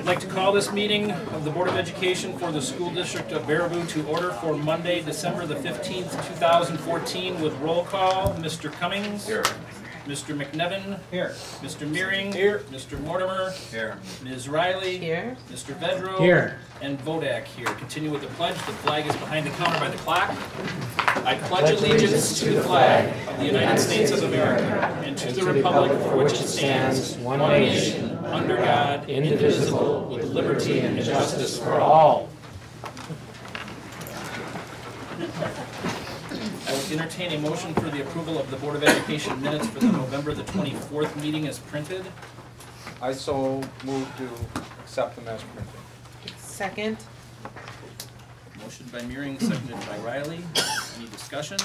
I'd like to call this meeting of the Board of Education for the School District of Baraboo to order for Monday, December the 15th, 2014 with roll call. Mr. Cummings. Here. Mr. McNevin. Here. Mr. Meering. Here. Mr. Mortimer. Here. Ms. Riley. Here. Mr. Vedro. Here. And Vodak here. Continue with the pledge. The flag is behind the counter by the clock. I pledge allegiance to the flag of the United States of America and to the republic for which it stands, one nation, under God, indivisible, with liberty and justice for all. I will entertain a motion for the approval of the Board of Education minutes for the November the 24th meeting as printed. I so move to accept them as printed. Second. Motion by Meering, seconded by Riley. Any discussion?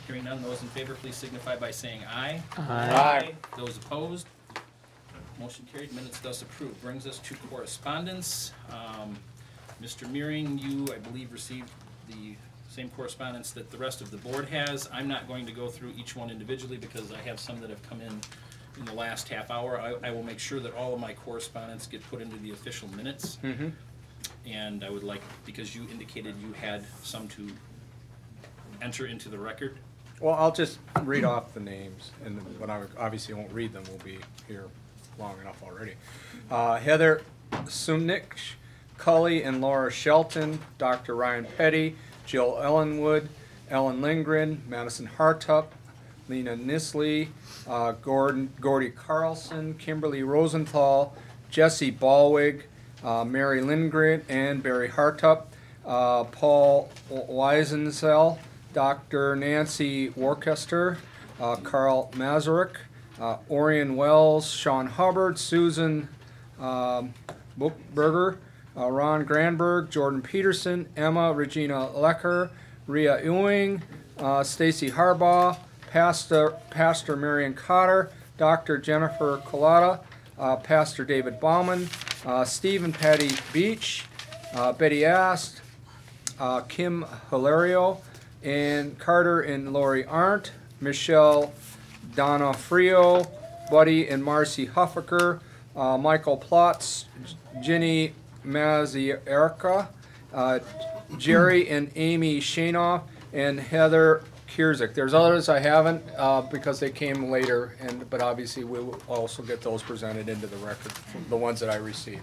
Hearing none, those in favor please signify by saying aye. Aye. Those opposed? Motion carried, minutes thus approved. Brings us to correspondence. Mr. Meering, you, I believe, received the same correspondence that the rest of the board has. I'm not going to go through each one individually because I have some that have come in the last half hour. I will make sure that all of my correspondence get put into the official minutes. Mm-hmm. And I would like, because you indicated you had some to enter into the record. Well, I'll just read off the names, and when I obviously won't read them, we'll be here long enough already. Heather Sumnick, Cully and Laura Shelton, Dr. Ryan Petty, Jill Ellenwood, Ellen Lindgren, Madison Hartup, Lena Nisley, Gordy Carlson, Kimberly Rosenthal, Jesse Ballwig, Mary Lindgren and Barry Hartup, Paul Weisensel, Dr. Nancy Worcester, Carl Mazurek, Orion Wells, Sean Hubbard, Susan Buchberger, Ron Granberg, Jordan Peterson, Emma Regina Lecker, Rhea Ewing, Stacy Harbaugh, Pastor Marion Cotter, Dr. Jennifer Collada, Pastor David Bauman, Steve and Patty Beach, Betty Ast, Kim Hilario, and Carter and Lori Arndt, Michelle Donofrio, Buddy and Marcy Huffaker, Michael Plotz, Ginny Mazierka, Jerry and Amy Shanoff, and Heather Kierzik. There's others I haven't because they came later, but obviously we will also get those presented into the record, the ones that I received.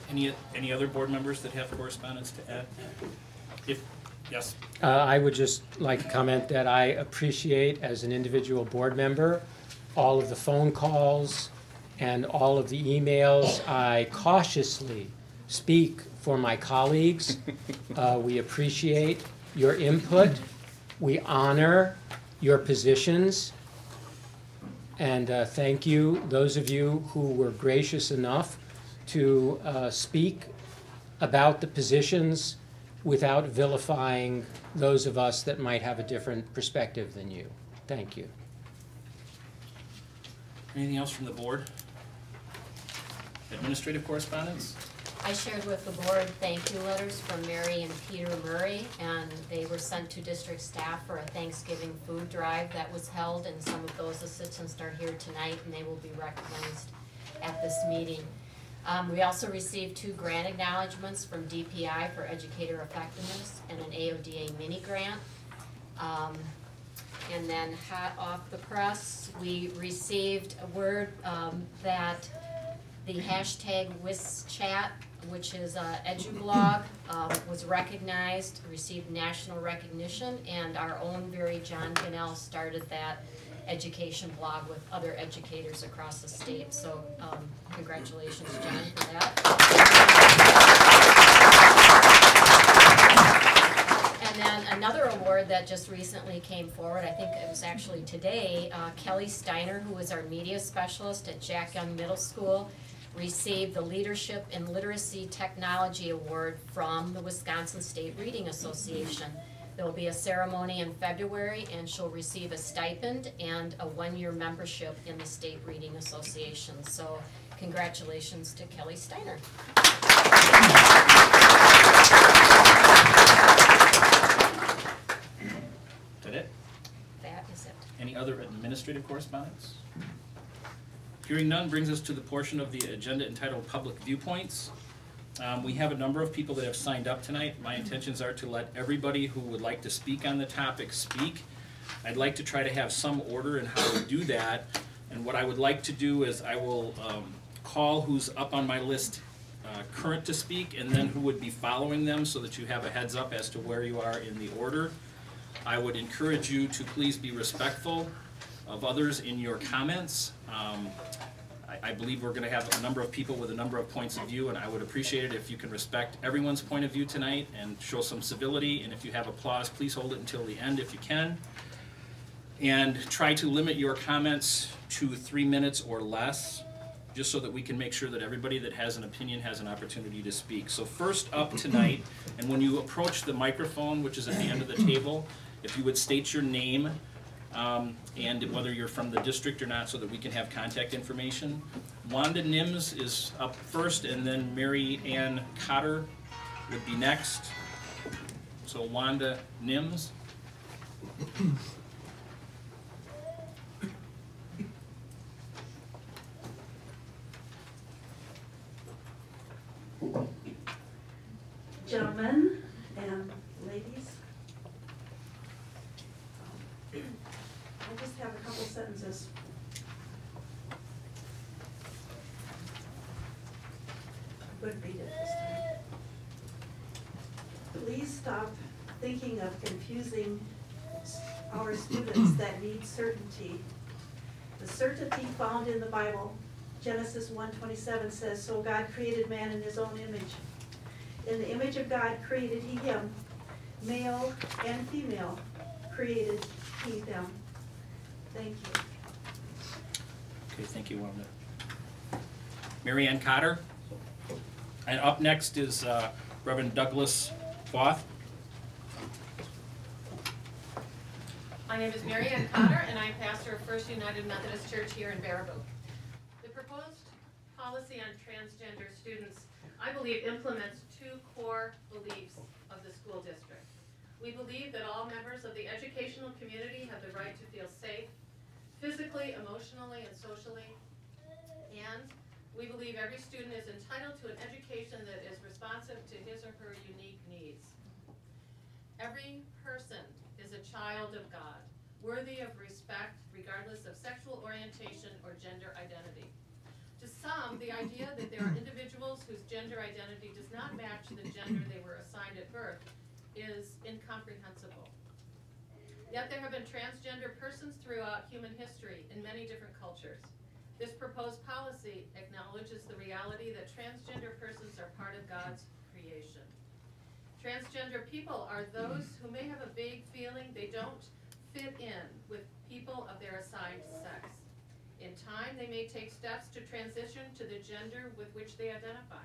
Any other board members that have correspondence to add? Yes. I would just like to comment that I appreciate, as an individual board member, all of the phone calls and all of the emails. I cautiously speak for my colleagues. We appreciate your input. We honor your positions. And thank you, those of you who were gracious enough to speak about the positions without vilifying those of us that might have a different perspective than you. Thank you. Anything else from the board? Administrative correspondence? I shared with the board thank you letters from Mary and Peter Murray, and they were sent to district staff for a Thanksgiving food drive that was held, and some of those assistants are here tonight, and they will be recognized at this meeting. We also received 2 grant acknowledgments from DPI for educator effectiveness and an AODA mini grant. And then hot off the press, we received a word that the hashtag WISChat, which is EduBlog, was recognized, received national recognition, and our own very John Gunnell started that education blog with other educators across the state. So congratulations, John, for that. And then another award that just recently came forward, I think it was actually today, Kelly Steiner, who is our media specialist at Jack Young Middle School, received the Leadership in Literacy Technology Award from the Wisconsin State Reading Association. There will be a ceremony in February, and she'll receive a stipend and a 1-year membership in the State Reading Association. So congratulations to Kelly Steiner. Is that it? That is it. Any other administrative correspondence? Hearing none brings us to the portion of the agenda entitled Public Viewpoints. We have a number of people that have signed up tonight. My intentions are to let everybody who would like to speak on the topic speak. I'd like to try to have some order in how we do that. And what I would like to do is I will call who's up on my list current to speak, and then who would be following them, so that you have a heads up as to where you are in the order. I would encourage you to please be respectful of others in your comments. I believe we're going to have a number of people with a number of points of view, and I would appreciate it if you can respect everyone's point of view tonight and show some civility. And if you have applause, please hold it until the end if you can. And try to limit your comments to 3 minutes or less, just so that we can make sure that everybody that has an opinion has an opportunity to speak. So first up tonight, and when you approach the microphone, which is at the end of the table, if you would state your name and whether you're from the district or not, so that we can have contact information. Wanda Nims is up first, and then Mary Ann Cotter would be next. So Wanda Nims. Gentlemen and ladies, I just have a couple sentences. I would read it this time. Please stop thinking of confusing our students that need certainty. The certainty found in the Bible, Genesis 1:27 says, "So God created man in his own image. In the image of God created he him, male and female created he them." Thank you. Okay, thank you, Wanda. Mary Ann Cotter. And up next is Reverend Douglas Foth. My name is Mary Ann Cotter, and I'm pastor of First United Methodist Church here in Baraboo. The proposed policy on transgender students, I believe, implements two core beliefs of the school district. We believe that all members of the educational community have the right to feel safe, physically, emotionally, and socially. And we believe every student is entitled to an education that is responsive to his or her unique needs. Every person is a child of God, worthy of respect regardless of sexual orientation or gender identity. To some, the idea that there are individuals whose gender identity does not match the gender they were assigned at birth is incomprehensible. Yet there have been transgender persons throughout human history in many different cultures. This proposed policy acknowledges the reality that transgender persons are part of God's creation. Transgender people are those who may have a vague feeling they don't fit in with people of their assigned sex. In time, they may take steps to transition to the gender with which they identify.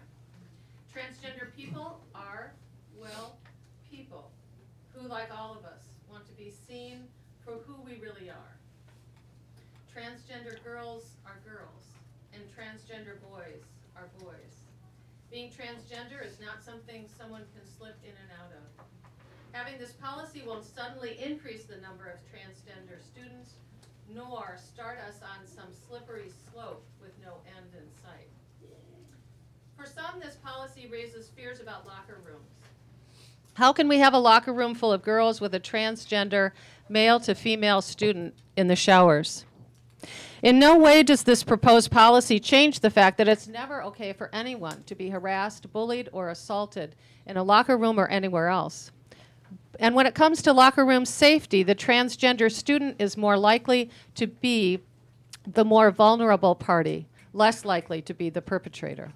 Transgender people are, well, people who, like all of us, want to be seen for who we really are. Transgender girls are girls, and transgender boys are boys. Being transgender is not something someone can slip in and out of. Having this policy won't suddenly increase the number of transgender students, nor start us on some slippery slope with no end in sight. For some, this policy raises fears about locker rooms. How can we have a locker room full of girls with a transgender male to female student in the showers? In no way does this proposed policy change the fact that it's never okay for anyone to be harassed, bullied, or assaulted in a locker room or anywhere else. And when it comes to locker room safety, the transgender student is more likely to be the more vulnerable party, less likely to be the perpetrator.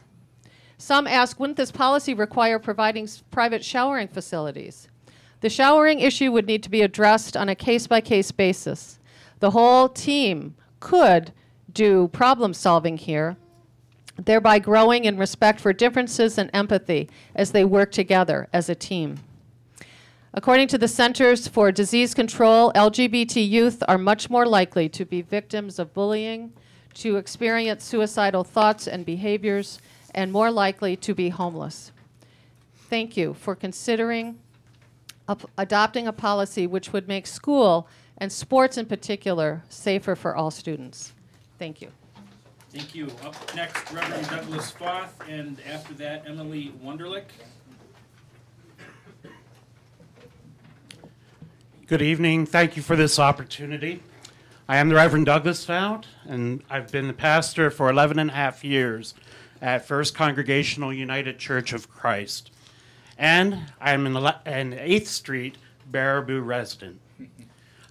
Some ask, wouldn't this policy require providing private showering facilities? The showering issue would need to be addressed on a case-by-case basis. The whole team could do problem solving here, thereby growing in respect for differences and empathy as they work together as a team. According to the Centers for Disease Control, LGBT youth are much more likely to be victims of bullying, to experience suicidal thoughts and behaviors, and more likely to be homeless. Thank you for considering adopting a policy which would make school, and sports in particular, safer for all students. Thank you. Thank you. Up next, Reverend Douglas Foth, and after that, Emily Wunderlich. Good evening. Thank you for this opportunity. I am the Reverend Douglas Foth, and I've been the pastor for 11 and a half years at First Congregational United Church of Christ. And I'm an 8th Street Baraboo resident.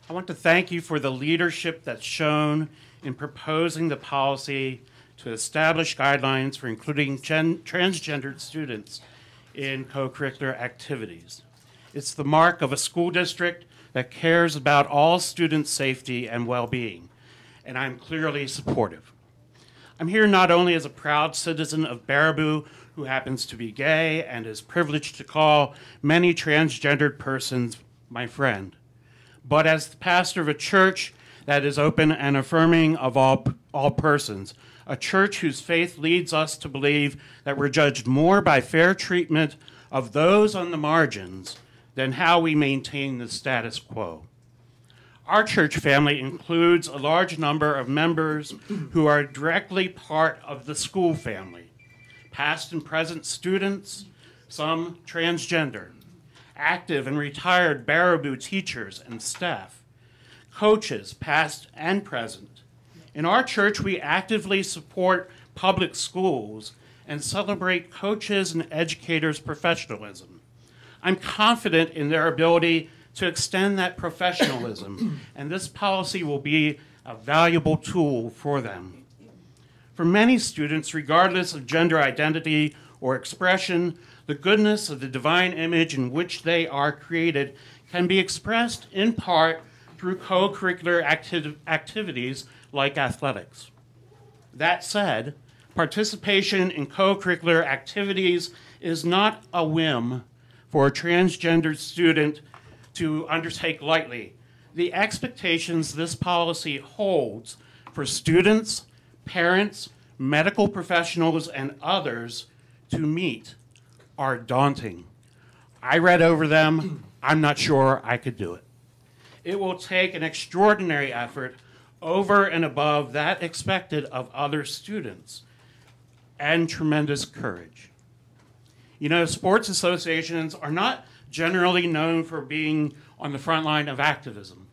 I want to thank you for the leadership that's shown in proposing the policy to establish guidelines for including transgendered students in co-curricular activities. It's the mark of a school district that cares about all students' safety and well-being, and I'm clearly supportive. I'm here not only as a proud citizen of Baraboo who happens to be gay and is privileged to call many transgendered persons my friend, but as the pastor of a church that is open and affirming of all persons, a church whose faith leads us to believe that we're judged more by fair treatment of those on the margins than how we maintain the status quo. Our church family includes a large number of members who are directly part of the school family, past and present students, some transgender, active and retired Baraboo teachers and staff, coaches, past and present. In our church, we actively support public schools and celebrate coaches and educators' professionalism. I'm confident in their ability to extend that professionalism, and this policy will be a valuable tool for them. For many students, regardless of gender identity or expression, the goodness of the divine image in which they are created can be expressed in part through co-curricular activities like athletics. That said, participation in co-curricular activities is not a whim for a transgendered student to undertake lightly. The expectations this policy holds for students, parents, medical professionals, and others to meet are daunting. I read over them. I'm not sure I could do it. It will take an extraordinary effort over and above that expected of other students and tremendous courage. You know, sports associations are not generally known for being on the front line of activism.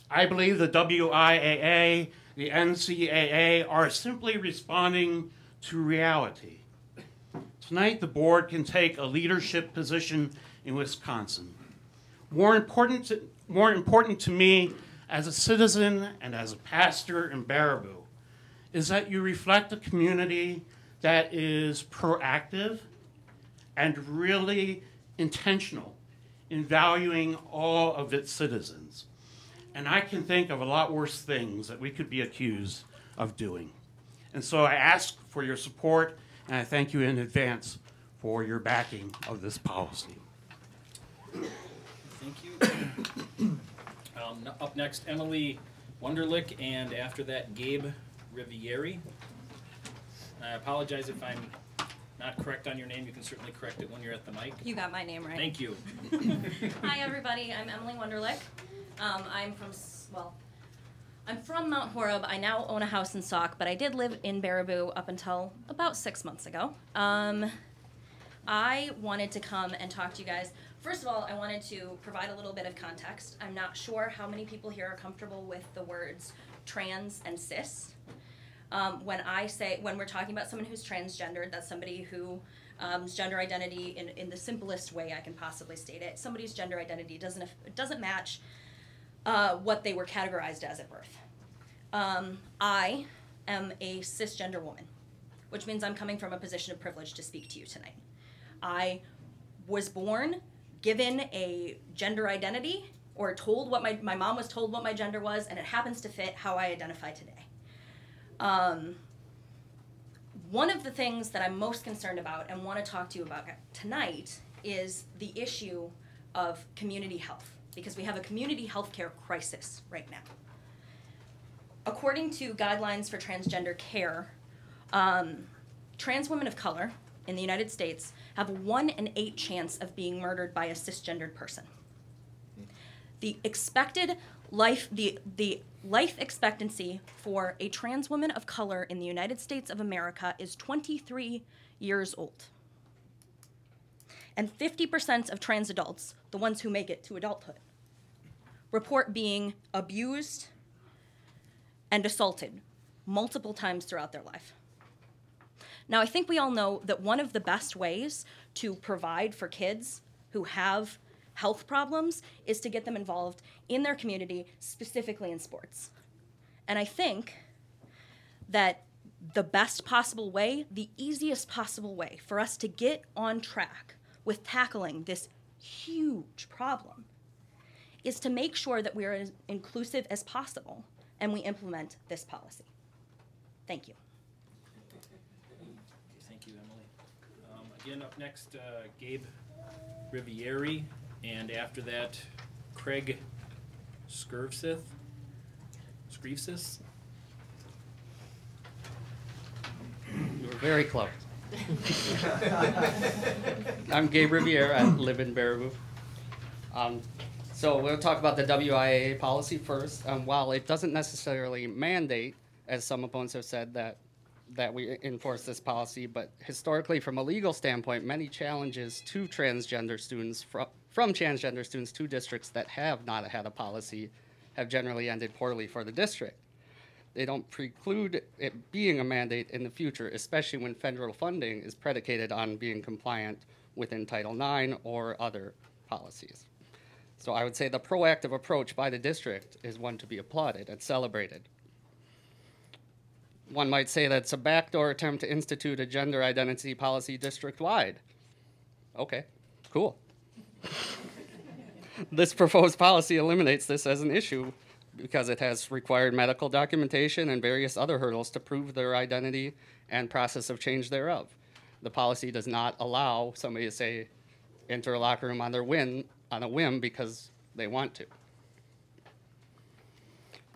I believe the WIAA, the NCAA are simply responding to reality. Tonight, the board can take a leadership position in Wisconsin. More important to me as a citizen and as a pastor in Baraboo is that you reflect a community that is proactive and really intentional in valuing all of its citizens. And I can think of a lot worse things that we could be accused of doing. And so I ask for your support, and I thank you in advance for your backing of this policy. Thank you. Up next, Emily Wunderlich, and after that, Gabe Rivieri. I apologize if I'm not correct on your name. You can certainly correct it when you're at the mic. You got my name right. Thank you. Hi, everybody. I'm Emily Wunderlich. I'm from Mount Horeb. I now own a house in Sauk, but I did live in Baraboo up until about 6 months ago. I wanted to come and talk to you guys. First of all, I wanted to provide a little bit of context. I'm not sure how many people here are comfortable with the words trans and cis. When we're talking about someone who's transgendered, that's somebody whose gender identity, in the simplest way I can possibly state it, somebody's gender identity doesn't match what they were categorized as at birth. I am a cisgender woman, which means I'm coming from a position of privilege to speak to you tonight. I was born given a gender identity, or told what my mom was told what my gender was, and it happens to fit how I identify today. One of the things that I'm most concerned about and want to talk to you about tonight is the issue of community health, because we have a community healthcare crisis right now. According to guidelines for transgender care, trans women of color in the United States have a 1 in 8 chance of being murdered by a cisgendered person. The expected life, the life expectancy for a trans woman of color in the United States of America is 23 years old. And 50% of trans adults, the ones who make it to adulthood, report being abused and assaulted multiple times throughout their life. Now, I think we all know that one of the best ways to provide for kids who have health problems is to get them involved in their community, specifically in sports. And I think that the best possible way, the easiest possible way for us to get on track with tackling this huge problem is to make sure that we are as inclusive as possible and we implement this policy. Thank you. Thank you, Emily. Again, up next, Gabe Riviere, and after that, Craig Scrivsith. You were very close. I'm Gabe Riviere. I live in Baraboo. So we'll talk about the WIAA policy first. While it doesn't necessarily mandate, as some opponents have said, that we enforce this policy, but historically, from a legal standpoint, many challenges to transgender students from transgender students to districts that have not had a policy have generally ended poorly for the district. They don't preclude it being a mandate in the future, especially when federal funding is predicated on being compliant within Title IX or other policies. So I would say the proactive approach by the district is one to be applauded and celebrated. One might say that it's a backdoor attempt to institute a gender identity policy district-wide. Okay, cool. This proposed policy eliminates this as an issue because it has required medical documentation and various other hurdles to prove their identity and process of change thereof. The policy does not allow somebody to say, enter a locker room on a whim because they want to.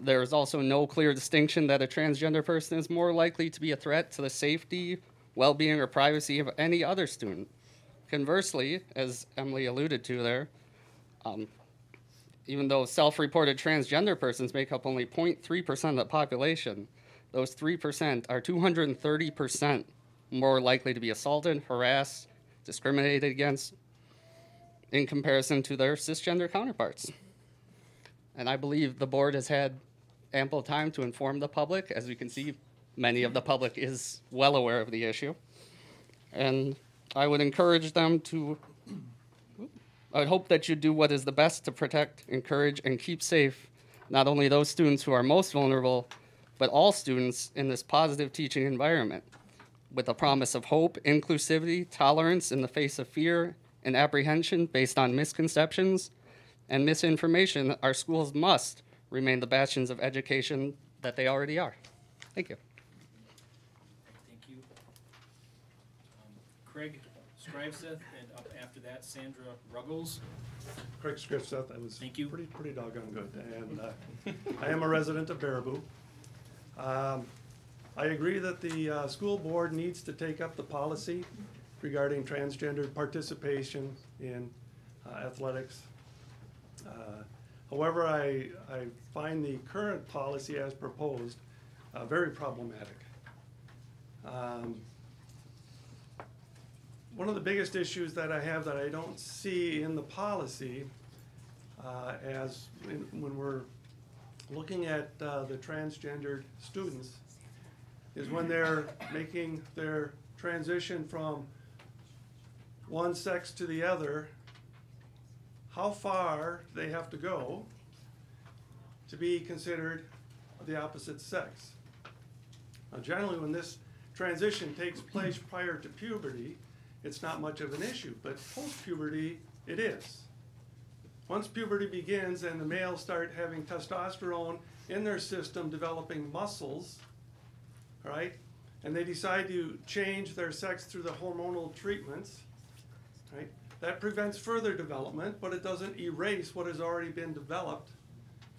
There is also no clear distinction that a transgender person is more likely to be a threat to the safety, well-being, or privacy of any other student. Conversely, as Emily alluded to there, even though self-reported transgender persons make up only 0.3% of the population, those 3% are 230% more likely to be assaulted, harassed, discriminated against in comparison to their cisgender counterparts. And I believe the board has had ample time to inform the public. As you can see, many of the public is well aware of the issue. And I would encourage them to, I would hope that you do what is the best to protect, encourage, and keep safe not only those students who are most vulnerable, but all students in this positive teaching environment, with a promise of hope, inclusivity, tolerance in the face of fear and apprehension based on misconceptions and misinformation. Our schools must remain the bastions of education that they already are. Thank you. Thank you. Craig Scriveseth, and up after that, Sandra Ruggles. Craig Scriveseth. I was Thank you. pretty doggone good, and I am a resident of Baraboo. I agree that the school board needs to take up the policy regarding transgender participation in athletics. However, I find the current policy as proposed very problematic. One of the biggest issues that I have that I don't see in the policy when we're looking at the transgendered students is when they're making their transition from one sex to the other, how far they have to go to be considered the opposite sex. Now, generally, when this transition takes place prior to puberty, it's not much of an issue, but post-puberty, it is. Once puberty begins and the males start having testosterone in their system, developing muscles, right, and they decide to change their sex through the hormonal treatments, right, that prevents further development, but it doesn't erase what has already been developed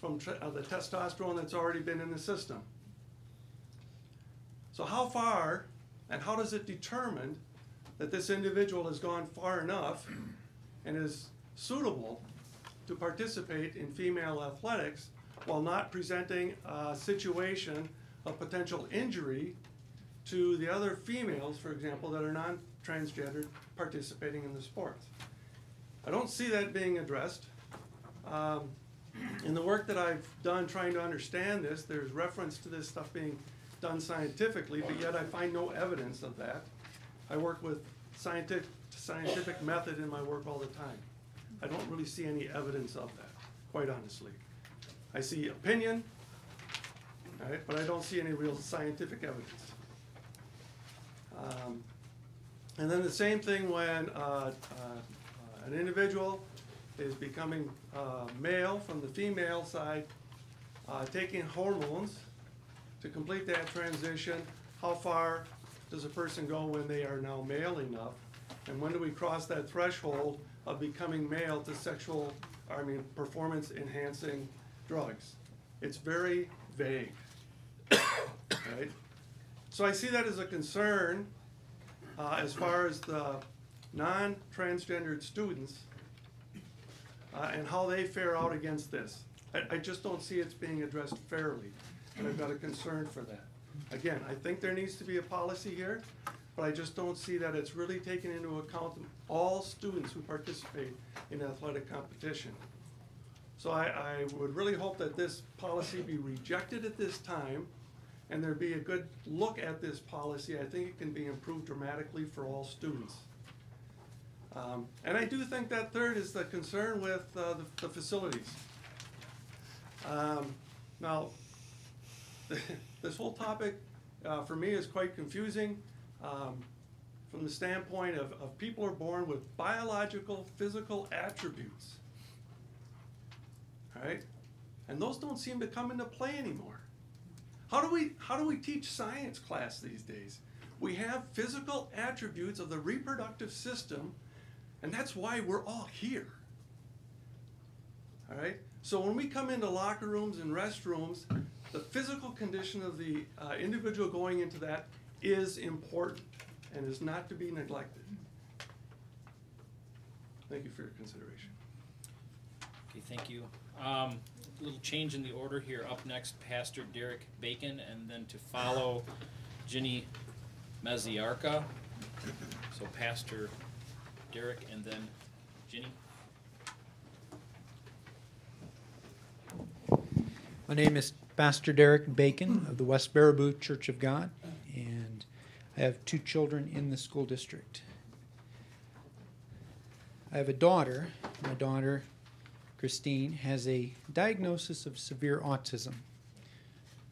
from the testosterone that's already been in the system. So how far and how does it determine that this individual has gone far enough and is suitable to participate in female athletics while not presenting a situation of potential injury to the other females, for example, that are non-transgendered participating in the sports. I don't see that being addressed. In the work that I've done trying to understand this, there's reference to this stuff being done scientifically, but yet I find no evidence of that. I work with scientific method in my work all the time. I don't really see any evidence of that, quite honestly. I see opinion, all right, but I don't see any real scientific evidence. And then the same thing when an individual is becoming male from the female side, taking hormones to complete that transition. How far does a person go when they are now male enough? And when do we cross that threshold of becoming male to performance enhancing drugs? It's very vague, right? So I see that as a concern as far as the non-transgendered students and how they fare out against this. I just don't see it's being addressed fairly, and I've got a concern for that. Again, I think there needs to be a policy here, but I just don't see that it's really taken into account all students who participate in athletic competition. So I would really hope that this policy be rejected at this time, and there be a good look at this policy. I think it can be improved dramatically for all students. And I do think that third is the concern with the facilities. Now, this whole topic for me is quite confusing from the standpoint of people are born with biological, physical attributes, all right? And those don't seem to come into play anymore. How do we teach science class these days? We have physical attributes of the reproductive system, and that's why we're all here. All right? So when we come into locker rooms and restrooms, the physical condition of the individual going into that is important and is not to be neglected. Thank you for your consideration. Okay, thank you. A little change in the order here. Up next, Pastor Derek Bacon, and then to follow Ginny Maziarka. So Pastor Derek and then Ginny. My name is Pastor Derek Bacon of the West Baraboo Church of God, and I have 2 children in the school district. I have a daughter. My daughter, Christine, has a diagnosis of severe autism.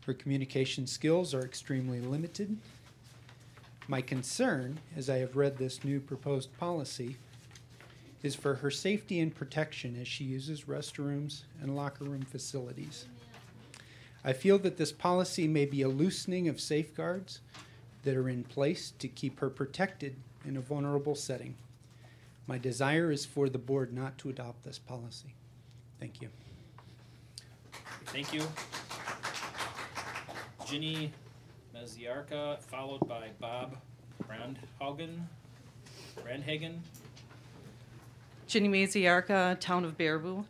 Her communication skills are extremely limited. My concern, as I have read this new proposed policy, is for her safety and protection as she uses restrooms and locker room facilities. I feel that this policy may be a loosening of safeguards that are in place to keep her protected in a vulnerable setting. My desire is for the board not to adopt this policy. Thank you. Thank you. Ginny Maziarka, followed by Bob Brandhagen. Ginny Maziarka, Town of Baraboo.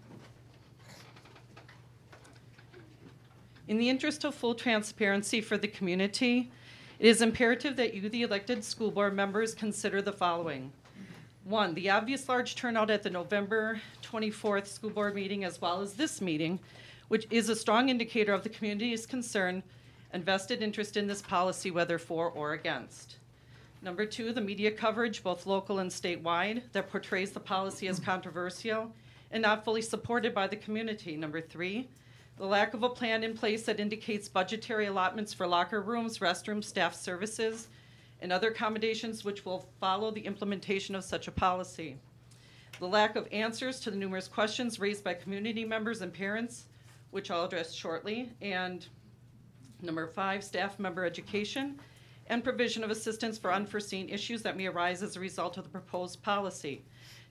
In the interest of full transparency for the community, it is imperative that you, the elected school board members, consider the following. 1, the obvious large turnout at the November 24th school board meeting, as well as this meeting, which is a strong indicator of the community's concern and vested interest in this policy, whether for or against. Number 2, the media coverage, both local and statewide, that portrays the policy as controversial and not fully supported by the community. Number 3, the lack of a plan in place that indicates budgetary allotments for locker rooms, restrooms, staff services, and other accommodations which will follow the implementation of such a policy. The lack of answers to the numerous questions raised by community members and parents, which I'll address shortly. And number 5, staff member education and provision of assistance for unforeseen issues that may arise as a result of the proposed policy.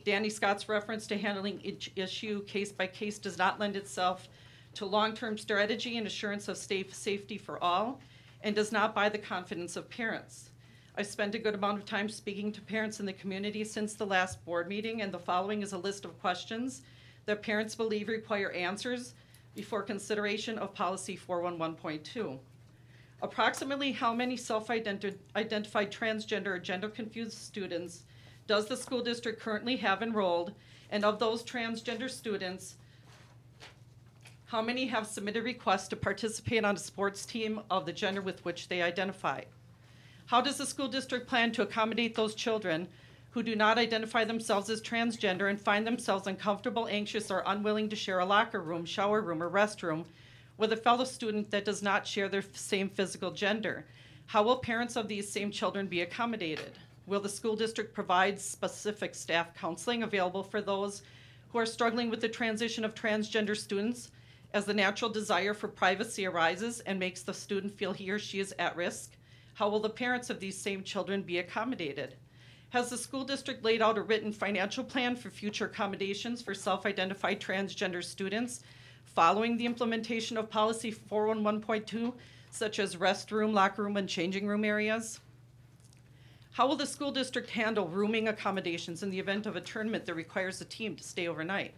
Danny Scott's reference to handling each issue case by case does not lend itself to long-term strategy and assurance of safety for all, and does not buy the confidence of parents. I've spent a good amount of time speaking to parents in the community since the last board meeting, and the following is a list of questions that parents believe require answers before consideration of policy 411.2. Approximately how many self-identified transgender or gender-confused students does the school district currently have enrolled? And of those transgender students, how many have submitted requests to participate on a sports team of the gender with which they identify? How does the school district plan to accommodate those children who do not identify themselves as transgender and find themselves uncomfortable, anxious, or unwilling to share a locker room, shower room, or restroom with a fellow student that does not share their same physical gender? How will parents of these same children be accommodated? Will the school district provide specific staff counseling available for those who are struggling with the transition of transgender students as the natural desire for privacy arises and makes the student feel he or she is at risk? How will the parents of these same children be accommodated? Has the school district laid out a written financial plan for future accommodations for self-identified transgender students following the implementation of policy 411.2, such as restroom, locker room, and changing room areas? How will the school district handle rooming accommodations in the event of a tournament that requires a team to stay overnight?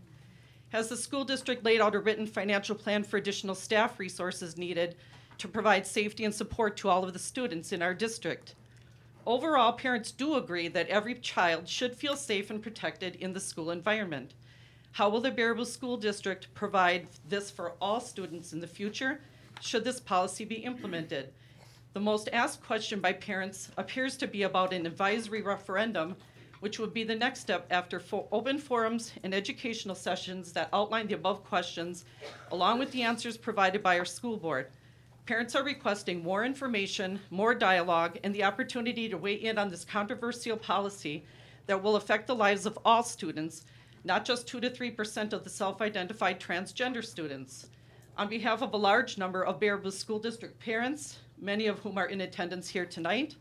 Has the school district laid out a written financial plan for additional staff resources needed to provide safety and support to all of the students in our district? Overall, parents do agree that every child should feel safe and protected in the school environment. How will the Baraboo School District provide this for all students in the future, should this policy be implemented? The most asked question by parents appears to be about an advisory referendum, which would be the next step after open forums and educational sessions that outline the above questions, along with the answers provided by our school board. Parents are requesting more information, more dialogue, and the opportunity to weigh in on this controversial policy that will affect the lives of all students, not just 2 to 3% of the self-identified transgender students. On behalf of a large number of Baraboo School District parents, many of whom are in attendance here tonight,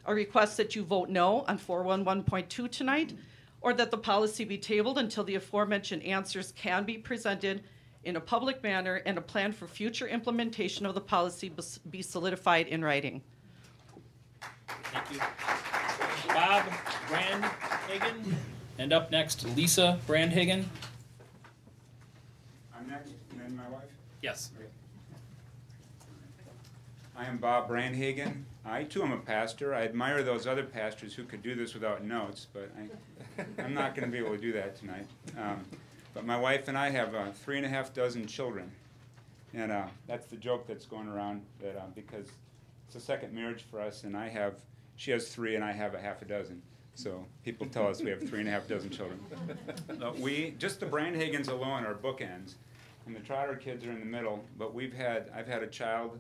I request that you vote no on 411.2 tonight, or that the policy be tabled until the aforementioned answers can be presented in a public manner and a plan for future implementation of the policy be solidified in writing. Thank you. Bob Brandhagen. And up next, Lisa Brandhagen. I'm next, and then my wife? Yes. Okay. I am Bob Brandhagen. I too am a pastor. I admire those other pastors who could do this without notes, but I'm not going to be able to do that tonight. But my wife and I have 3.5 dozen children, and that's the joke that's going around, that because it's a second marriage for us, and she has 3 and I have a half a dozen. So people tell us we have 3.5 dozen children. Just the Brandhagens alone are bookends, and the Trotter kids are in the middle. But I've had a child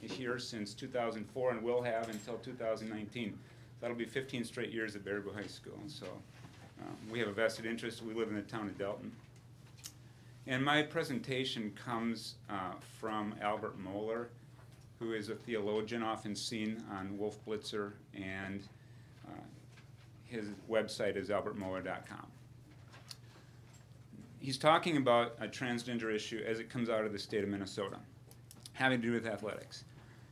here since 2004, and will have until 2019. That'll be 15 straight years at Baraboo High School. So we have a vested interest. We live in the town of Delton. And my presentation comes from Albert Mohler, who is a theologian often seen on Wolf Blitzer, and his website is albertmohler.com. He's talking about a transgender issue as it comes out of the state of Minnesota, having to do with athletics.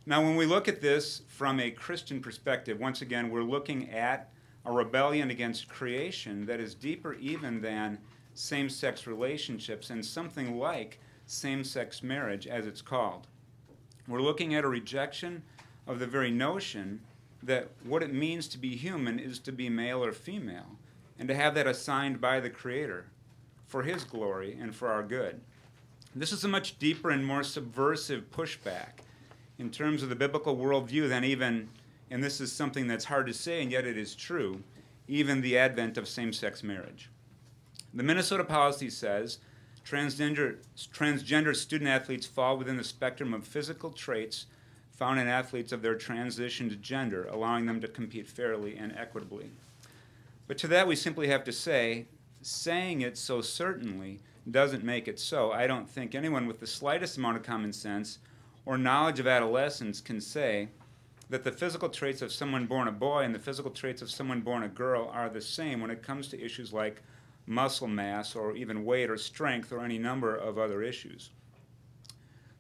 Now, when we look at this from a Christian perspective, once again, we're looking at a rebellion against creation that is deeper even than same-sex relationships and something like same-sex marriage, as it's called. We're looking at a rejection of the very notion that what it means to be human is to be male or female, and to have that assigned by the Creator for His glory and for our good. This is a much deeper and more subversive pushback in terms of the biblical worldview than even, and this is something that's hard to say and yet it is true, even the advent of same-sex marriage. The Minnesota policy says transgender student athletes fall within the spectrum of physical traits found in athletes of their transitioned gender, allowing them to compete fairly and equitably. But to that we simply have to say, saying it so certainly doesn't make it so. I don't think anyone with the slightest amount of common sense or knowledge of adolescence can say that the physical traits of someone born a boy and the physical traits of someone born a girl are the same when it comes to issues like muscle mass or even weight or strength or any number of other issues.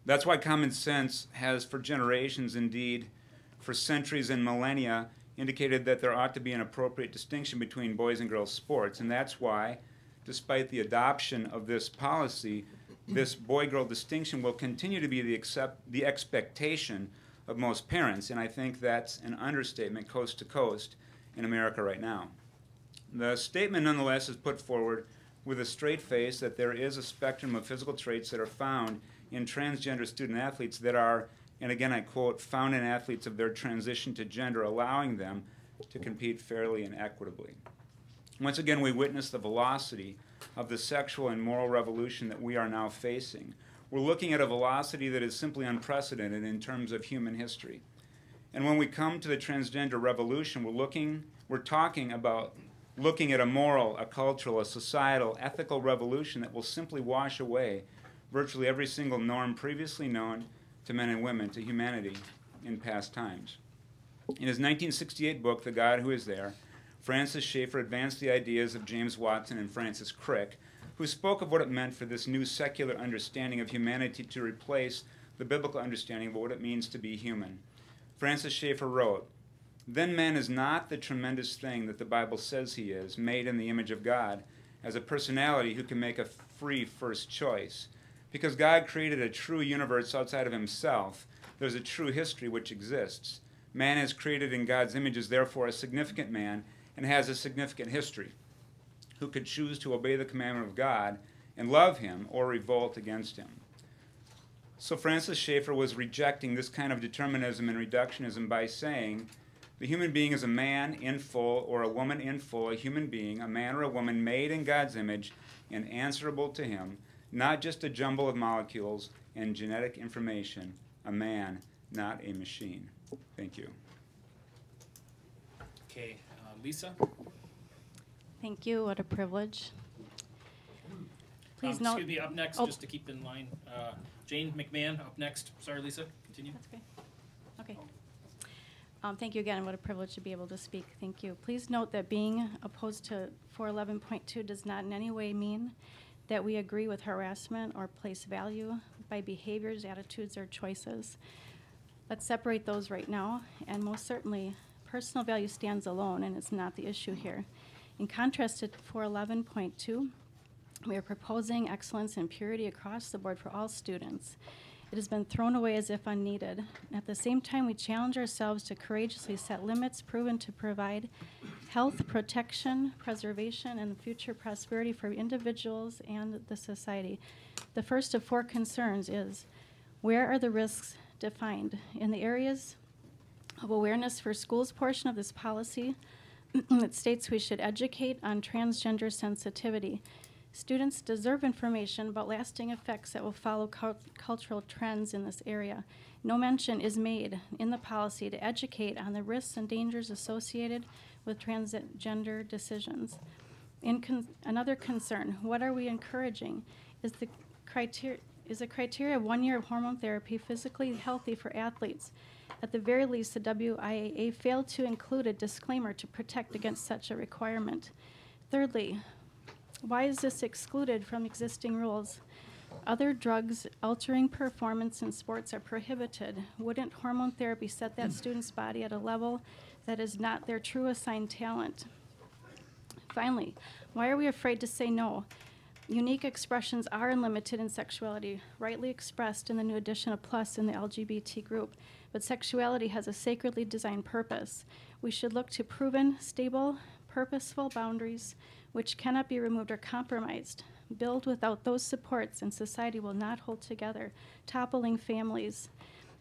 That's why common sense has for generations, indeed for centuries and millennia, indicated that there ought to be an appropriate distinction between boys and girls sports. And that's why, despite the adoption of this policy, this boy-girl distinction will continue to be the expectation of most parents, and I think that's an understatement coast to coast in America right now. The statement nonetheless is put forward with a straight face that there is a spectrum of physical traits that are found in transgender student athletes that are, and again I quote, found in athletes of their transition to gender, allowing them to compete fairly and equitably. Once again, we witness the velocity of the sexual and moral revolution that we are now facing. We're looking at a velocity that is simply unprecedented in terms of human history. And when we come to the transgender revolution, we're talking about looking at a moral, a cultural, a societal, ethical revolution that will simply wash away virtually every single norm previously known to men and women, to humanity in past times. In his 1968 book, The God Who Is There, Francis Schaeffer advanced the ideas of James Watson and Francis Crick, who spoke of what it meant for this new secular understanding of humanity to replace the biblical understanding of what it means to be human. Francis Schaeffer wrote, "Then man is not the tremendous thing that the Bible says he is, made in the image of God, as a personality who can make a free first choice. Because God created a true universe outside of himself, there's a true history which exists. Man is created in God's image, is therefore a significant man and has a significant history, who could choose to obey the commandment of God and love him or revolt against him." So Francis Schaeffer was rejecting this kind of determinism and reductionism by saying, the human being is a man in full or a woman in full, a human being, a man or a woman made in God's image and answerable to him, not just a jumble of molecules and genetic information, a man, not a machine. Thank you. Okay, Lisa? Thank you. What a privilege. Please note. Excuse me, up next, just to keep in line, Jane McMahon up next. Sorry, Lisa, continue. That's okay. Okay. Thank you again. What a privilege to be able to speak. Thank you. Please note that being opposed to 411.2 does not in any way mean that we agree with harassment or place value by behaviors, attitudes, or choices. Let's separate those right now, and most certainly, personal value stands alone, and it's not the issue here. In contrast to 411.2, we are proposing excellence and purity across the board for all students. It has been thrown away as if unneeded. At the same time, we challenge ourselves to courageously set limits proven to provide health, protection, preservation, and future prosperity for individuals and the society. The first of four concerns is, where are the risks defined? In the areas of awareness for schools portion of this policy, it states we should educate on transgender sensitivity. Students deserve information about lasting effects that will follow cultural trends in this area. No mention is made in the policy to educate on the risks and dangers associated with transgender decisions. Another concern, what are we encouraging? Is the criteria of 1 year of hormone therapy physically healthy for athletes? At the very least, the WIAA failed to include a disclaimer to protect against such a requirement. Thirdly, why is this excluded from existing rules? Other drugs altering performance in sports are prohibited. Wouldn't hormone therapy set that student's body at a level that is not their true assigned talent? Finally, why are we afraid to say no? Unique expressions are unlimited in sexuality, rightly expressed in the new addition of plus in the LGBT group, but sexuality has a sacredly designed purpose. We should look to proven, stable, purposeful boundaries which cannot be removed or compromised. Build without those supports and society will not hold together, toppling families.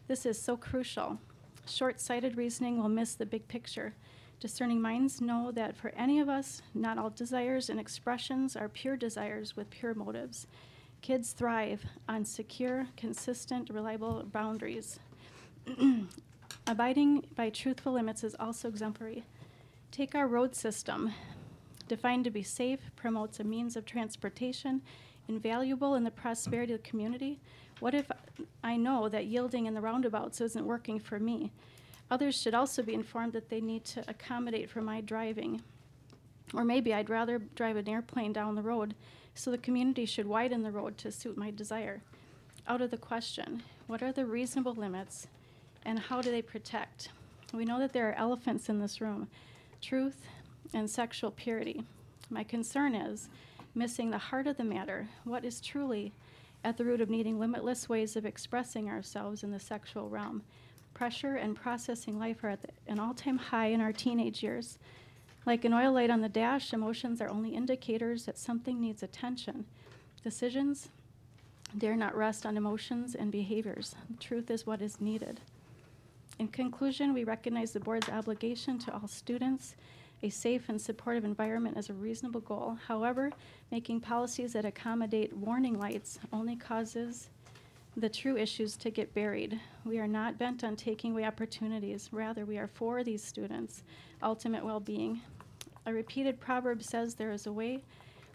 This is so crucial. Short-sighted reasoning will miss the big picture. Discerning minds know that for any of us, not all desires and expressions are pure desires with pure motives. Kids thrive on secure, consistent, reliable boundaries. Abiding by truthful limits is also exemplary. Take our road system. Defined to be safe, promotes a means of transportation, invaluable in the prosperity of the community. What if I know that yielding in the roundabouts isn't working for me? Others should also be informed that they need to accommodate for my driving. Or maybe I'd rather drive an airplane down the road, so the community should widen the road to suit my desire. Out of the question, what are the reasonable limits and how do they protect? We know that there are elephants in this room. Truth and sexual purity. My concern is missing the heart of the matter, what is truly at the root of needing limitless ways of expressing ourselves in the sexual realm. Pressure and processing life are at an all-time high in our teenage years. Like an oil light on the dash, emotions are only indicators that something needs attention. Decisions dare not rest on emotions and behaviors. Truth is what is needed. In conclusion, we recognize the board's obligation to all students. A safe and supportive environment is a reasonable goal. However, making policies that accommodate warning lights only causes the true issues to get buried. We are not bent on taking away opportunities. Rather, we are for these students' ultimate well-being. A repeated proverb says there is a way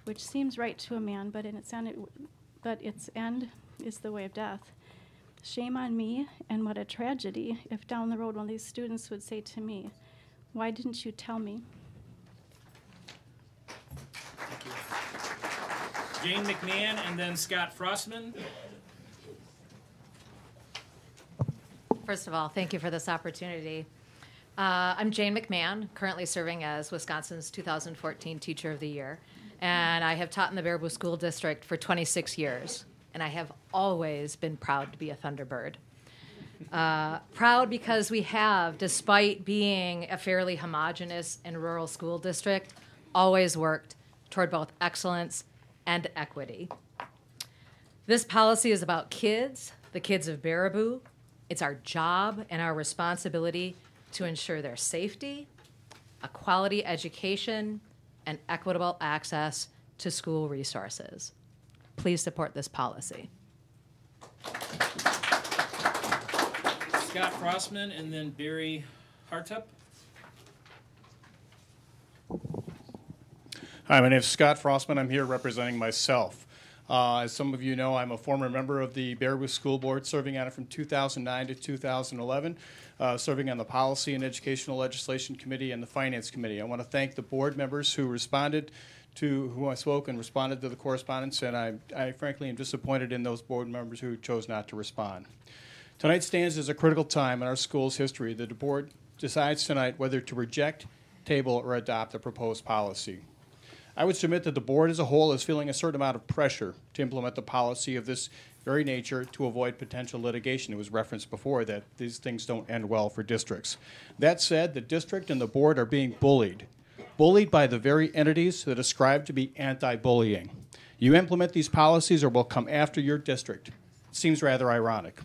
which seems right to a man, but its end is the way of death. Shame on me, and what a tragedy if down the road one of these students would say to me, "Why didn't you tell me?" Jane McMahon and then Scott Frostman. First of all, thank you for this opportunity. I'm Jane McMahon, currently serving as Wisconsin's 2014 Teacher of the Year, and I have taught in the Baraboo School District for 26 years, and I have always been proud to be a Thunderbird. Proud because we have, despite being a fairly homogeneous and rural school district, always worked toward both excellence and equity. This policy is about kids, the kids of Baraboo. It's our job and our responsibility to ensure their safety, a quality education, and equitable access to school resources. Please support this policy. Scott Frostman and then Barry Hartup. Hi, my name is Scott Frostman. I'm here representing myself. As some of you know, I'm a former member of the Baraboo School Board, serving on it from 2009 to 2011, serving on the Policy and Educational Legislation Committee and the Finance Committee. I want to thank the board members who responded to who I spoke and responded to the correspondence, and I frankly am disappointed in those board members who chose not to respond. Tonight stands as a critical time in our school's history. The board decides tonight whether to reject, table, or adopt the proposed policy. I would submit that the board as a whole is feeling a certain amount of pressure to implement the policy of this very nature to avoid potential litigation. It was referenced before that these things don't end well for districts. That said, the district and the board are being bullied by the very entities that ascribe to be anti-bullying. You implement these policies or we'll come after your district. It seems rather ironic.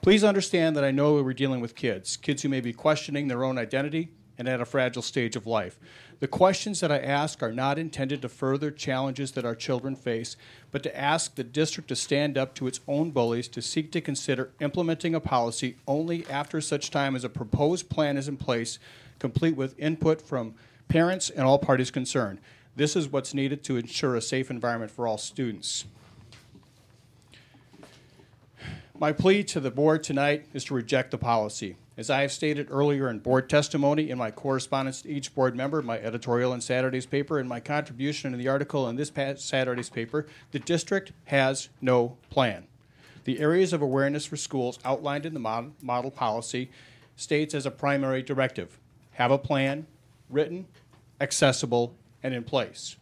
Please understand that I know we're dealing with kids who may be questioning their own identity and at a fragile stage of life. The questions that I ask are not intended to further challenges that our children face, but to ask the district to stand up to its own bullies, to seek to consider implementing a policy only after such time as a proposed plan is in place, complete with input from parents and all parties concerned. This is what's needed to ensure a safe environment for all students. My plea to the board tonight is to reject the policy. As I have stated earlier in board testimony, in my correspondence to each board member, my editorial in Saturday's paper, and my contribution in the article in this Saturday's paper, the district has no plan. The areas of awareness for schools outlined in the model policy states as a primary directive, have a plan, written, accessible, and in place.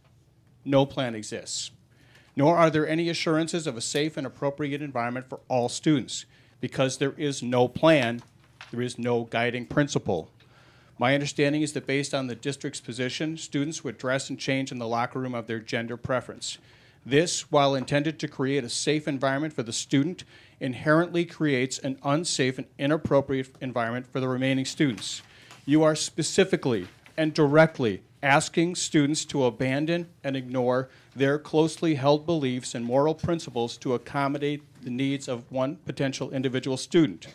No plan exists. Nor are there any assurances of a safe and appropriate environment for all students. Because there is no plan, there is no guiding principle. My understanding is that based on the district's position, students would dress and change in the locker room of their gender preference. This, while intended to create a safe environment for the student, inherently creates an unsafe and inappropriate environment for the remaining students. You are specifically and directly asking students to abandon and ignore their closely held beliefs and moral principles to accommodate the needs of one potential individual student.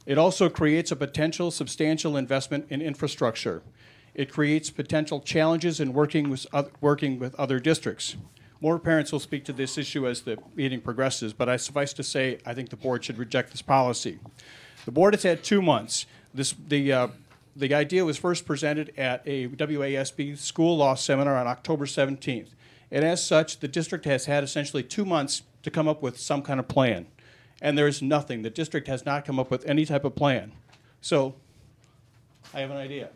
It also creates a potential substantial investment in infrastructure. It creates potential challenges in working with other districts. More parents will speak to this issue as the meeting progresses, but I suffice to say I think the board should reject this policy. The board has had 2 months. The idea was first presented at a WASB school law seminar on October 17th. And as such, the district has had essentially 2 months to come up with some kind of plan. And there is nothing. The district has not come up with any type of plan. So I have an idea.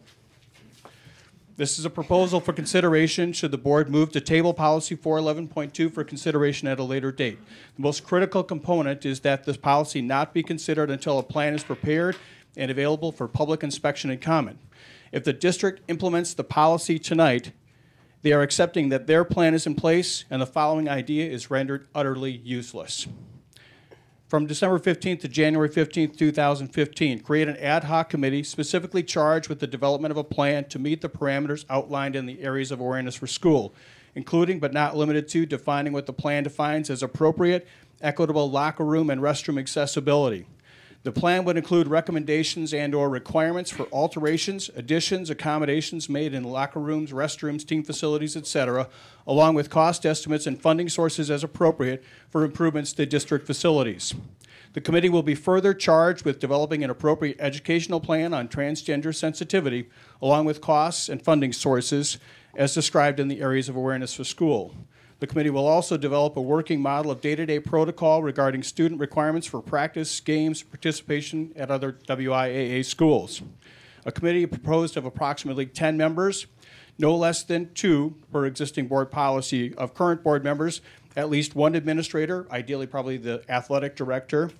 This is a proposal for consideration should the board move to table policy 411.2 for consideration at a later date. The most critical component is that this policy not be considered until a plan is prepared and available for public inspection and comment. If the district implements the policy tonight, they are accepting that their plan is in place and the following idea is rendered utterly useless. From December 15th to January 15th, 2015, create an ad hoc committee specifically charged with the development of a plan to meet the parameters outlined in the areas of awareness for school, including but not limited to defining what the plan defines as appropriate, equitable locker room and restroom accessibility. The plan would include recommendations and/or requirements for alterations, additions, accommodations made in locker rooms, restrooms, team facilities, etc., along with cost estimates and funding sources as appropriate for improvements to district facilities. The committee will be further charged with developing an appropriate educational plan on transgender sensitivity, along with costs and funding sources as described in the areas of awareness for school. The committee will also develop a working model of day-to-day protocol regarding student requirements for practice, games, participation at other WIAA schools. A committee proposed of approximately 10 members, no less than 2 per existing board policy of current board members, at least 1 administrator, ideally probably the athletic director,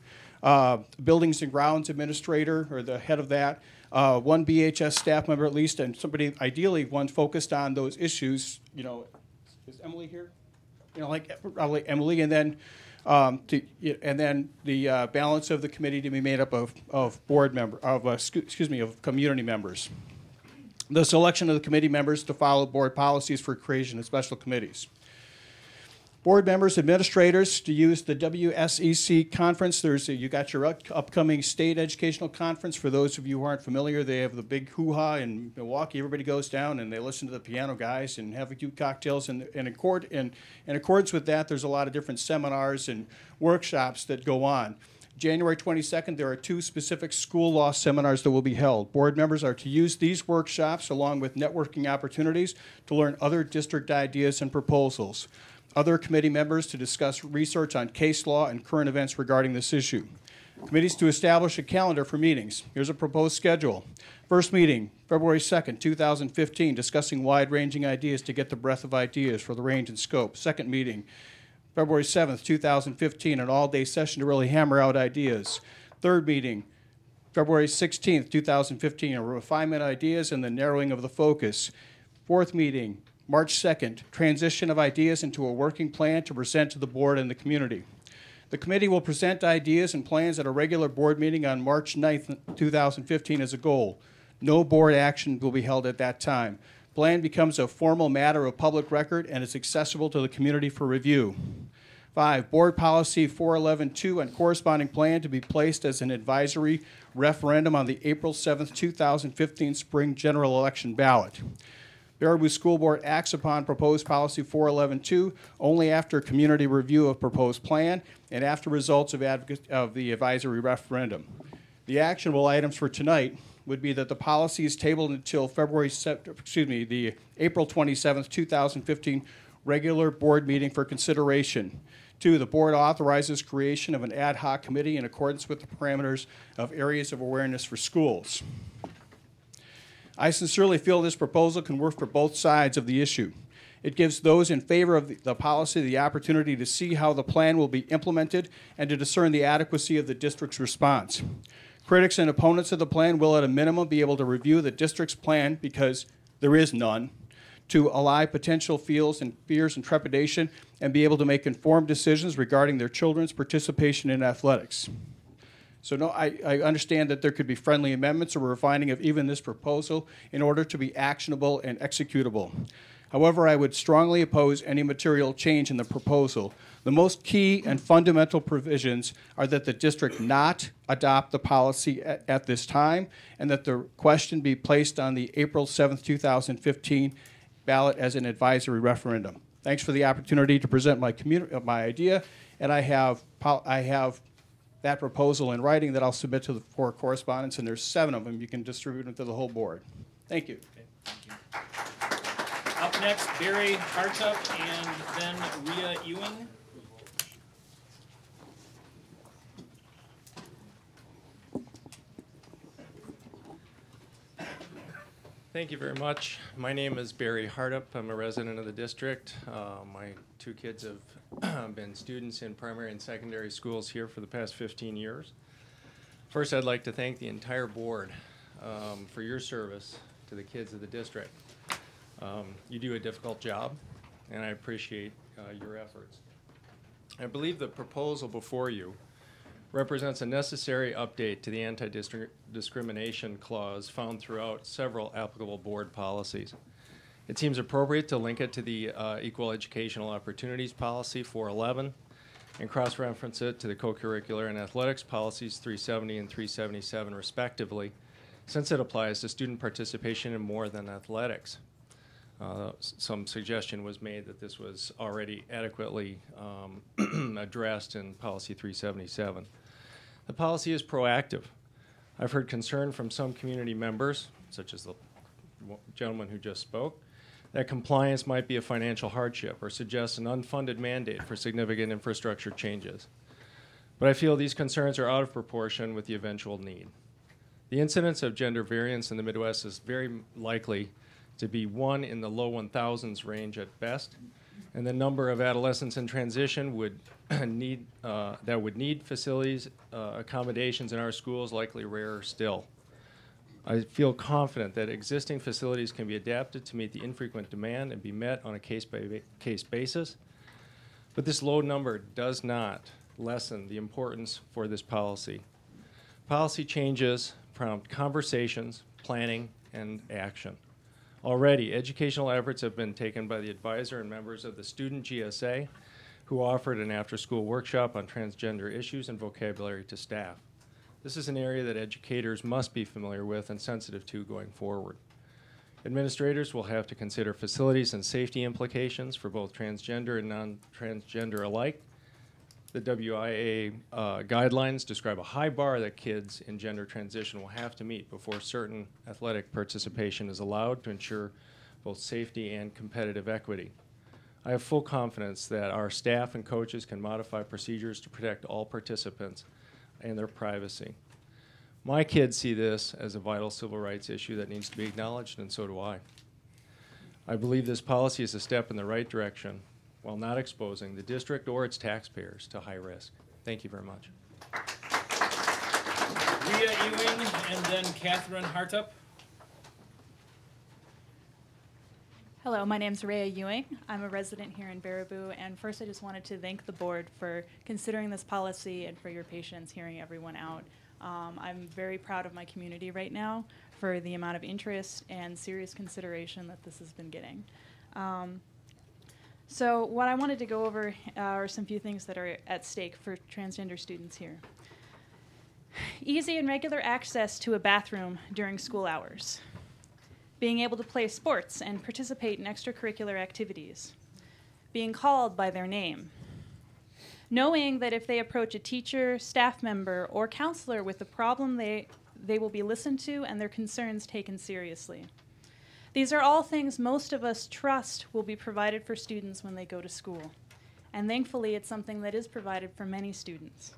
buildings and grounds administrator or the head of that, 1 BHS staff member at least, and somebody, ideally one focused on those issues. You know, is Emily here? You know, like Emily, and then the balance of the committee to be made up of board member of community members. The selection of the committee members to follow board policies for creation of special committees. Board members, administrators to use the WSEC conference. You got your upcoming state educational conference. For those of you who aren't familiar, they have the big hoo-ha in Milwaukee. Everybody goes down and they listen to the piano guys and have a few cocktails. And in accordance with that, there's a lot of different seminars and workshops that go on. January 22nd, there are 2 specific school law seminars that will be held. Board members are to use these workshops along with networking opportunities to learn other district ideas and proposals. Other committee members to discuss research on case law and current events regarding this issue. Committees to establish a calendar for meetings. Here's a proposed schedule. First meeting, February 2nd, 2015, discussing wide-ranging ideas to get the breadth of ideas for the range and scope. Second meeting, February 7th, 2015, an all-day session to really hammer out ideas. Third meeting, February 16th, 2015, a refinement of ideas and the narrowing of the focus. Fourth meeting, March 2nd, transition of ideas into a working plan to present to the board and the community. The committee will present ideas and plans at a regular board meeting on March 9th, 2015 as a goal. No board action will be held at that time. Plan becomes a formal matter of public record and is accessible to the community for review. 5, board policy 411.2 and corresponding plan to be placed as an advisory referendum on the April 7th, 2015 spring general election ballot. Baraboo School Board acts upon proposed policy 411.2 only after community review of proposed plan and after results of the advisory referendum. The actionable items for tonight would be that the policy is tabled until the April 27th, 2015 regular board meeting for consideration. 2, the board authorizes creation of an ad hoc committee in accordance with the parameters of areas of awareness for schools. I sincerely feel this proposal can work for both sides of the issue. It gives those in favor of the policy the opportunity to see how the plan will be implemented and to discern the adequacy of the district's response. Critics and opponents of the plan will at a minimum be able to review the district's plan, because there is none, to allay potential fears and trepidation and be able to make informed decisions regarding their children's participation in athletics. So no, I understand that there could be friendly amendments or refining of even this proposal in order to be actionable and executable. However, I would strongly oppose any material change in the proposal. The most key and fundamental provisions are that the district not adopt the policy at this time, and that the question be placed on the April 7th, 2015 ballot as an advisory referendum. Thanks for the opportunity to present my idea, and I have that proposal in writing that I'll submit to for correspondence, and there's 7 of them. You can distribute them to the whole board. Thank you. Okay, thank you. Up next, Barry Hartup and then Rhea Ewing. Thank you very much. My name is Barry Hardup. I'm a resident of the district. My two kids have been students in primary and secondary schools here for the past 15 years. First, I'd like to thank the entire board for your service to the kids of the district. You do a difficult job, and I appreciate your efforts. I believe the proposal before you represents a necessary update to the anti-discrimination clause found throughout several applicable board policies. It seems appropriate to link it to the Equal Educational Opportunities Policy 411 and cross-reference it to the co-curricular and athletics policies 370 and 377 respectively, since it applies to student participation in more than athletics. Some suggestion was made that this was already adequately addressed in Policy 377. The policy is proactive. I've heard concern from some community members, such as the gentleman who just spoke, that compliance might be a financial hardship or suggests an unfunded mandate for significant infrastructure changes. But I feel these concerns are out of proportion with the eventual need. The incidence of gender variance in the Midwest is very likely to be 1 in the low 1,000s range at best, and the number of adolescents in transition would need facilities, accommodations in our schools likely rarer still. I feel confident that existing facilities can be adapted to meet the infrequent demand and be met on a case-by-case basis, but this low number does not lessen the importance for this policy. Policy changes prompt conversations, planning, and action. Already, educational efforts have been taken by the advisor and members of the Student GSA, who offered an after-school workshop on transgender issues and vocabulary to staff. This is an area that educators must be familiar with and sensitive to going forward. Administrators will have to consider facilities and safety implications for both transgender and non-transgender alike. The WIA guidelines describe a high bar that kids in gender transition will have to meet before certain athletic participation is allowed to ensure both safety and competitive equity. I have full confidence that our staff and coaches can modify procedures to protect all participants and their privacy. My kids see this as a vital civil rights issue that needs to be acknowledged, and so do I. I believe this policy is a step in the right direction while not exposing the district or its taxpayers to high risk. Thank you very much. Rhea Ewing and then Catherine Hartup. Hello, my name is Rhea Ewing. I'm a resident here in Baraboo, and first I just wanted to thank the board for considering this policy and for your patience hearing everyone out. I'm very proud of my community right now for the amount of interest and serious consideration that this has been getting. So what I wanted to go over are some few things that are at stake for transgender students here. Easy and regular access to a bathroom during school hours. Being able to play sports and participate in extracurricular activities. Being called by their name. Knowing that if they approach a teacher, staff member, or counselor with a problem, they will be listened to and their concerns taken seriously. These are all things most of us trust will be provided for students when they go to school. And thankfully, it's something that is provided for many students.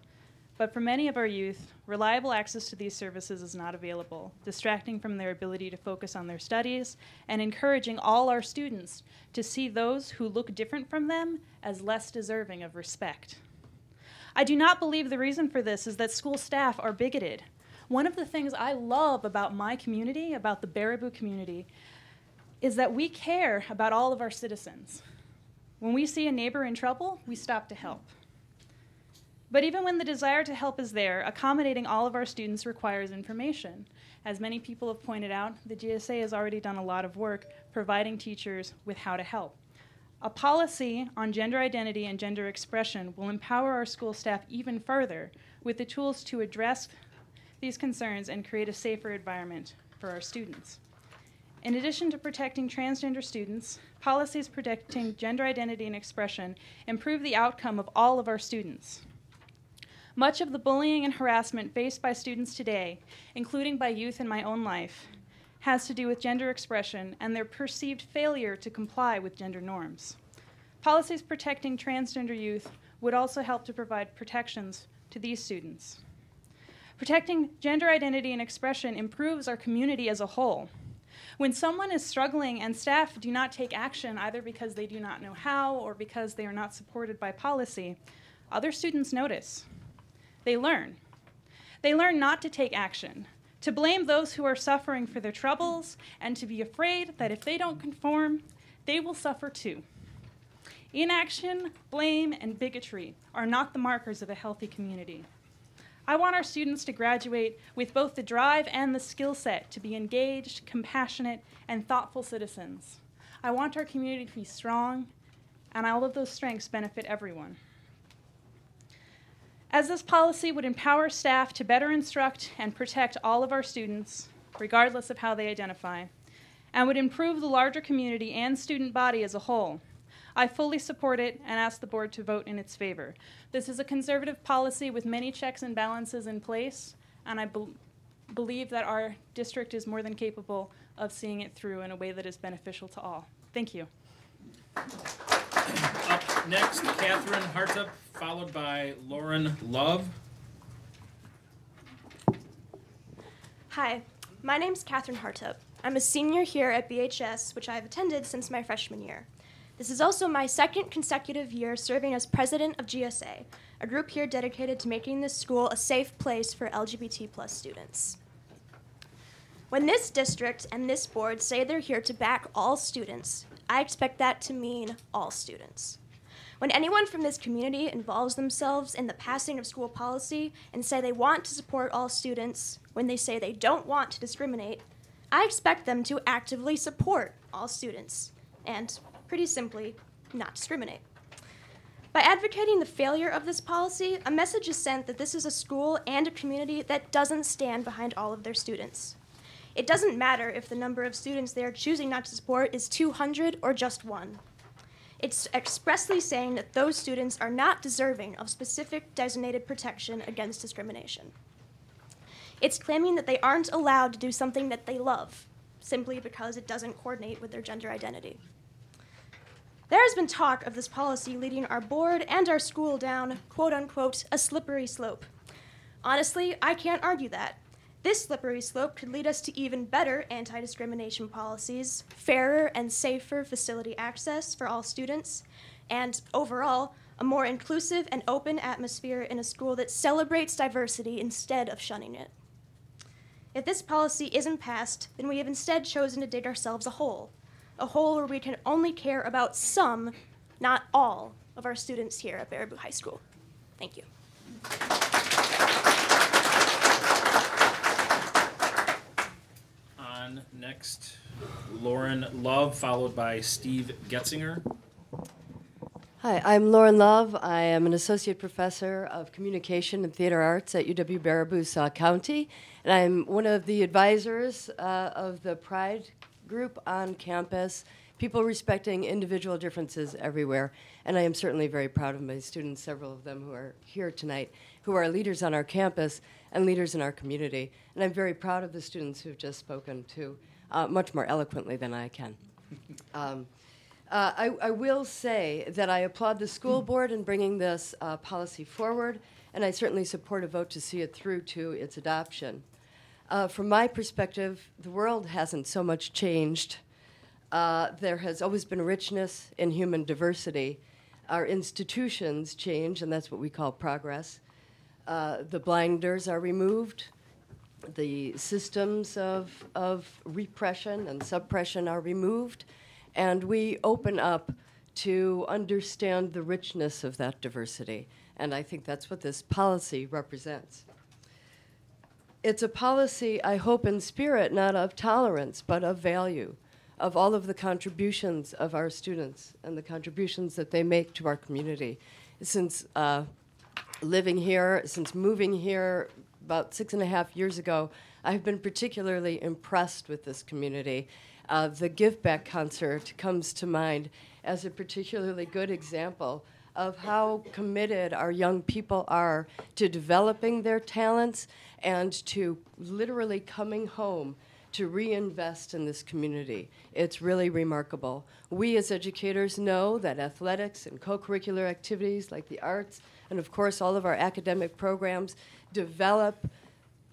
But for many of our youth, reliable access to these services is not available, distracting from their ability to focus on their studies and encouraging all our students to see those who look different from them as less deserving of respect. I do not believe the reason for this is that school staff are bigoted. One of the things I love about my community, about the Baraboo community, is that we care about all of our citizens. When we see a neighbor in trouble, we stop to help. But even when the desire to help is there, accommodating all of our students requires information. As many people have pointed out, the GSA has already done a lot of work providing teachers with how to help. A policy on gender identity and gender expression will empower our school staff even further with the tools to address these concerns and create a safer environment for our students. In addition to protecting transgender students, policies protecting gender identity and expression improve the outcome of all of our students. Much of the bullying and harassment faced by students today, including by youth in my own life, has to do with gender expression and their perceived failure to comply with gender norms. Policies protecting transgender youth would also help to provide protections to these students. Protecting gender identity and expression improves our community as a whole. When someone is struggling and staff do not take action, either because they do not know how or because they are not supported by policy, other students notice. They learn. They learn not to take action, to blame those who are suffering for their troubles, and to be afraid that if they don't conform, they will suffer too. Inaction, blame, and bigotry are not the markers of a healthy community. I want our students to graduate with both the drive and the skill set to be engaged, compassionate, and thoughtful citizens. I want our community to be strong, and all of those strengths benefit everyone. As this policy would empower staff to better instruct and protect all of our students, regardless of how they identify, and would improve the larger community and student body as a whole, I fully support it and ask the board to vote in its favor. This is a conservative policy with many checks and balances in place, and I believe that our district is more than capable of seeing it through in a way that is beneficial to all. Thank you. Up next, Catherine Hartup, followed by Lauren Love. Hi, my name's Catherine Hartup. I'm a senior here at BHS, which I've attended since my freshman year. This is also my second consecutive year serving as president of GSA, a group here dedicated to making this school a safe place for LGBT+ students. When this district and this board say they're here to back all students, I expect that to mean all students. When anyone from this community involves themselves in the passing of school policy and say they want to support all students when they say they don't want to discriminate, I expect them to actively support all students and, pretty simply, not discriminate. By advocating the failure of this policy, a message is sent that this is a school and a community that doesn't stand behind all of their students. It doesn't matter if the number of students they are choosing not to support is 200 or just 1. It's expressly saying that those students are not deserving of specific designated protection against discrimination. It's claiming that they aren't allowed to do something that they love, simply because it doesn't coordinate with their gender identity. There has been talk of this policy leading our board and our school down, quote-unquote, a slippery slope. Honestly, I can't argue that. This slippery slope could lead us to even better anti-discrimination policies, fairer and safer facility access for all students, and overall, a more inclusive and open atmosphere in a school that celebrates diversity instead of shunning it. If this policy isn't passed, then we have instead chosen to dig ourselves a hole where we can only care about some, not all, of our students here at Baraboo High School. Thank you. On next, Lauren Love, followed by Steve Getzinger. Hi, I'm Lauren Love. I am an associate professor of communication and theater arts at UW-Baraboo County, and I'm one of the advisors of the Pride group on campus, people respecting individual differences everywhere. And I am certainly very proud of my students, several of them who are here tonight, who are leaders on our campus and leaders in our community. And I'm very proud of the students who've just spoken to much more eloquently than I can. I will say that I applaud the school board in bringing this policy forward, and I certainly support a vote to see it through to its adoption. From my perspective, the world hasn't so much changed. There has always been richness in human diversity. Our institutions change, and that's what we call progress. The blinders are removed. The systems of repression and suppression are removed, and we open up to understand the richness of that diversity. And I think that's what this policy represents. It's a policy, I hope, in spirit, not of tolerance, but of value, of all of the contributions of our students and the contributions that they make to our community. Since living here, since moving here about 6.5 years ago, I've been particularly impressed with this community. The Give Back concert comes to mind as a particularly good example of how committed our young people are to developing their talents and to literally coming home to reinvest in this community. It's really remarkable. We as educators know that athletics and co-curricular activities like the arts and of course all of our academic programs develop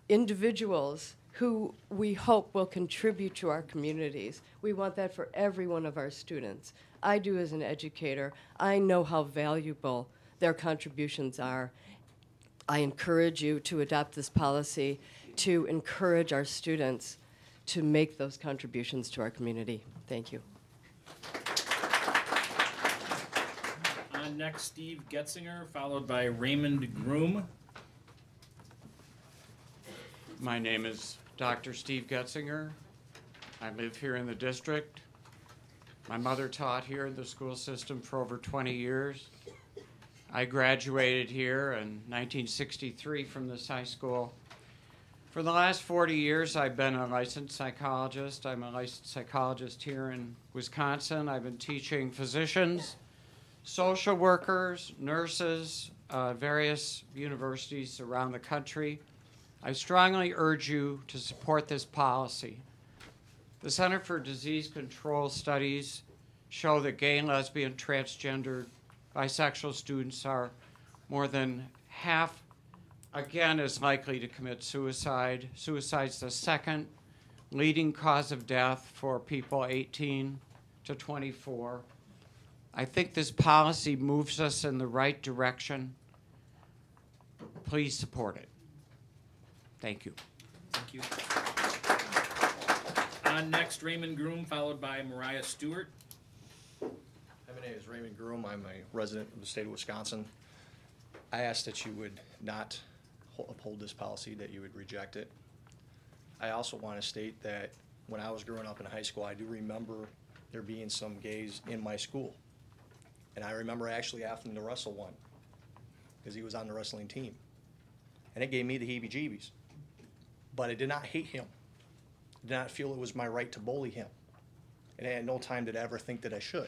individuals who we hope will contribute to our communities. We want that for every one of our students. I do as an educator. I know how valuable their contributions are. I encourage you to adopt this policy to encourage our students to make those contributions to our community. Thank you. Next, Steve Getzinger, followed by Raymond Groom. My name is Dr. Steve Getzinger. I live here in the district. My mother taught here in the school system for over 20 years. I graduated here in 1963 from this high school. For the last 40 years, I've been a licensed psychologist. I'm a licensed psychologist here in Wisconsin. I've been teaching physicians, social workers, nurses, various universities around the country. I strongly urge you to support this policy. The Center for Disease Control studies show that gay, lesbian, transgender, bisexual students are more than half, again, as likely to commit suicide. Suicide's the second leading cause of death for people 18 to 24. I think this policy moves us in the right direction. Please support it. Thank you. Thank you. Next, Raymond Groom, followed by Mariah Stewart. Hi, my name is Raymond Groom. I'm a resident of the state of Wisconsin. I ask that you would not uphold this policy, that you would reject it. I also want to state that when I was growing up in high school, I do remember there being some gays in my school. And I remember actually asking to wrestle one because he was on the wrestling team. And it gave me the heebie-jeebies. But I did not hate him. I did not feel it was my right to bully him. And I had no time to ever think that I should.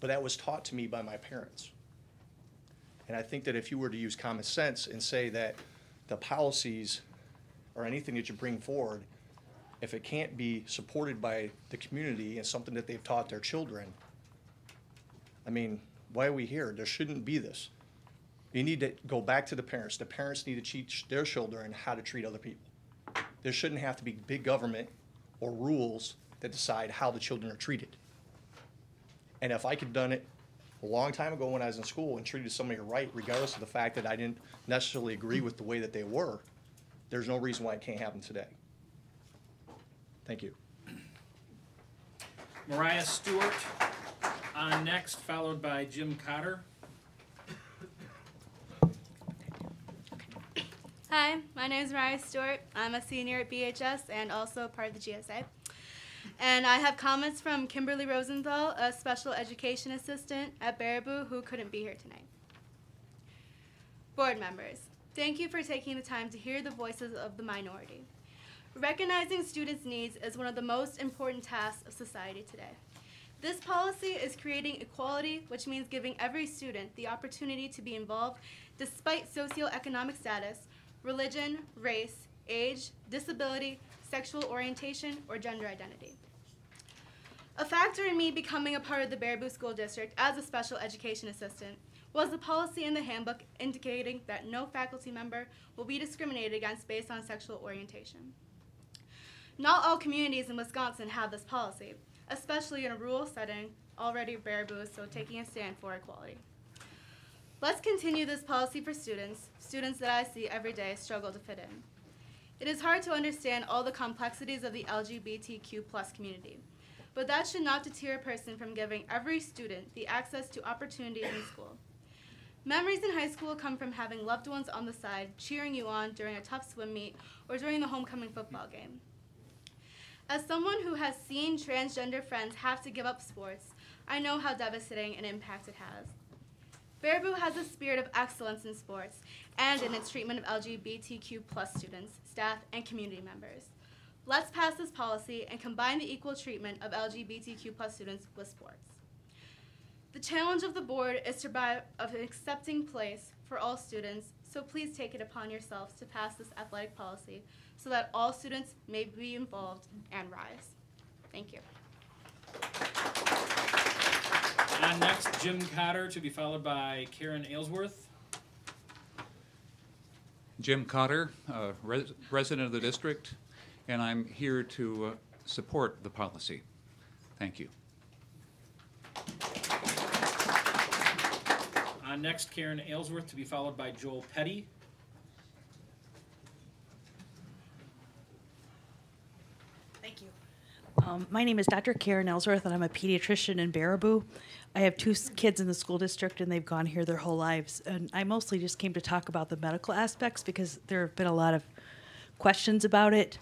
But that was taught to me by my parents. And I think that if you were to use common sense and say that the policies or anything that you bring forward, if it can't be supported by the community and something that they've taught their children, I mean, why are we here? There shouldn't be this. You need to go back to the parents. The parents need to teach their children how to treat other people. There shouldn't have to be big government or rules that decide how the children are treated. And if I could have done it a long time ago when I was in school and treated somebody right, regardless of the fact that I didn't necessarily agree with the way that they were, there's no reason why it can't happen today. Thank you. Mariah Stewart next, followed by Jim Cotter. Hi, my name is Mariah Stewart. I'm a senior at BHS and also part of the GSA. And I have comments from Kimberly Rosenthal, a special education assistant at Baraboo, who couldn't be here tonight. Board members, thank you for taking the time to hear the voices of the minority. Recognizing students' needs is one of the most important tasks of society today. This policy is creating equality, which means giving every student the opportunity to be involved despite socioeconomic status, religion, race, age, disability, sexual orientation, or gender identity. A factor in me becoming a part of the Baraboo School District as a special education assistant was the policy in the handbook indicating that no faculty member will be discriminated against based on sexual orientation. Not all communities in Wisconsin have this policy, especially in a rural setting. Already Baraboo is so taking a stand for equality. Let's continue this policy for students that I see every day struggle to fit in. It is hard to understand all the complexities of the LGBTQ+ community, but that should not deter a person from giving every student the access to opportunities in school. Memories in high school come from having loved ones on the side cheering you on during a tough swim meet or during the homecoming football game. As someone who has seen transgender friends have to give up sports, I know how devastating an impact it has. Baraboo has a spirit of excellence in sports and in its treatment of LGBTQ+ students, staff, and community members. Let's pass this policy and combine the equal treatment of LGBTQ+ students with sports. The challenge of the board is to provide an accepting place for all students, so please take it upon yourselves to pass this athletic policy so that all students may be involved and rise. Thank you. And next, Jim Cotter, to be followed by Karen Aylesworth. Jim Cotter, resident of the district. and I'm here to support the policy. Thank you. Next, Karen Aylesworth, to be followed by Joel Petty. Thank you. My name is Dr. Karen Ellsworth, and I'm a pediatrician in Baraboo. I have two kids in the school district, and they've gone here their whole lives. And I mostly just came to talk about the medical aspects because there have been a lot of questions about it.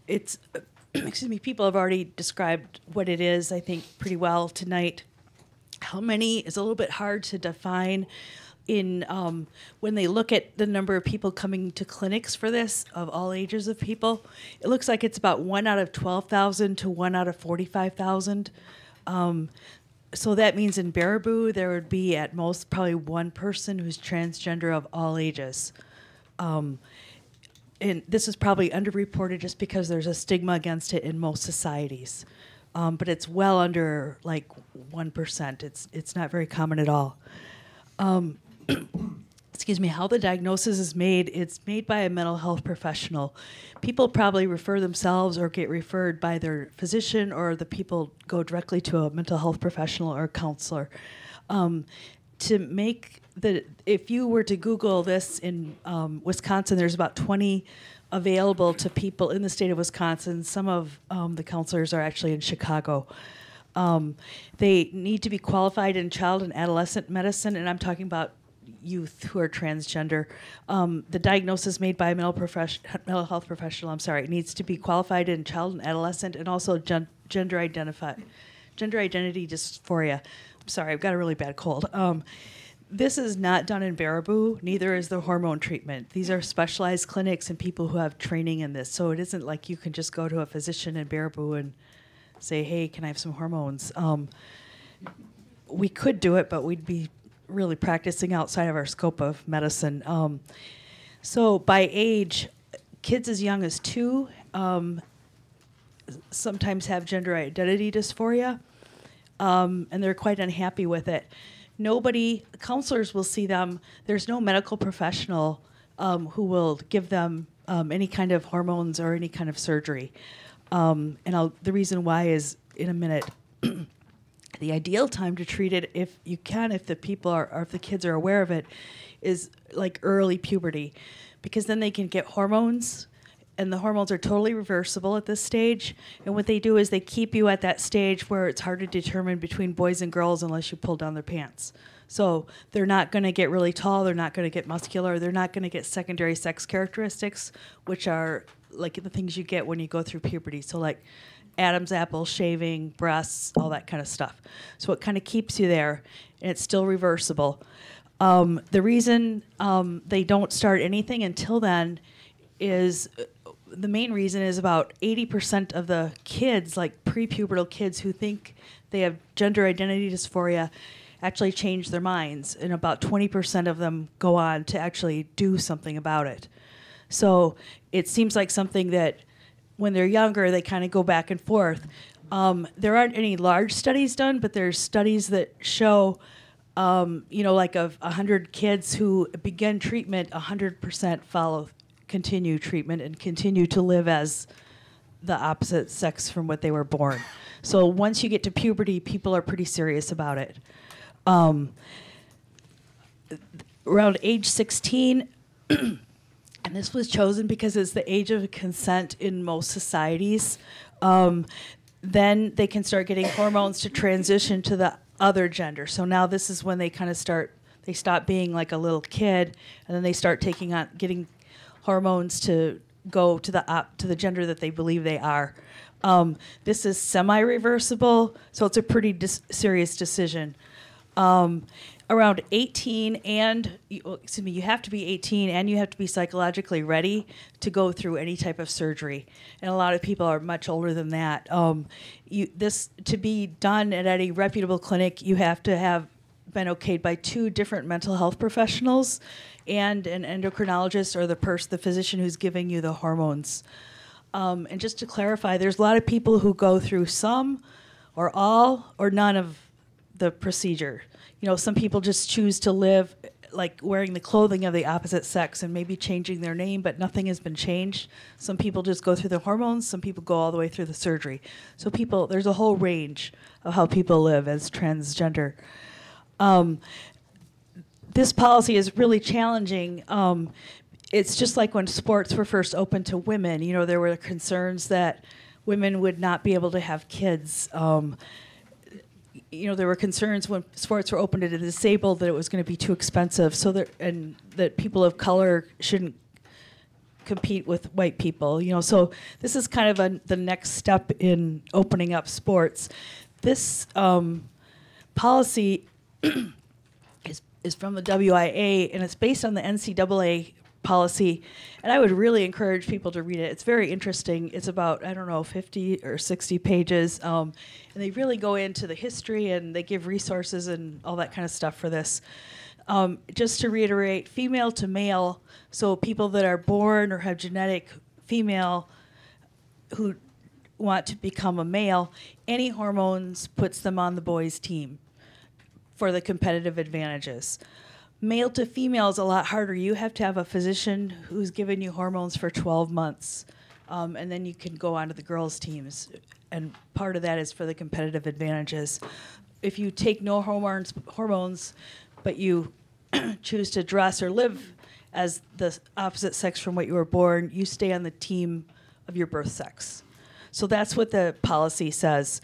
Excuse me, people have already described what it is, I think, pretty well tonight. How many is a little bit hard to define. In when they look at the number of people coming to clinics for this, of all ages of people, it looks like it's about 1 out of 12,000 to 1 out of 45,000. So that means in Baraboo, there would be at most probably one person who's transgender of all ages. And this is probably underreported just because there's a stigma against it in most societies. But it's well under like 1%. It's not very common at all. Excuse me, how the diagnosis is made, it's made by a mental health professional. People probably refer themselves or get referred by their physician, or the people go directly to a mental health professional or counselor. To make if you were to Google this in Wisconsin, there's about 20 available to people in the state of Wisconsin. Some of the counselors are actually in Chicago. They need to be qualified in child and adolescent medicine, and I'm talking about youth who are transgender. The diagnosis made by a mental health professional, needs to be qualified in child and adolescent, and also gender identity dysphoria. I'm sorry, I've got a really bad cold. This is not done in Baraboo, neither is the hormone treatment. These are specialized clinics and people who have training in this, so it isn't like you can just go to a physician in Baraboo and say, hey, can I have some hormones? We could do it, but we'd be really practicing outside of our scope of medicine. So by age, kids as young as 2 sometimes have gender identity dysphoria, and they're quite unhappy with it. Counselors will see them. There's no medical professional who will give them any kind of hormones or any kind of surgery. And the reason why is in a minute. The ideal time to treat it, if you can, if the people are, or if the kids are aware of it, is like early puberty, because then they can get hormones, and the hormones are totally reversible at this stage. And what they do is they keep you at that stage where it's hard to determine between boys and girls unless you pull down their pants. So they're not going to get really tall, they're not going to get muscular, they're not going to get secondary sex characteristics, which are like the things you get when you go through puberty. So like Adam's apple, shaving, breasts, all that kind of stuff. So it kind of keeps you there, and it's still reversible. The reason they don't start anything until then is, the main reason is about 80% of the kids, like prepubertal kids who think they have gender identity dysphoria, actually change their minds, and about 20% of them go on to actually do something about it. So it seems like something that when they're younger, they kind of go back and forth. There aren't any large studies done, but there's studies that show, like of 100 kids who begin treatment, 100% continue treatment and continue to live as the opposite sex from what they were born. So once you get to puberty, people are pretty serious about it. Around age 16, and this was chosen because it's the age of consent in most societies, then they can start getting hormones to transition to the other gender. So now this is when they kind of they stop being like a little kid, and then they start getting hormones to go to the gender that they believe they are. This is semi-reversible, so it's a pretty serious decision. Around 18 you have to be 18 and you have to be psychologically ready to go through any type of surgery. And a lot of people are much older than that. This to be done at any reputable clinic, you have to have been okayed by 2 different mental health professionals and an endocrinologist or the physician who's giving you the hormones. And just to clarify, there's a lot of people who go through some or all or none of the procedure. Some people just choose to live like wearing the clothing of the opposite sex and maybe changing their name, but nothing has been changed. Some people just go through the hormones, some people go all the way through the surgery. So there's a whole range of how people live as transgender. This policy is really challenging. It's just like when sports were first open to women. You know, there were concerns that women would not be able to have kids. You know, there were concerns when sports were open to the disabled that it was going to be too expensive, and that people of color shouldn't compete with white people. You know, so this is kind of the next step in opening up sports. This policy is from the WIA, and it's based on the NCAA policy, and I would really encourage people to read it. It's very interesting. It's about, 50 or 60 pages, and they really go into the history, and they give resources and all that kind of stuff for this. Just to reiterate, female to male, so people that are born or have genetic female who want to become a male, any hormones puts them on the boys' team for the competitive advantages. Male to female is a lot harder. You have to have a physician who's given you hormones for 12 months, and then you can go on to the girls' teams. And part of that is for the competitive advantages. If you take no hormones, but you choose to dress or live as the opposite sex from what you were born, you stay on the team of your birth sex. So that's what the policy says.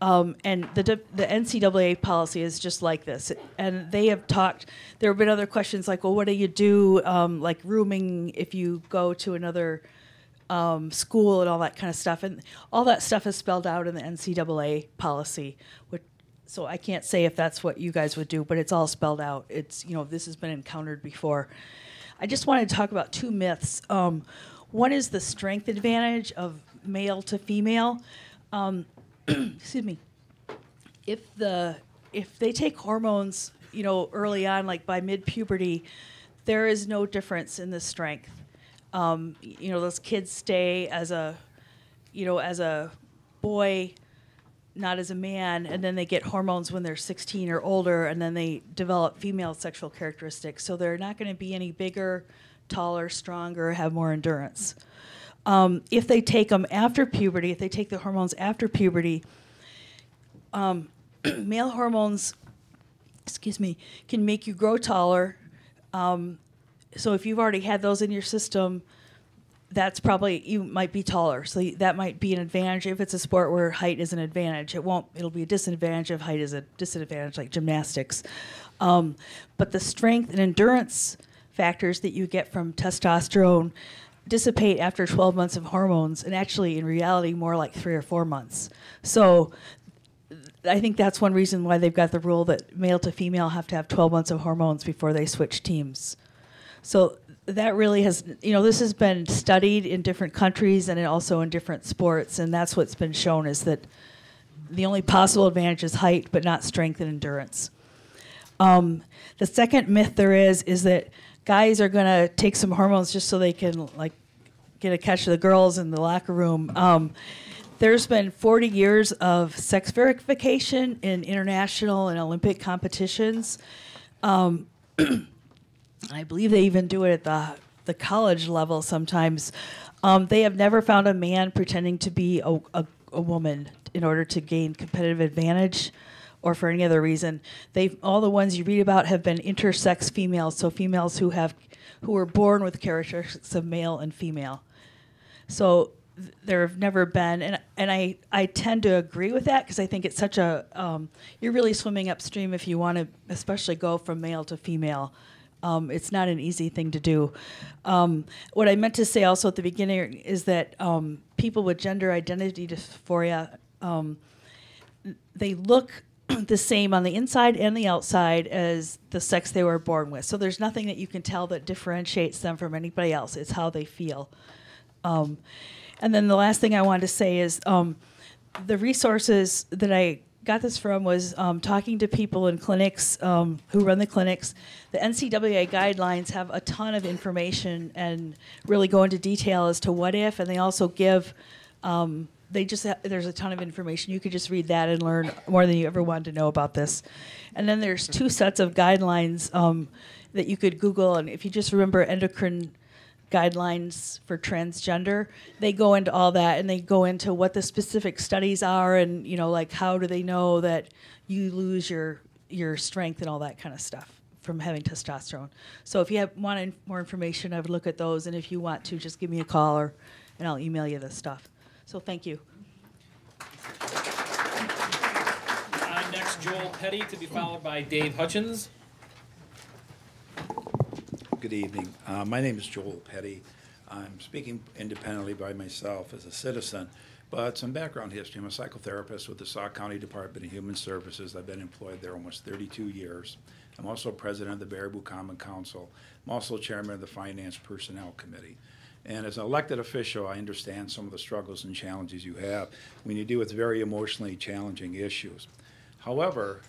And the NCAA policy is just like this. And they have talked, there have been other questions like, well, what do you do, like rooming if you go to another school and all that kind of stuff. And all that stuff is spelled out in the NCAA policy. So I can't say if that's what you guys would do, but it's all spelled out. It's, you know, this has been encountered before. I just wanted to talk about two myths. One is the strength advantage of male to female. Excuse me. If they take hormones, you know, early on, like by mid-puberty, there is no difference in the strength. You know, those kids stay as a boy, not as a man, and then they get hormones when they're 16 or older, and then they develop female sexual characteristics. So they're not going to be any bigger, taller, stronger, have more endurance. If they take them after puberty, if they take the hormones after puberty, male hormones, can make you grow taller. So if you've already had those in your system, that's probably, you might be taller. So that might be an advantage if it's a sport where height is an advantage. It'll be a disadvantage if height is a disadvantage, like gymnastics. But the strength and endurance factors that you get from testosterone dissipate after 12 months of hormones, and actually in reality more like 3 or 4 months. So I think that's one reason why they've got the rule that male to female have to have 12 months of hormones before they switch teams. So that really has, you know, this has been studied in different countries and also in different sports, and that's what's been shown, is that the only possible advantage is height, but not strength and endurance. The second myth there is that guys are going to take some hormones just so they can like get a catch of the girls in the locker room. There's been 40 years of sex verification in international and Olympic competitions. I believe they even do it at the college level sometimes. They have never found a man pretending to be a woman in order to gain competitive advantage or for any other reason. All the ones you read about have been intersex females, so females who were born with characteristics of male and female. So there have never been, and I tend to agree with that, because I think it's such a, you're really swimming upstream if you want to especially go from male to female. It's not an easy thing to do. What I meant to say also at the beginning is that people with gender identity dysphoria, they look the same on the inside and the outside as the sex they were born with. So there's nothing that you can tell that differentiates them from anybody else. It's how they feel. And then the last thing I wanted to say is the resources that I got this from was talking to people in clinics who run the clinics. The NCAA guidelines have a ton of information and really go into detail as to what if, and they also give, there's a ton of information. You could just read that and learn more than you ever wanted to know about this. And then there's 2 sets of guidelines, that you could Google, and if you just remember endocrine guidelines for transgender, they go into all that, and they go into what the specific studies are, and like how do they know that you lose your strength and all that kind of stuff from having testosterone. So if you want more information, I would look at those, and if you want to, just give me a call and I'll email you this stuff. So thank you. Next, Joel Petty, to be followed by Dave Hutchins. Good evening. My name is Joel Petty. I'm speaking independently by myself as a citizen, but some background history. I'm a psychotherapist with the Sauk County Department of Human Services. I've been employed there almost 32 years. I'm also president of the Baraboo Common Council. I'm also chairman of the Finance Personnel Committee. And as an elected official, I understand some of the struggles and challenges you have when you deal with very emotionally challenging issues. However,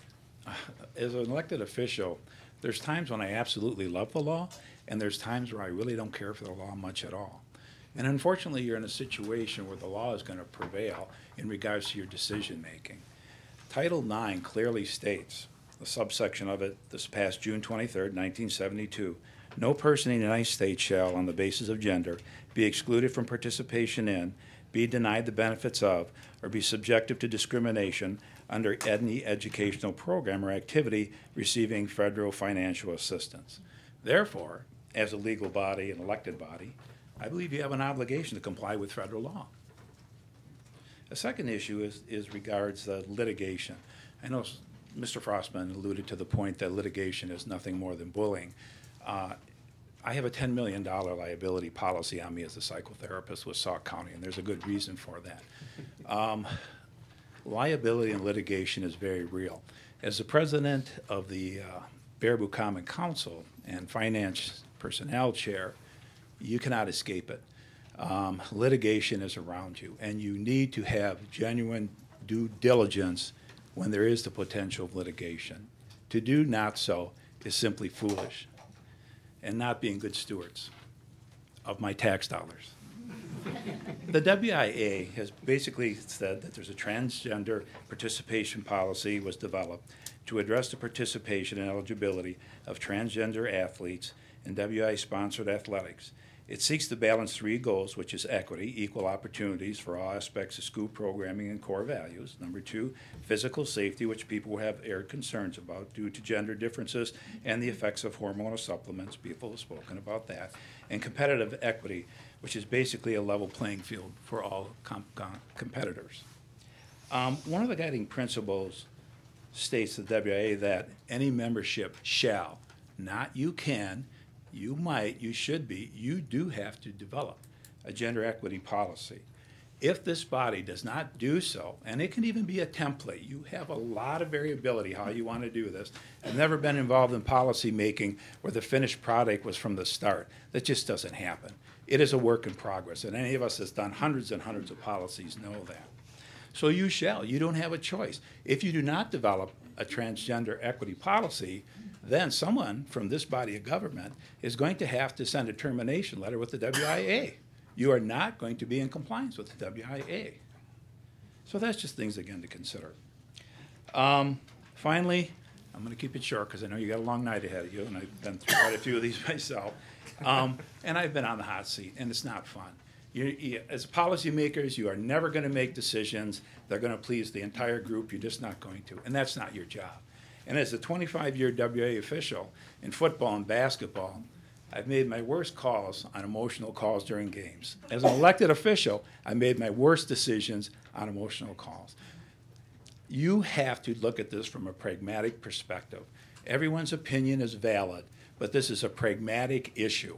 as an elected official, there's times when I absolutely love the law, and there's times where I really don't care for the law much at all. And unfortunately, you're in a situation where the law is going to prevail in regards to your decision making. Title IX clearly states, the subsection of it this past June 23rd, 1972, no person in the United States shall, on the basis of gender, be excluded from participation in, be denied the benefits of, or be subjected to discrimination under any educational program or activity receiving federal financial assistance. Therefore, as a legal body, an elected body, I believe you have an obligation to comply with federal law. A second issue is regards litigation. I know Mr. Frostman alluded to the point that litigation is nothing more than bullying. I have a $10 million liability policy on me as a psychotherapist with Sauk County, and there's a good reason for that. Liability in litigation is very real. As the president of the Baraboo Common Council and Finance Personnel Chair, you cannot escape it. Litigation is around you, and you need to have genuine due diligence when there is the potential of litigation. To do not so is simply foolish and not being good stewards of my tax dollars. The WIA has basically said that there's a transgender participation policy was developed to address the participation and eligibility of transgender athletes in WIA-sponsored athletics. It seeks to balance three goals, which is equity, equal opportunities for all aspects of school programming and core values. Number two, physical safety, which people have aired concerns about due to gender differences and the effects of hormonal supplements. People have spoken about that. And competitive equity, which is basically a level playing field for all competitors. One of the guiding principles states the WIA that any membership shall, not you can, you might, you should be, you do have to develop a gender equity policy. If this body does not do so, and it can even be a template, you have a lot of variability how you want to do this. I've never been involved in policy making where the finished product was from the start. That just doesn't happen. It is a work in progress, and any of us that's done hundreds and hundreds of policies know that. So you shall, you don't have a choice. If you do not develop a transgender equity policy, then someone from this body of government is going to have to send a termination letter with the WIA. You are not going to be in compliance with the WIA. So that's just things, again, to consider. Finally, I'm going to keep it short because I know you got a long night ahead of you, and I've been through quite a few of these myself. And I've been on the hot seat, and it's not fun. As policymakers, you are never going to make decisions that are going to please the entire group. You're just not going to, and that's not your job. And as a 25-year WIA official in football and basketball, I've made my worst calls on emotional calls during games. As an elected official, I made my worst decisions on emotional calls. You have to look at this from a pragmatic perspective. Everyone's opinion is valid, but this is a pragmatic issue.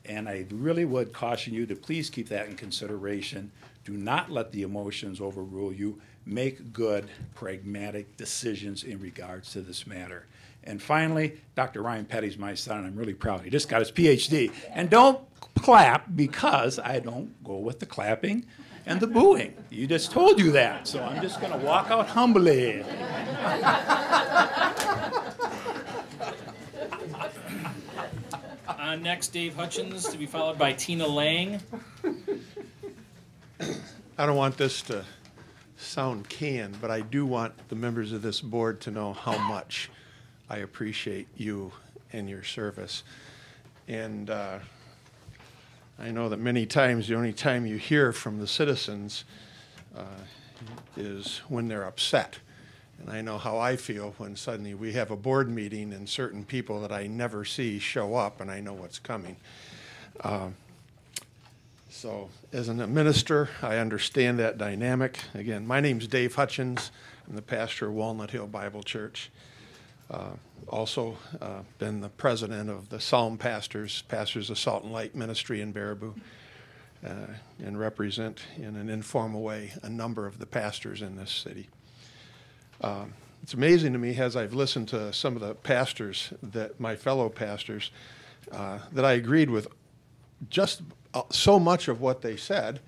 And I really would caution you to please keep that in consideration. Do not let the emotions overrule you. Make good, pragmatic decisions in regards to this matter. And finally, Dr. Ryan Petty's my son, and I'm really proud. He just got his PhD. And don't clap because I don't go with the clapping and the booing. You just told you that, so I'm just going to walk out humbly. Next, Dave Hutchins, to be followed by Tina Lang. I don't want this to sound canned, but I do want the members of this board to know how much I appreciate you and your service. And I know that many times the only time you hear from the citizens is when they're upset. And I know how I feel when suddenly we have a board meeting and certain people that I never see show up, and I know what's coming. So as an minister, I understand that dynamic. Again, my name's Dave Hutchins. I'm the pastor of Walnut Hill Bible Church. Also been the president of the Psalm Pastors of Salt and Light Ministry in Baraboo, and represent in an informal way a number of the pastors in this city. It's amazing to me as I've listened to some of the pastors, that my fellow pastors, that I agreed with just so much of what they said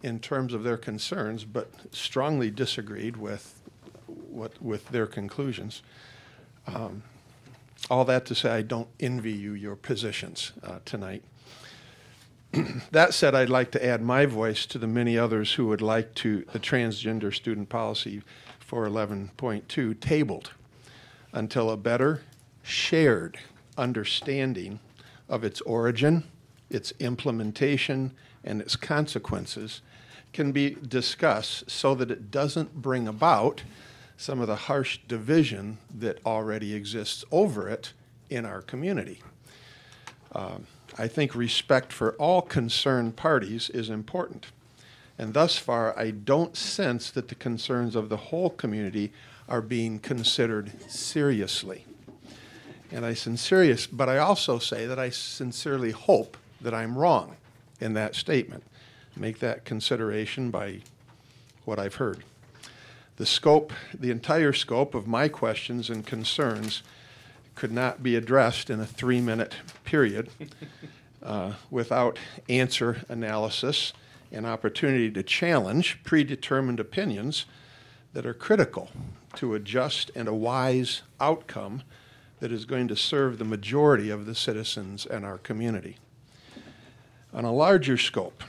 in terms of their concerns, but strongly disagreed with their conclusions. All that to say, I don't envy you your positions tonight. That said, I'd like to add my voice to the many others who would like the transgender student policy 411.2 tabled until a better shared understanding of its origin, its implementation, and its consequences can be discussed, so that it doesn't bring about some of the harsh division that already exists over it in our community. I think respect for all concerned parties is important. And thus far, I don't sense that the concerns of the whole community are being considered seriously. And but I also say that I sincerely hope that I'm wrong in that statement. Make that consideration by what I've heard. The entire scope of my questions and concerns could not be addressed in a 3-minute period without answer analysis and opportunity to challenge predetermined opinions that are critical to a just and a wise outcome that is going to serve the majority of the citizens in our community. On a larger scope,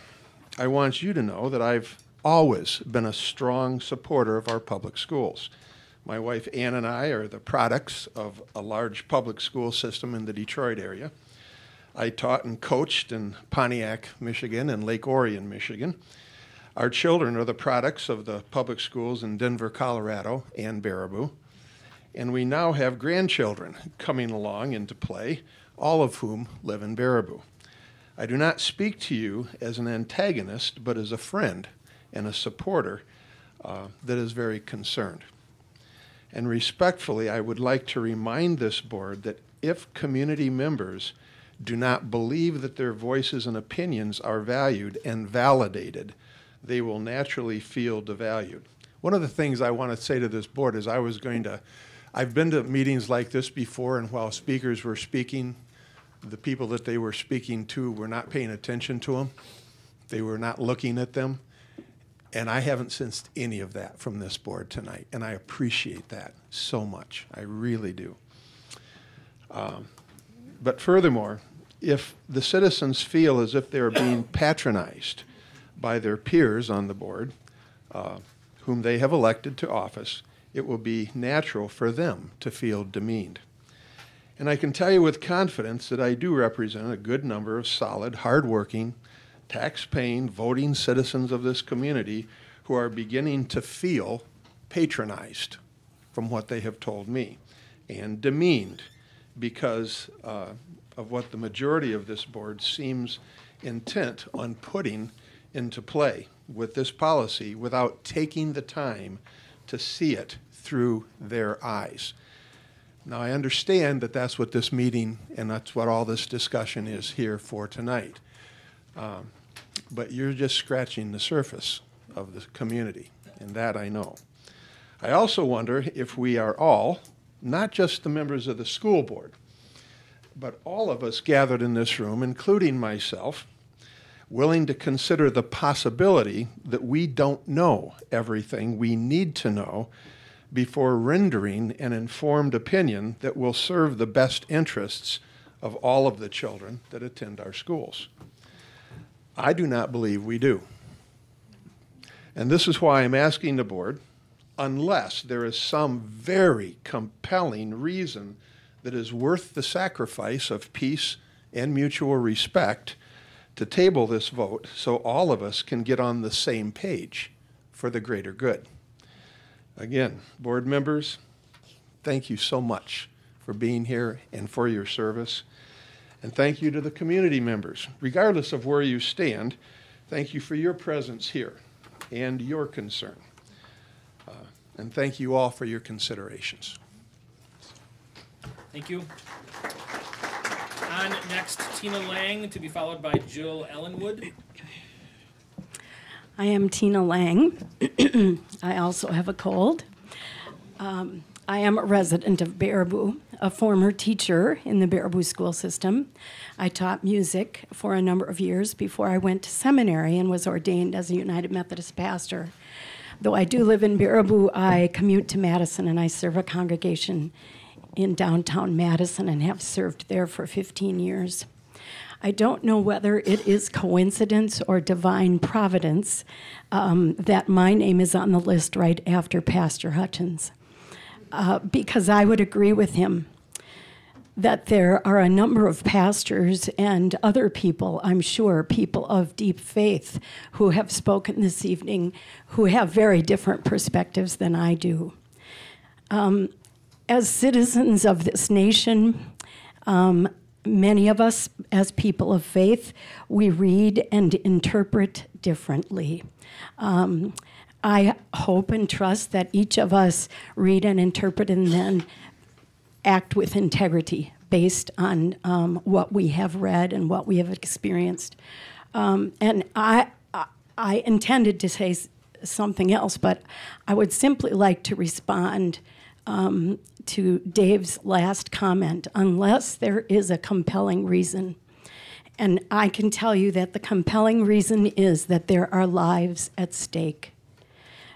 I want you to know that I've always been a strong supporter of our public schools. My wife Ann and I are the products of a large public school system in the Detroit area. I taught and coached in Pontiac, Michigan, and Lake Orion, Michigan. Our children are the products of the public schools in Denver, Colorado, and Baraboo. And we now have grandchildren coming along into play, all of whom live in Baraboo. I do not speak to you as an antagonist, but as a friend and a supporter that is very concerned. And respectfully, I would like to remind this board that if community members do not believe that their voices and opinions are valued and validated, they will naturally feel devalued. One of the things I want to say to this board is I've been to meetings like this before, and while speakers were speaking, the people that they were speaking to were not paying attention to them. They were not looking at them. And I haven't sensed any of that from this board tonight, and I appreciate that so much. I really do. But furthermore, if the citizens feel as if they're being patronized by their peers on the board, whom they have elected to office, it will be natural for them to feel demeaned. And I can tell you with confidence that I do represent a good number of solid, hardworking, tax-paying, voting citizens of this community who are beginning to feel patronized from what they have told me and demeaned because of what the majority of this board seems intent on putting into play with this policy without taking the time to see it through their eyes. Now, I understand that that's what this meeting and that's what all this discussion is here for tonight. But you're just scratching the surface of the community, and that I know. I also wonder if we are all, not just the members of the school board, but all of us gathered in this room, including myself, willing to consider the possibility that we don't know everything we need to know before rendering an informed opinion that will serve the best interests of all of the children that attend our schools. I do not believe we do. And this is why I'm asking the board, unless there is some very compelling reason that is worth the sacrifice of peace and mutual respect to table this vote so all of us can get on the same page for the greater good. Again, board members, thank you so much for being here and for your service. And thank you to the community members. Regardless of where you stand, thank you for your presence here and your concern. And thank you all for your considerations. Thank you. On next, Tina Lang, to be followed by Jill Ellenwood. I am Tina Lang. I also have a cold. I am a resident of Baraboo, a former teacher in the Baraboo school system. I taught music for a number of years before I went to seminary and was ordained as a United Methodist pastor. Though I do live in Baraboo, I commute to Madison and I serve a congregation in downtown Madison and have served there for 15 years. I don't know whether it is coincidence or divine providence that my name is on the list right after Pastor Hutchins, because I would agree with him that there are a number of pastors and other people, I'm sure, people of deep faith who have spoken this evening who have very different perspectives than I do. As citizens of this nation, many of us, as people of faith, we read and interpret differently. I hope and trust that each of us read and interpret and then act with integrity based on what we have read and what we have experienced. And I intended to say something else, but I would simply like to respond to Dave's last comment, unless there is a compelling reason. And I can tell you that the compelling reason is that there are lives at stake.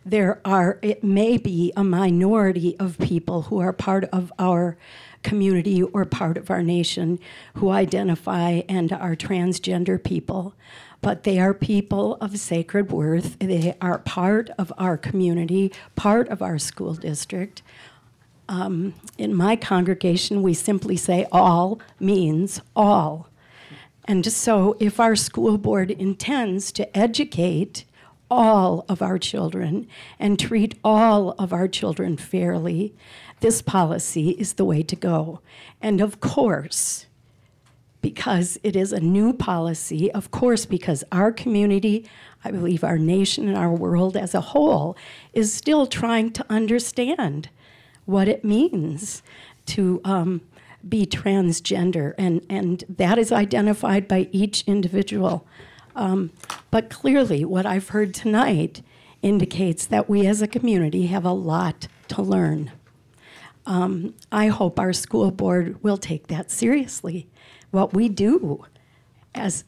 It may be a minority of people who are part of our community or part of our nation who identify and are transgender people, but they are people of sacred worth. They are part of our community, part of our school district. In my congregation, we simply say all means all. And so if our school board intends to educate all of our children and treat all of our children fairly, this policy is the way to go. And of course, because it is a new policy, of course, because our community, I believe our nation and our world as a whole, is still trying to understand what it means to be transgender, and that is identified by each individual. But clearly, what I've heard tonight indicates that we as a community have a lot to learn. I hope our school board will take that seriously. What we do as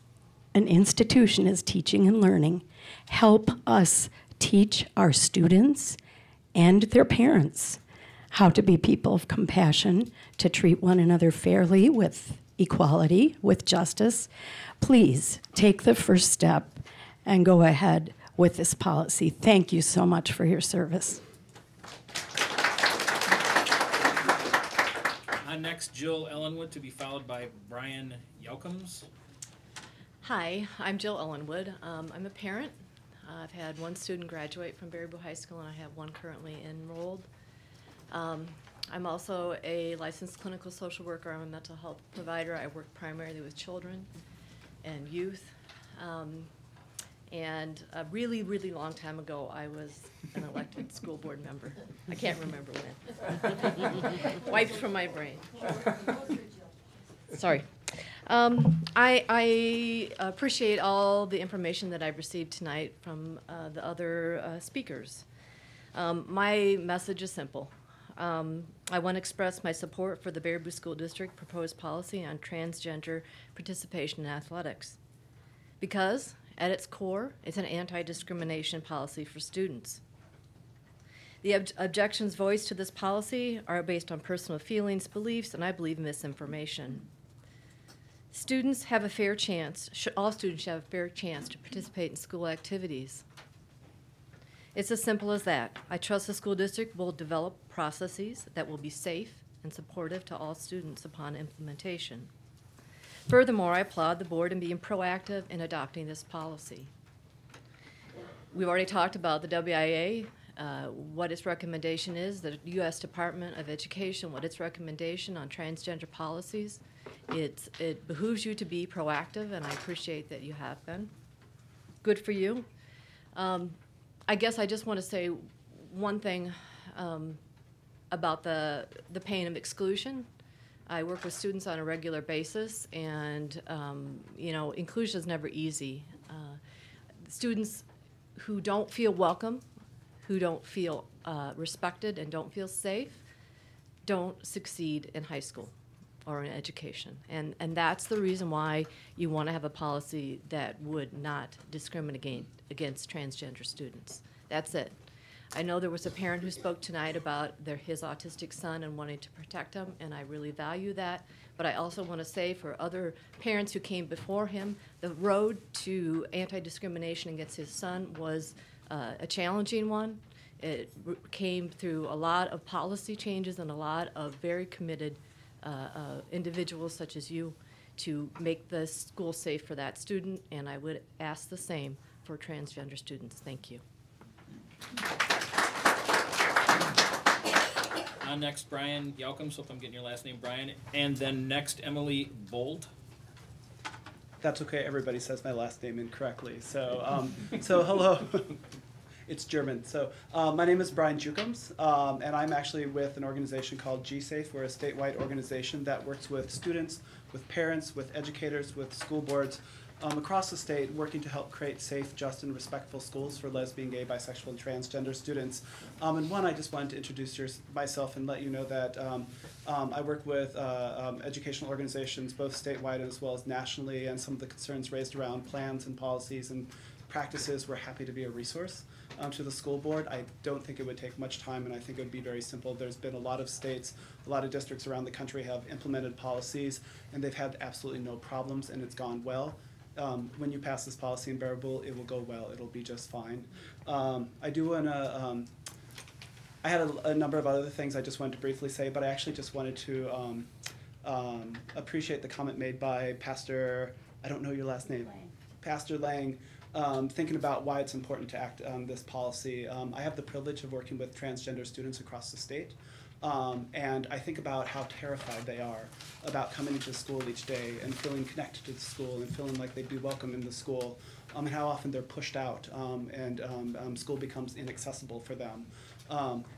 an institution is teaching and learning. Help us teach our students and their parents how to be people of compassion, to treat one another fairly with equality, with justice. Please take the first step and go ahead with this policy. Thank you so much for your service. Next, Jill Ellenwood, to be followed by Brian Yelkins. Hi, I'm Jill Ellenwood. I'm a parent. I've had one student graduate from Baraboo High School, and I have one currently enrolled. I'm also a licensed clinical social worker. I'm a mental health provider. I work primarily with children and youth. And a really, really long time ago, I was an elected school board member. I can't remember when. Wiped from my brain. Sorry. I appreciate all the information that I've received tonight from the other speakers. My message is simple. I want to express my support for the Baraboo School District proposed policy on transgender participation in athletics. Because, at its core, it's an anti-discrimination policy for students. The objections voiced to this policy are based on personal feelings, beliefs, and I believe misinformation. Students have a fair chance, all students have a fair chance to participate in school activities. It's as simple as that. I trust the school district will develop processes that will be safe, and supportive to all students upon implementation. Furthermore, I applaud the board in being proactive in adopting this policy. We've already talked about the WIA, what its recommendation is, the U.S. Department of Education, what its recommendation on transgender policies. It behooves you to be proactive, and I appreciate that you have been. Good for you. I guess I just want to say one thing about the pain of exclusion. I work with students on a regular basis, and you know, inclusion is never easy. Students who don't feel welcome, who don't feel respected and don't feel safe, don't succeed in high school or in education. And that's the reason why you want to have a policy that would not discriminate against transgender students. That's it. I know there was a parent who spoke tonight about his autistic son and wanting to protect him, and I really value that. But I also want to say for other parents who came before him, the road to anti-discrimination against his son was a challenging one. It came through a lot of policy changes and a lot of very committed individuals such as you to make the school safe for that student, and I would ask the same for transgender students. Thank you. Next, Brian Yelkins, hope I'm getting your last name, Brian. And then next, Emily Bold. That's okay, everybody says my last name incorrectly. So, so hello. It's German. So my name is Brian Jukums, and I'm actually with an organization called GSAFE. We're a statewide organization that works with students, with parents, with educators, with school boards across the state, working to help create safe, just, and respectful schools for lesbian, gay, bisexual, and transgender students. And one, I just wanted to introduce myself and let you know that I work with educational organizations, both statewide as well as nationally, and some of the concerns raised around plans and policies and practices. We're happy to be a resource to the school board. I don't think it would take much time, and I think it would be very simple. There's been a lot of states, a lot of districts around the country have implemented policies, and they've had absolutely no problems, and it's gone well. When you pass this policy in Baraboo, it will go well. It'll be just fine. I do want to, I had a number of other things I just wanted to briefly say, but I actually just wanted to appreciate the comment made by Pastor, I don't know your last name, Pastor Lang, thinking about why it's important to act on this policy. I have the privilege of working with transgender students across the state. And I think about how terrified they are about coming into school each day and feeling connected to the school and feeling like they'd be welcome in the school, and how often they're pushed out and school becomes inaccessible for them.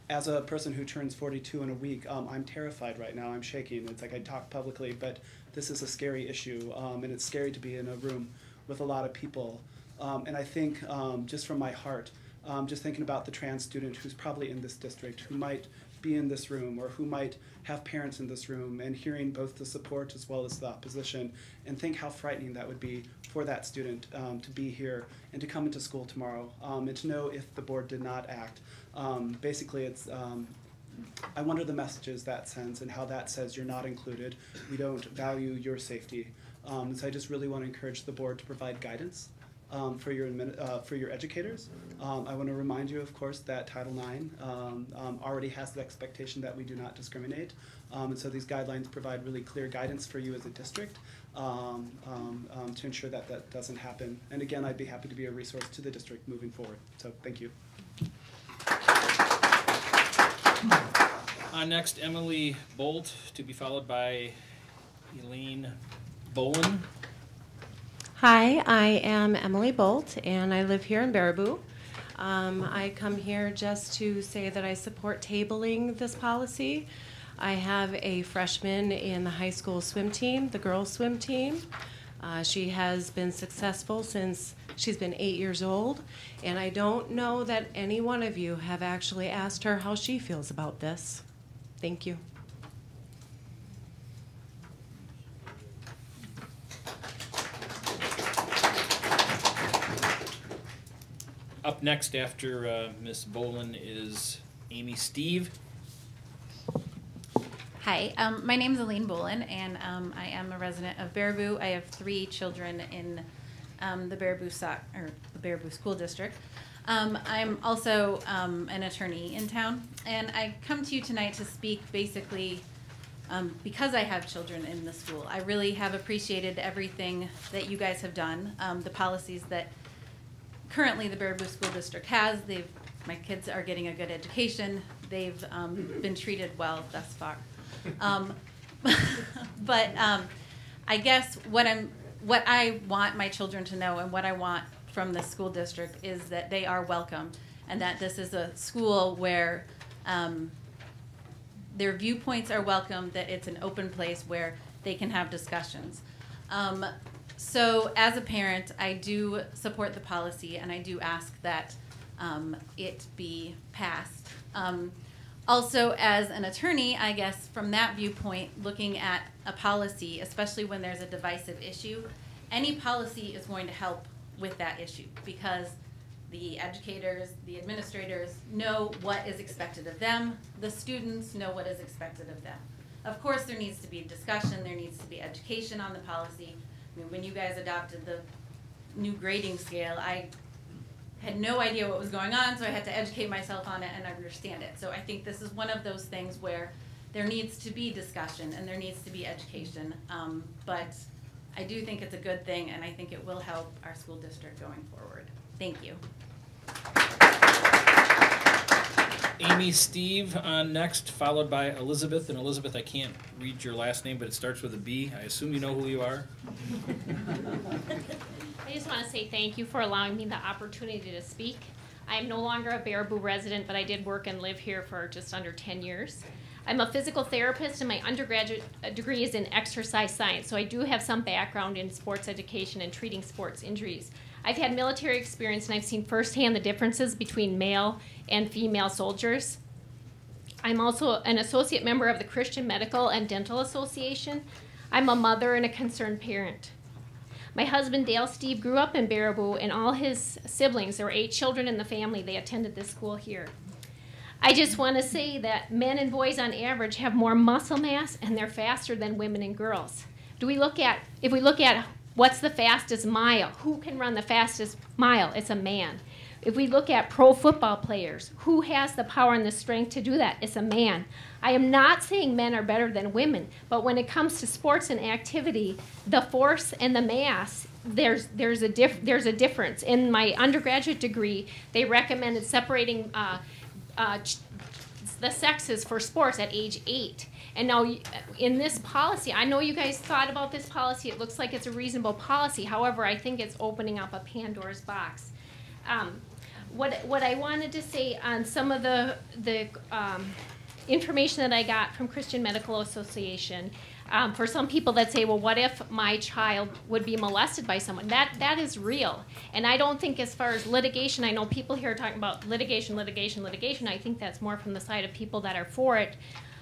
As a person who turns 42 in a week, I'm terrified right now. I'm shaking. It's like I talk publicly, but this is a scary issue, and it's scary to be in a room with a lot of people. And I think just from my heart, just thinking about the trans student who's probably in this district, who might be in this room, or who might have parents in this room, and hearing both the support as well as the opposition, and think how frightening that would be for that student to be here and to come into school tomorrow, and to know if the board did not act. Basically, it's I wonder the messages that sends and how that says you're not included, we don't value your safety. So I just really want to encourage the board to provide guidance for your educators. I want to remind you, of course, that Title IX already has the expectation that we do not discriminate, and so these guidelines provide really clear guidance for you as a district to ensure that that doesn't happen. And again, I'd be happy to be a resource to the district moving forward. So thank you. Next, Emily Bolt, to be followed by Elaine Bolin. Hi, I am Emily Bolt, and I live here in Baraboo. I come here just to say that I support tabling this policy. I have a freshman in the high school swim team, the girls' swim team. She has been successful since she's been 8 years old, and I don't know that any one of you have actually asked her how she feels about this. Thank you. Up next after Ms. Bolin is Amy Steve. Hi, my name is Elaine Bolin, and I am a resident of Baraboo. I have 3 children in the Baraboo School District. I'm also an attorney in town, and I come to you tonight to speak basically because I have children in the school. I really have appreciated everything that you guys have done, the policies that currently the Baraboo School District has. My kids are getting a good education. They've been treated well thus far. But I guess what I want my children to know and what I want from the school district is that they are welcome and that this is a school where their viewpoints are welcome, that it's an open place where they can have discussions. So as a parent, I do support the policy and I do ask that it be passed. Also, as an attorney, I guess from that viewpoint, looking at a policy, especially when there's a divisive issue, any policy is going to help with that issue because the educators, the administrators know what is expected of them. The students know what is expected of them. Of course, there needs to be discussion. There needs to be education on the policy. I mean, when you guys adopted the new grading scale, I had no idea what was going on, so I had to educate myself on it and understand it. So I think this is one of those things where there needs to be discussion and there needs to be education. But I do think it's a good thing, and I think it will help our school district going forward. Thank you. Amy, Steve on next, followed by Elizabeth. And Elizabeth, I can't read your last name, but it starts with a B. I assume you know who you are. I just want to say thank you for allowing me the opportunity to speak. I am no longer a Baraboo resident, but I did work and live here for just under 10 years. I'm a physical therapist, and my undergraduate degree is in exercise science, so I do have some background in sports education and treating sports injuries. I've had military experience, and I've seen firsthand the differences between male and female soldiers. I'm also an associate member of the Christian Medical and Dental Association. I'm a mother and a concerned parent. My husband, Dale Steve, grew up in Baraboo, and all his siblings, there were 8 children in the family, they attended this school here. I just want to say that men and boys on average have more muscle mass, and they're faster than women and girls. If we look at what's the fastest mile, who can run the fastest mile? It's a man. If we look at pro football players, who has the power and the strength to do that? It's a man. I am not saying men are better than women, but when it comes to sports and activity, the force and the mass, there's a difference. In my undergraduate degree, they recommended separating the sexes for sports at age 8. And now in this policy, I know you guys thought about this policy. It looks like it's a reasonable policy. However, I think it's opening up a Pandora's box. What I wanted to say on some of the information that I got from Christian Medical Association, for some people that say, well, what if my child would be molested by someone? That is real. And I don't think as far as litigation, I know people here are talking about litigation. I think that's more from the side of people that are for it.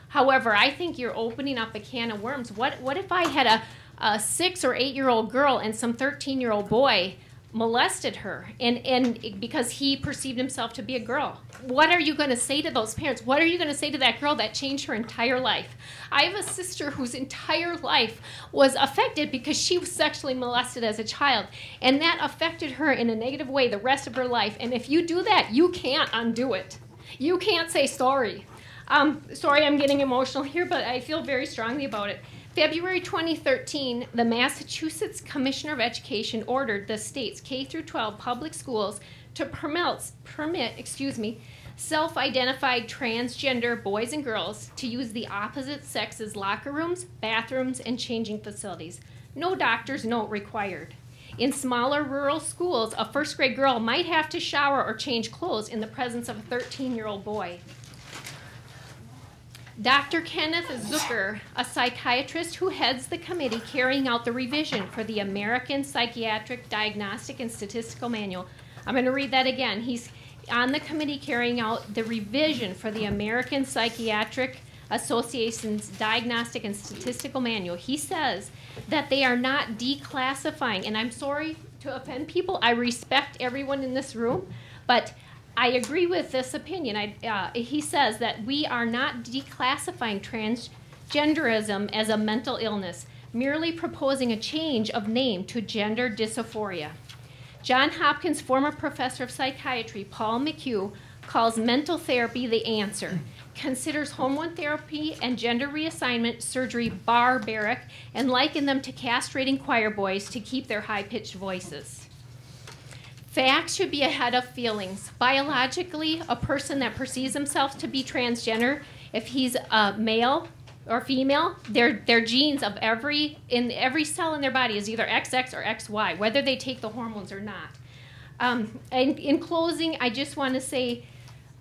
However, I think you're opening up a can of worms. What if I had a 6 or 8-year-old girl and some 13-year-old boy molested her and because he perceived himself to be a girl? What are you going to say to those parents? What are you going to say to that girl that changed her entire life? I have a sister whose entire life was affected because she was sexually molested as a child, and that affected her in a negative way the rest of her life. And if you do that, you can't undo it. You can't say sorry. Sorry, I'm getting emotional here, but I feel very strongly about it. February 2013, the Massachusetts Commissioner of Education ordered the state's K-12 public schools to permit self-identified transgender boys and girls to use the opposite sex's locker rooms, bathrooms, and changing facilities. No doctor's note required. In smaller rural schools, a first-grade girl might have to shower or change clothes in the presence of a 13-year-old boy. Dr. Kenneth Zucker, a psychiatrist who heads the committee carrying out the revision for the American Psychiatric Diagnostic and Statistical Manual. I'm going to read that again. He's on the committee carrying out the revision for the American Psychiatric Association's Diagnostic and Statistical Manual. He says that they are not declassifying, and I'm sorry to offend people. I respect everyone in this room, but I agree with this opinion. He says that we are not declassifying transgenderism as a mental illness, merely proposing a change of name to gender dysphoria. Johns Hopkins former professor of psychiatry, Paul McHugh, calls mental therapy the answer, considers hormone therapy and gender reassignment surgery barbaric, and liken them to castrating choir boys to keep their high-pitched voices. Facts should be ahead of feelings. Biologically, a person that perceives himself to be transgender, if he's a male or female, their genes of every cell in their body is either XX or XY, whether they take the hormones or not. And in closing, I just want to say,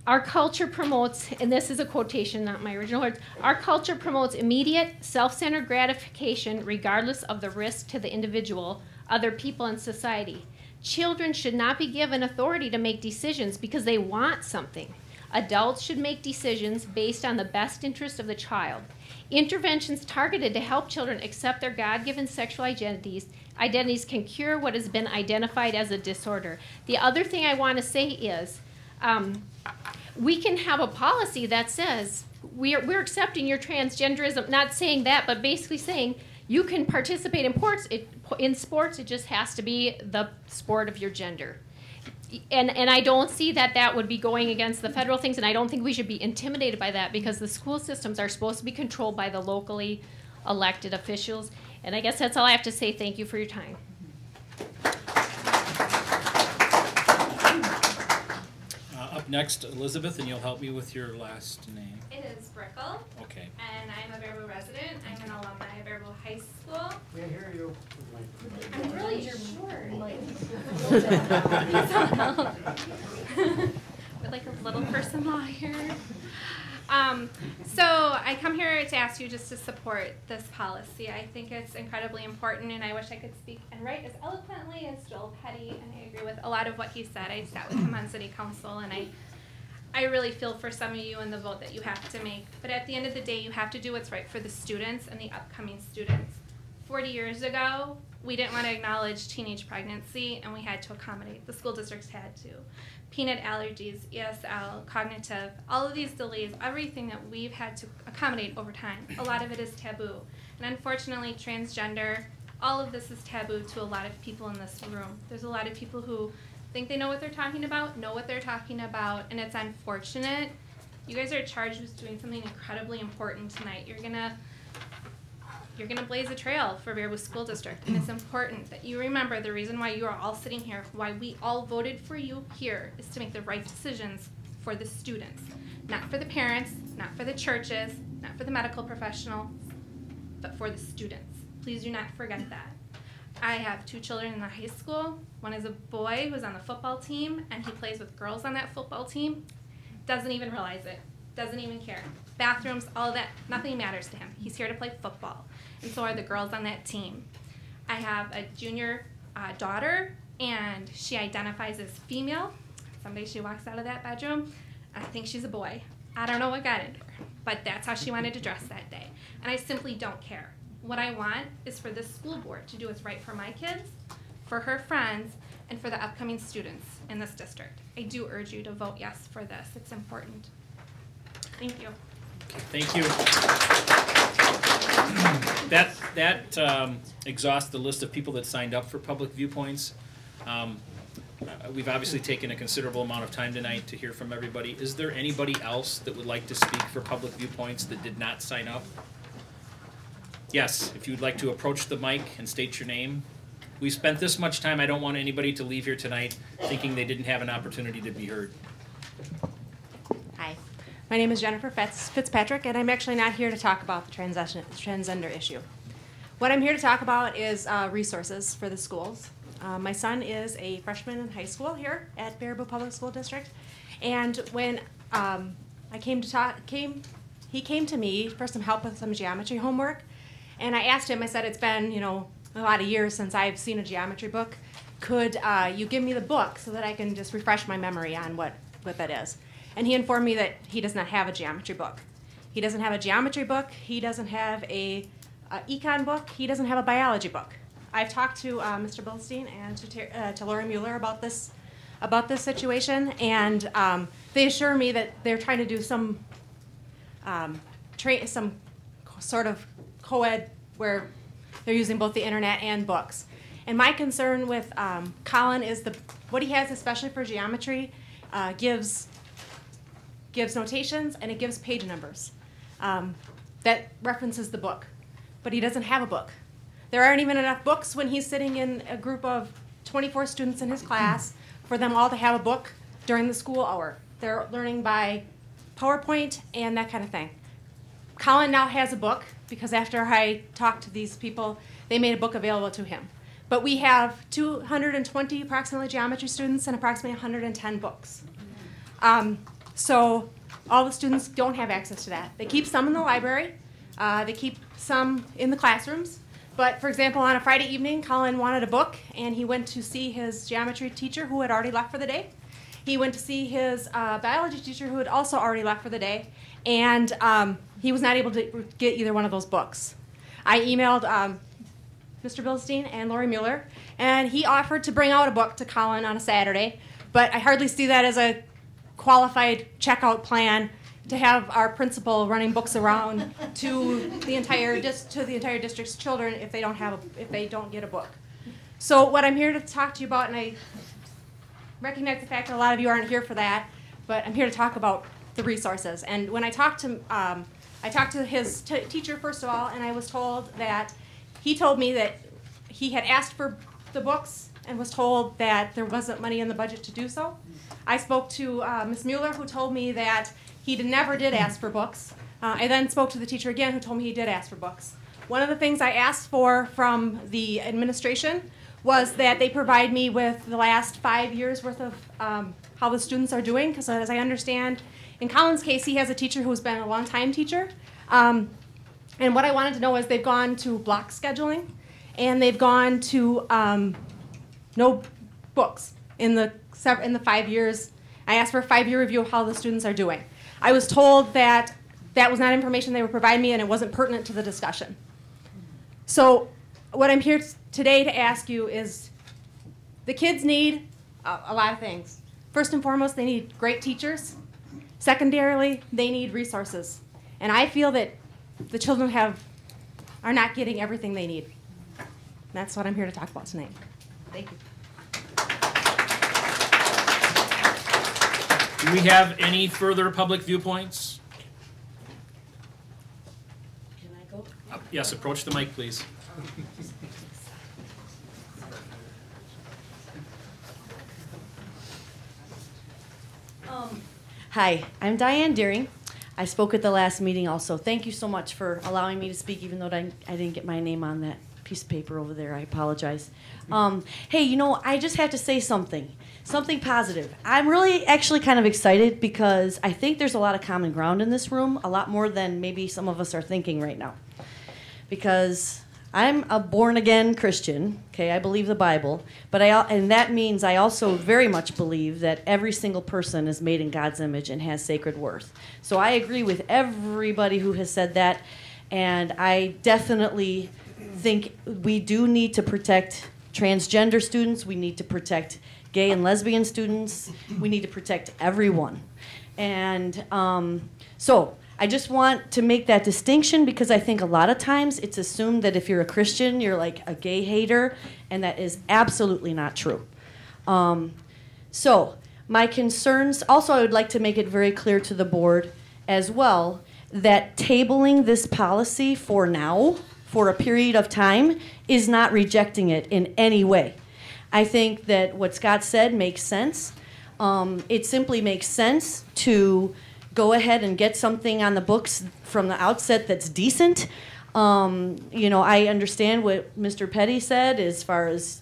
our culture promotes, and this is a quotation, not my original words, our culture promotes immediate, self-centered gratification regardless of the risk to the individual, other people, and society. Children should not be given authority to make decisions because they want something. Adults should make decisions based on the best interest of the child. Interventions targeted to help children accept their God-given sexual identities can cure what has been identified as a disorder. The other thing I want to say is, we can have a policy that says we're accepting your transgenderism, not saying that, but basically saying you can participate in sports, it just has to be the sport of your gender. And I don't see that would be going against the federal things, and I don't think we should be intimidated by that because the school systems are supposed to be controlled by the locally elected officials. And I guess that's all I have to say. Thank you for your time. Up next, Elizabeth, and you'll help me with your last name. It is Brickle. Okay. And I'm a Baraboo resident. I'm an alumni of Baraboo High School. Can't hear you. I'm really short. We're like a little person law here. So I come here to ask you just to support this policy. I think it's incredibly important, and I wish I could speak and write as eloquently as Joel Petty, and I agree with a lot of what he said. I sat with him on City Council, and I really feel for some of you in the vote that you have to make. But at the end of the day, you have to do what's right for the students and the upcoming students. 40 years ago, we didn't want to acknowledge teenage pregnancy, and we had to accommodate. The school districts had to. Peanut allergies, ESL, cognitive, all of these delays, everything that we've had to accommodate over time, a lot of it is taboo. And unfortunately, transgender, all of this is taboo to a lot of people in this room. There's a lot of people who think they know what they're talking about, and it's unfortunate. You guys are charged with doing something incredibly important tonight. You're gonna blaze a trail for Baraboo School District, and it's important that you remember the reason why you are all sitting here, why we all voted for you here, is to make the right decisions for the students, not for the parents, not for the churches, not for the medical professionals, but for the students. Please do not forget that. I have 2 children in the high school. One is a boy who's on the football team, and he plays with girls on that football team. Doesn't even realize it, doesn't even care. Bathrooms, all of that, nothing matters to him. He's here to play football, and so are the girls on that team. I have a junior daughter, and she identifies as female. Someday she walks out of that bedroom, I think she's a boy. I don't know what got into her, but that's how she wanted to dress that day, and I simply don't care. What I want is for this school board to do what's right for my kids, for her friends, and for the upcoming students in this district. I do urge you to vote yes for this. It's important. Thank you. Thank you. That exhausts the list of people that signed up for public viewpoints. We've obviously taken a considerable amount of time tonight to hear from everybody. Is there anybody else that would like to speak for public viewpoints that did not sign up? Yes, if you'd like to approach the mic and state your name. We spent this much time. I don't want anybody to leave here tonight thinking they didn't have an opportunity to be heard. Hi, my name is Jennifer Fitzpatrick, and I'm actually not here to talk about the transgender issue. What I'm here to talk about is resources for the schools. My son is a freshman in high school here at Baraboo Public School District, and when I came to talk, he came to me for some help with some geometry homework, and I asked him. I said, "It's been, a lot of years since I've seen a geometry book. Could you give me the book so that I can just refresh my memory on what that is?" And he informed me that he does not have a geometry book. He doesn't have a geometry book. He doesn't have a econ book. He doesn't have a biology book. I've talked to Mr. Bilstein and to Lori Mueller about this situation, and they assure me that they're trying to do some sort of co-ed where they're using both the internet and books. And my concern with Colin is what he has, especially for geometry, gives gives notations, and it gives page numbers. That references the book, but he doesn't have a book. There aren't even enough books when he's sitting in a group of 24 students in his class for them all to have a book during the school hour. They're learning by PowerPoint and that kind of thing. Colin now has a book because after I talked to these people, they made a book available to him. But we have 220 approximately geometry students and approximately 110 books. So all the students don't have access to that. They keep some in the library. They keep some in the classrooms. But for example, on a Friday evening, Colin wanted a book, and he went to see his geometry teacher who had already left for the day. He went to see his biology teacher who had also already left for the day, and he was not able to get either one of those books. I emailed Mr. Bilstein and Lori Mueller, and he offered to bring out a book to Colin on a Saturday, but I hardly see that as a qualified checkout plan to have our principal running books around to the entire district's children if they don't get a book. So what I'm here to talk to you about, and I recognize the fact that a lot of you aren't here for that, but I'm here to talk about the resources. And when I talked to his teacher first of all, and I was told that he told me that he had asked for the books and was told that there wasn't money in the budget to do so. I spoke to Ms. Mueller, who told me that he never did ask for books. I then spoke to the teacher again, who told me he did ask for books. One of the things I asked for from the administration was that they provide me with the last 5 years worth of how the students are doing, because as I understand, in Colin's case, he has a teacher who's been a long-time teacher. And what I wanted to know is they've gone to block scheduling, and they've gone to no books in the 5 years. I asked for a 5-year review of how the students are doing. I was told that that was not information they would provide me and it wasn't pertinent to the discussion. So what I'm here today to ask you is the kids need a lot of things. First and foremost, they need great teachers. Secondarily, they need resources. And I feel that the children are not getting everything they need. And that's what I'm here to talk about tonight. Thank you. Do we have any further public viewpoints? Can I go? Yes, approach the mic, please. Hi, I'm Diane Deering. I spoke at the last meeting also. Thank you so much for allowing me to speak, even though I didn't get my name on that piece of paper over there. I apologize. Hey, I just have to say something positive. I'm really actually kind of excited because I think there's a lot of common ground in this room, a lot more than maybe some of us are thinking right now. Because I'm a born-again Christian, okay, I believe the Bible, and that means I also very much believe that every single person is made in God's image and has sacred worth. So I agree with everybody who has said that, and I definitely think we do need to protect transgender students, we need to protect gay and lesbian students, we need to protect everyone. And so I just want to make that distinction because I think a lot of times it's assumed that if you're a Christian, you're like a gay hater, and that is absolutely not true. So my concerns, also I would like to make it very clear to the board as well that tabling this policy for now, for a period of time, is not rejecting it in any way. I think that what Scott said makes sense. It simply makes sense to go ahead and get something on the books from the outset that's decent. I understand what Mr. Petty said as far as,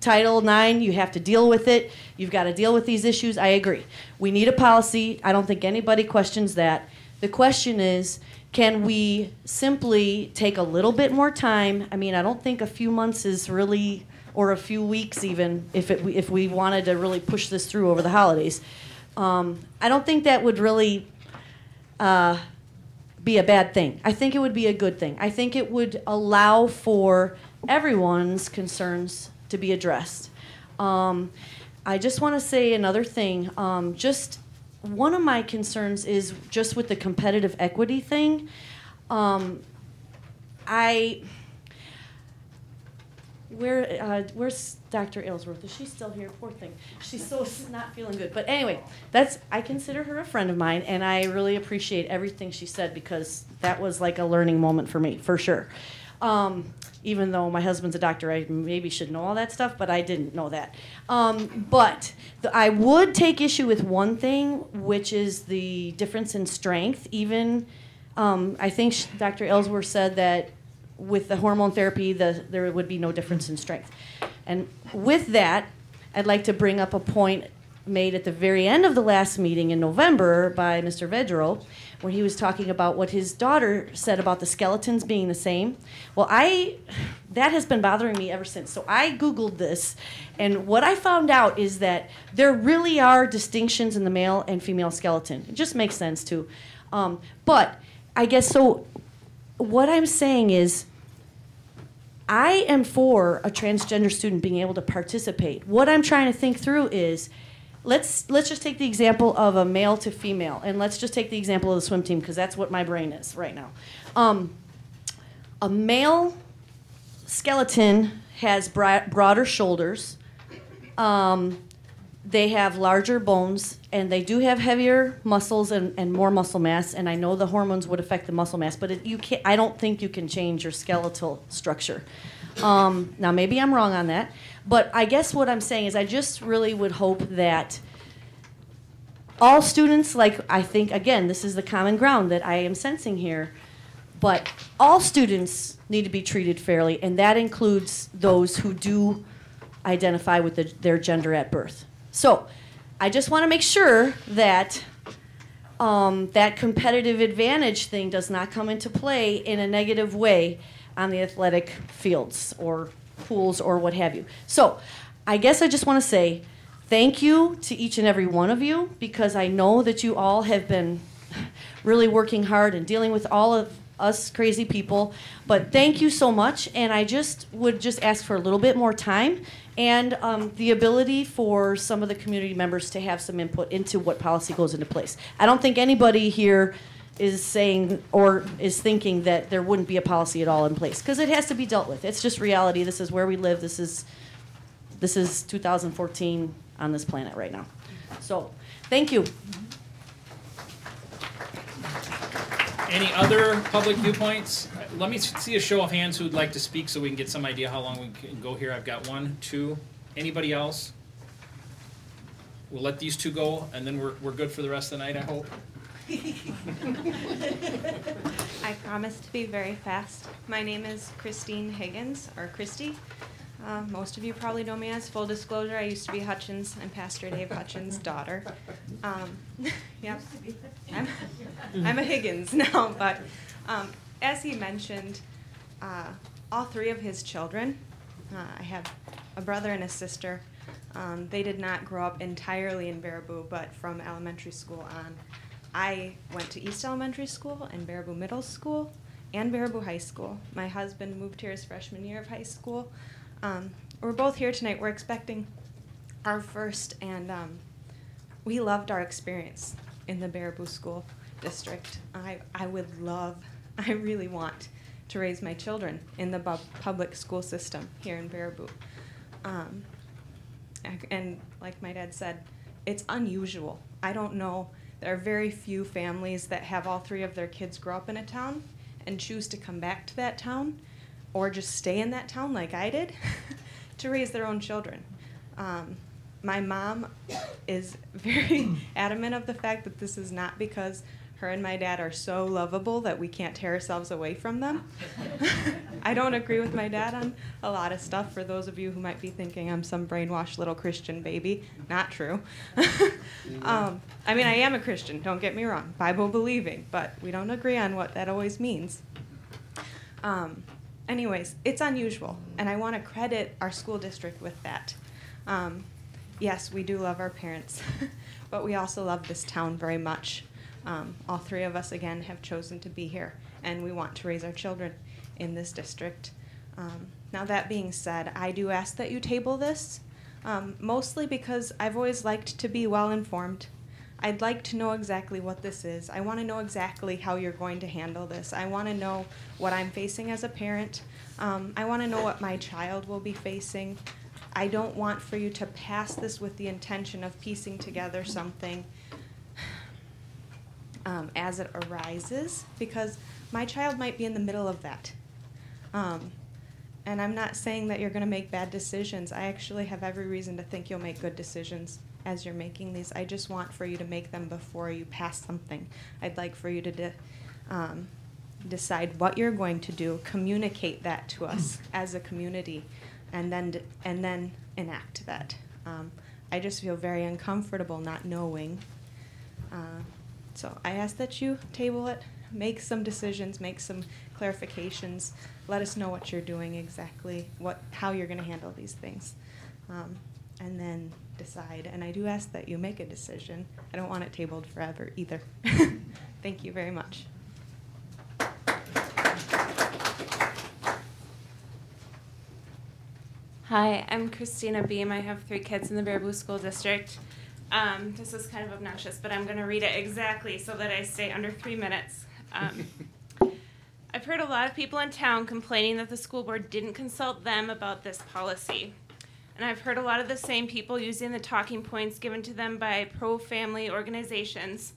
Title IX, you have to deal with it. You've got to deal with these issues. I agree. We need a policy. I don't think anybody questions that. The question is, can we simply take a little bit more time? I mean, I don't think a few months is really, or a few weeks even, if we wanted to really push this through over the holidays. I don't think that would really be a bad thing. I think it would be a good thing. I think it would allow for everyone's concerns to be addressed. I just want to say another thing. Just one of my concerns is just with the competitive equity Where's Dr. Aylesworth? Is she still here? Poor thing. She's so not feeling good. But anyway, I consider her a friend of mine, and I really appreciate everything she said because that was like a learning moment for me, for sure. Even though my husband's a doctor, I maybe should know all that stuff, but I didn't know that. But I would take issue with one thing, which is the difference in strength. Even, I think Dr. Ellsworth said that with the hormone therapy, there would be no difference in strength. And with that, I'd like to bring up a point made at the very end of the last meeting in November by Mr. Vedro, when he was talking about what his daughter said about the skeletons being the same. Well, that has been bothering me ever since. So I Googled this, and what I found out is that there really are distinctions in the male and female skeleton. It just makes sense, too. But I guess so what I'm saying is I am for a transgender student being able to participate. What I'm trying to think through is, let's just take the example of a male to female, and let's just take the example of the swim team because that's what my brain is right now. A male skeleton has broader shoulders. They have larger bones, and they do have heavier muscles and more muscle mass. And I know the hormones would affect the muscle mass, but I don't think you can change your skeletal structure. Now, maybe I'm wrong on that. But I guess what I'm saying is I just really would hope that all students, like I think, again, this is the common ground that I am sensing here, but all students need to be treated fairly, and that includes those who do identify with their gender at birth. So I just want to make sure that that competitive advantage thing does not come into play in a negative way on the athletic fields or pools or what have you. So I guess I just want to say thank you to each and every one of you, because I know that you all have been really working hard and dealing with all of us crazy people. But thank you so much, and I would ask for a little bit more time and the ability for some of the community members to have some input into what policy goes into place. I don't think anybody here is saying or is thinking that there wouldn't be a policy at all in place, because it has to be dealt with. It's just reality. This is where we live. This is 2014 on this planet right now. So thank you. Any other public viewpoints? Let me see a show of hands who would like to speak so we can get some idea how long we can go here. I've got 1, 2. Anybody else? We'll let these two go, and then we're good for the rest of the night, I hope. I promise to be very fast. My name is Christine Higgins, or Christy. Most of you probably know me as full disclosure. I used to be Hutchins. I'm Pastor Dave Hutchins' daughter. Yep. I'm a Higgins now, but as he mentioned, all 3 of his children, I have a brother and a sister. They did not grow up entirely in Baraboo, but from elementary school on. I went to East Elementary School and Baraboo Middle School and Baraboo High School. My husband moved here his freshman year of high school. We're both here tonight. We're expecting our first, and we loved our experience in the Baraboo School District. I would love, I really want to raise my children in the public school system here in Baraboo. And like my dad said, it's unusual. I don't know. There are very few families that have all 3 of their kids grow up in a town and choose to come back to that town or just stay in that town like I did to raise their own children. My mom is very adamant of the fact that this is not because her and my dad are so lovable that we can't tear ourselves away from them. I don't agree with my dad on a lot of stuff, for those of you who might be thinking I'm some brainwashed little Christian baby. Not true. I mean, I am a Christian, don't get me wrong, Bible believing, but we don't agree on what that always means. Anyways, it's unusual, and I want to credit our school district with that. Yes, we do love our parents, but we also love this town very much. All 3 of us, again, have chosen to be here, and we want to raise our children in this district. Now, that being said, I do ask that you table this, mostly because I've always liked to be well-informed. I'd like to know exactly what this is. I want to know exactly how you're going to handle this. I want to know what I'm facing as a parent. I want to know what my child will be facing. I don't want for you to pass this with the intention of piecing together something as it arises, because my child might be in the middle of that. And I'm not saying that you're going to make bad decisions. I actually have every reason to think you'll make good decisions as you're making these. I just want for you to make them before you pass something. I'd like for you to decide what you're going to do, communicate that to us as a community, and then enact that. I just feel very uncomfortable not knowing. So I ask that you table it, make some decisions, make some clarifications, let us know what you're doing exactly, how you're going to handle these things, and then decide. And I do ask that you make a decision. I don't want it tabled forever either. Thank you very much. Hi, I'm Christina Beam. I have 3 kids in the Baraboo School District. This is kind of obnoxious, but I'm going to read it exactly so that I stay under 3 minutes. I've heard a lot of people in town complaining that the school board didn't consult them about this policy. And I've heard a lot of the same people using the talking points given to them by pro-family organizations.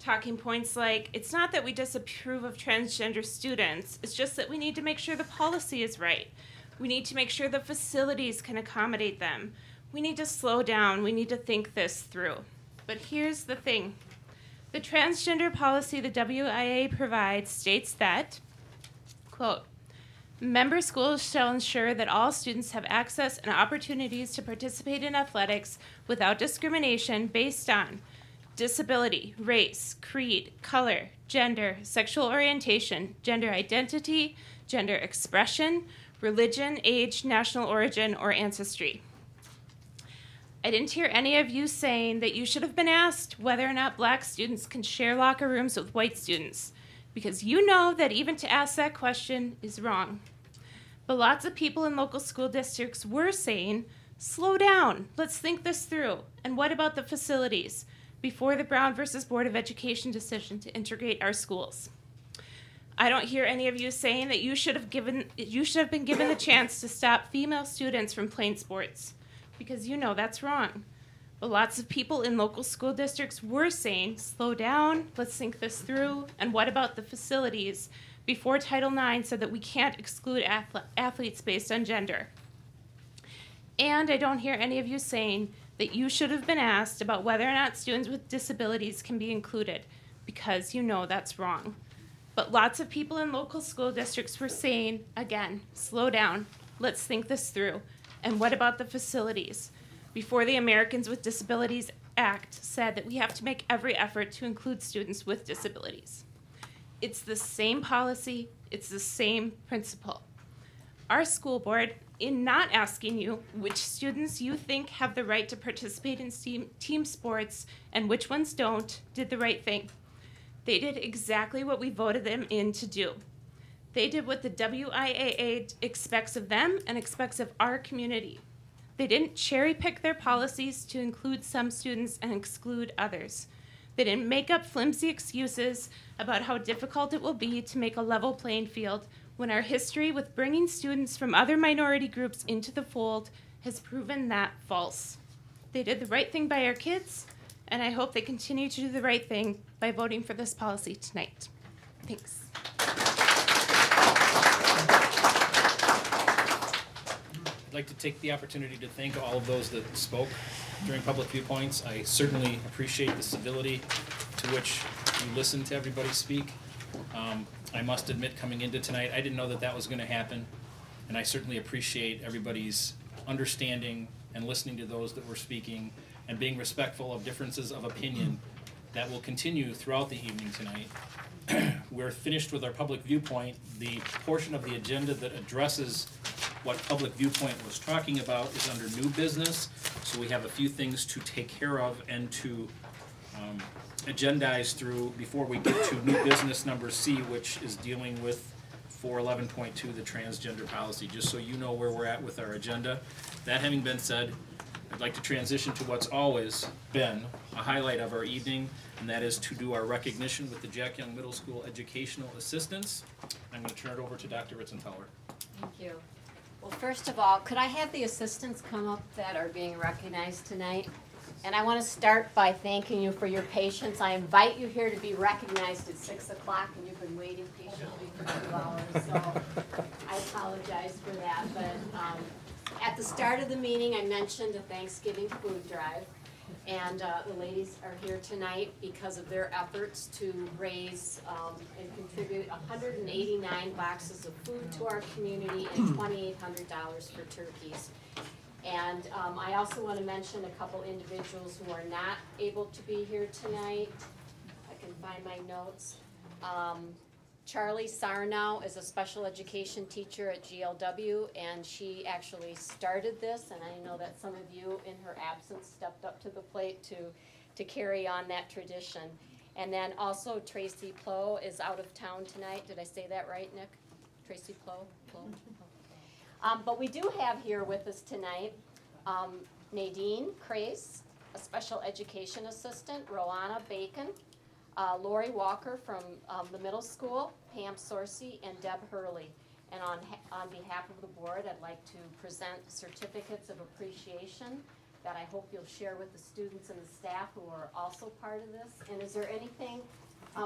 Talking points like, it's not that we disapprove of transgender students, it's just that we need to make sure the policy is right. We need to make sure the facilities can accommodate them. We need to slow down. We need to think this through. But here's the thing. The transgender policy the WIA provides states that, quote, member schools shall ensure that all students have access and opportunities to participate in athletics without discrimination based on disability, race, creed, color, gender, sexual orientation, gender identity, gender expression, religion, age, national origin, or ancestry. I didn't hear any of you saying that you should have been asked whether or not black students can share locker rooms with white students, because you know that even to ask that question is wrong. But lots of people in local school districts were saying, slow down, let's think this through. And what about the facilities before the Brown versus Board of Education decision to integrate our schools? I don't hear any of you saying that you should have been given the chance to stop female students from playing sports, because you know that's wrong. But lots of people in local school districts were saying, slow down, let's think this through, and what about the facilities before Title IX said that we can't exclude athletes based on gender. And I don't hear any of you saying that you should have been asked about whether or not students with disabilities can be included, because you know that's wrong. But lots of people in local school districts were saying, again, slow down, let's think this through. And what about the facilities? Before the Americans with Disabilities Act said that we have to make every effort to include students with disabilities. It's the same policy, it's the same principle. Our school board, in not asking you which students you think have the right to participate in team sports and which ones don't, did the right thing. They did exactly what we voted them in to do. They did what the WIAA expects of them and expects of our community. They didn't cherry pick their policies to include some students and exclude others. They didn't make up flimsy excuses about how difficult it will be to make a level playing field when our history with bringing students from other minority groups into the fold has proven that false. They did the right thing by our kids, and I hope they continue to do the right thing by voting for this policy tonight. Thanks. I'd like to take the opportunity to thank all of those that spoke during public viewpoints. I certainly appreciate the civility to which you listened to everybody speak. I must admit, coming into tonight, I didn't know that that was going to happen, and I certainly appreciate everybody's understanding and listening to those that were speaking and being respectful of differences of opinion that will continue throughout the evening tonight. We're finished with our public viewpoint. The portion of the agenda that addresses what public viewpoint was talking about is under new business, so we have a few things to take care of and to agendize through before we get to new business number C, which is dealing with 411.2, the transgender policy, just so you know where we're at with our agenda. That having been said, I'd like to transition to what's always been a highlight of our evening, and that is to do our recognition with the Jack Young Middle School Educational Assistants. I'm going to turn it over to Dr. Ritzenhauer. Thank you. Well, first of all, could I have the assistants come up that are being recognized tonight? And I want to start by thanking you for your patience. I invite you here to be recognized at 6 o'clock, and you've been waiting patiently for 2 hours, so I apologize for that. But at the start of the meeting, I mentioned a Thanksgiving food drive, and the ladies are here tonight because of their efforts to raise and contribute 189 boxes of food to our community and $2,800 for turkeys. And I also want to mention a couple individuals who are not able to be here tonight. I can find my notes. Charlie Sarnow is a special education teacher at GLW, and she actually started this, and I know that some of you in her absence stepped up to the plate to carry on that tradition. And then also Tracy Plow is out of town tonight. Did I say that right, Nick? Tracy Plow? But we do have here with us tonight Nadine Crace, a special education assistant, Roanna Bacon, Lori Walker from the middle school, Pam Sorcy, and Deb Hurley. And on behalf of the board, I'd like to present certificates of appreciation that I hope you'll share with the students and the staff who are also part of this. And is there anything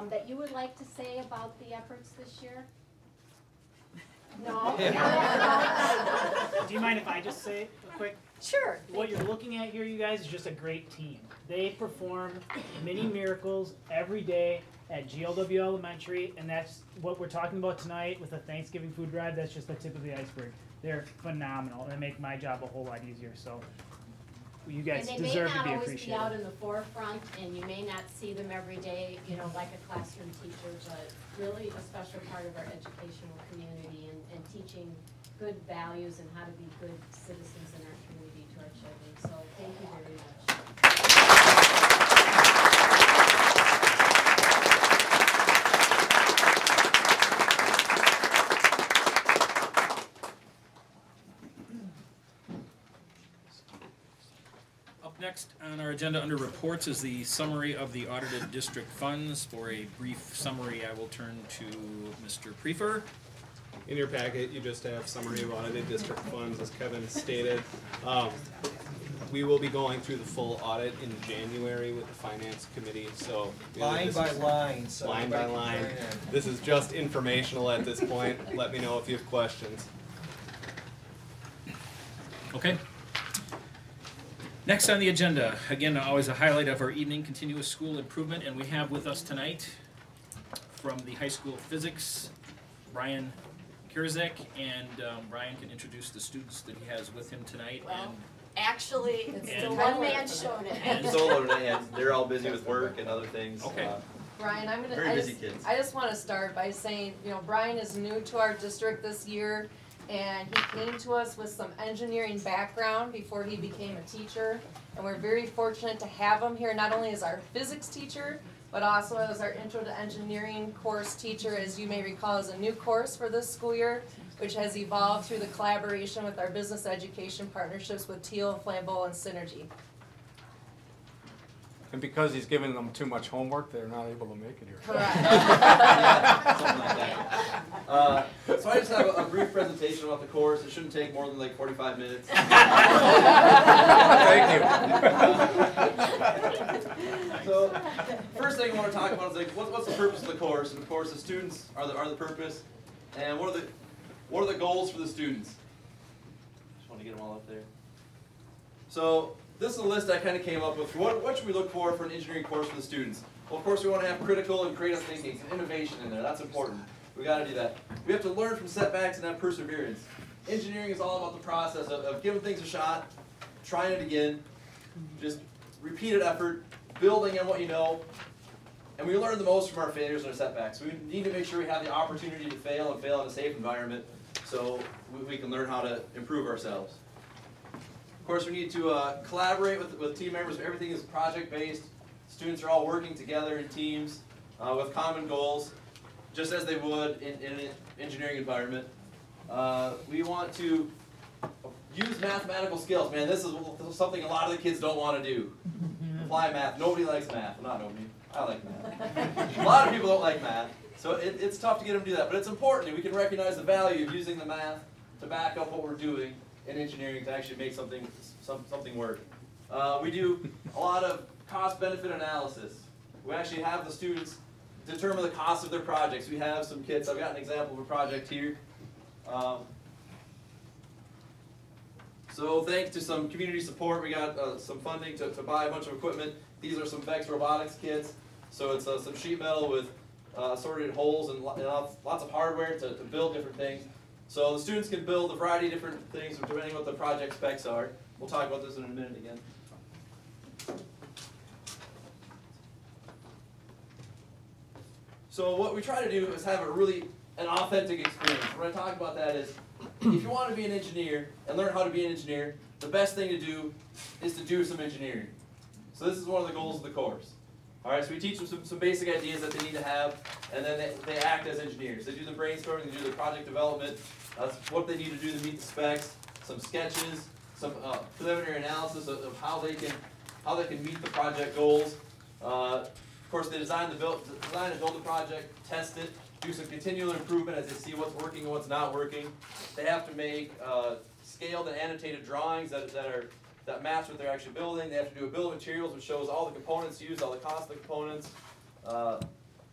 that you would like to say about the efforts this year? No? Do you mind if I just say a quick? Sure. What you're looking at here, you guys, is just a great team. They perform mini miracles every day at GLW Elementary, and that's what we're talking about tonight with the Thanksgiving food drive. That's just the tip of the iceberg. They're phenomenal, and they make my job a whole lot easier. So you guys deserve to be appreciated. And they may not always be out in the forefront, and you may not see them every day, you know, like a classroom teacher, but really a special part of our educational community and teaching good values and how to be good citizens in our community to our children. So thank you very much. Next on our agenda under reports is the summary of the audited district funds. For a brief summary, I will turn to Mr. Prefer. In your packet, you just have summary of audited district funds, as Kevin stated. We will be going through the full audit in January with the finance committee, so. Line by line. So line by line. This is just informational at this point. Let me know if you have questions. Okay. Next on the agenda, again, always a highlight of our evening, continuous school improvement, and we have with us tonight from the high school physics, Brian Kirzek, and Brian can introduce the students that he has with him tonight. Well, actually, it's the one-man show today. Solo today, and they're all busy with work and other things. Okay. Brian, very busy kids. I just want to start by saying, you know, Brian is new to our district this year, and he came to us with some engineering background before he became a teacher, and we're very fortunate to have him here not only as our physics teacher, but also as our Intro to Engineering course teacher. As you may recall, is a new course for this school year, which has evolved through the collaboration with our business education partnerships with Teal, Flambeau, and Synergy. And because he's giving them too much homework, they're not able to make it here. Correct. Something like that. So I just have a brief presentation about the course. It shouldn't take more than like 45 minutes. Thank you. So first thing I want to talk about is like what's the purpose of the course? And of course, the students are the purpose. And what are the goals for the students? Just want to get them all up there. So this is a list I kind of came up with. What should we look for an engineering course for the students? Well, of course, we want to have critical and creative thinking, some innovation in there. That's important. We got to do that. We have to learn from setbacks and have perseverance. Engineering is all about the process of giving things a shot, trying it again, just repeated effort, building on what you know, and we learn the most from our failures and our setbacks. We need to make sure we have the opportunity to fail and fail in a safe environment so we can learn how to improve ourselves. Of course, we need to collaborate with team members. Everything is project-based. Students are all working together in teams with common goals, just as they would in an engineering environment. We want to use mathematical skills. Man, this is something a lot of the kids don't want to do. Apply math. Nobody likes math. Well, not nobody. I like math. A lot of people don't like math. So it's tough to get them to do that. But it's important. We can recognize the value of using the math to back up what we're doing in engineering to actually make something work. We do a lot of cost-benefit analysis. We actually have the students determine the cost of their projects. We have some kits. I've got an example of a project here. So thanks to some community support, we got some funding to buy a bunch of equipment. These are some VEX robotics kits. So it's some sheet metal with assorted holes and lots of hardware to build different things. So the students can build a variety of different things depending on what the project specs are. We'll talk about this in a minute again. So what we try to do is have an authentic experience. What I talk about that is, if you want to be an engineer and learn how to be an engineer, the best thing to do is to do some engineering. So this is one of the goals of the course. All right, so we teach them some basic ideas that they need to have, and then they act as engineers. They do the brainstorming, they do the project development, what they need to do to meet the specs, some sketches, some preliminary analysis of how they can meet the project goals. Of course, they design and build the project, test it, do some continual improvement as they see what's working and what's not working. They have to make scaled and annotated drawings that match what they're actually building. They have to do a bill of materials which shows all the components used, all the cost of the components.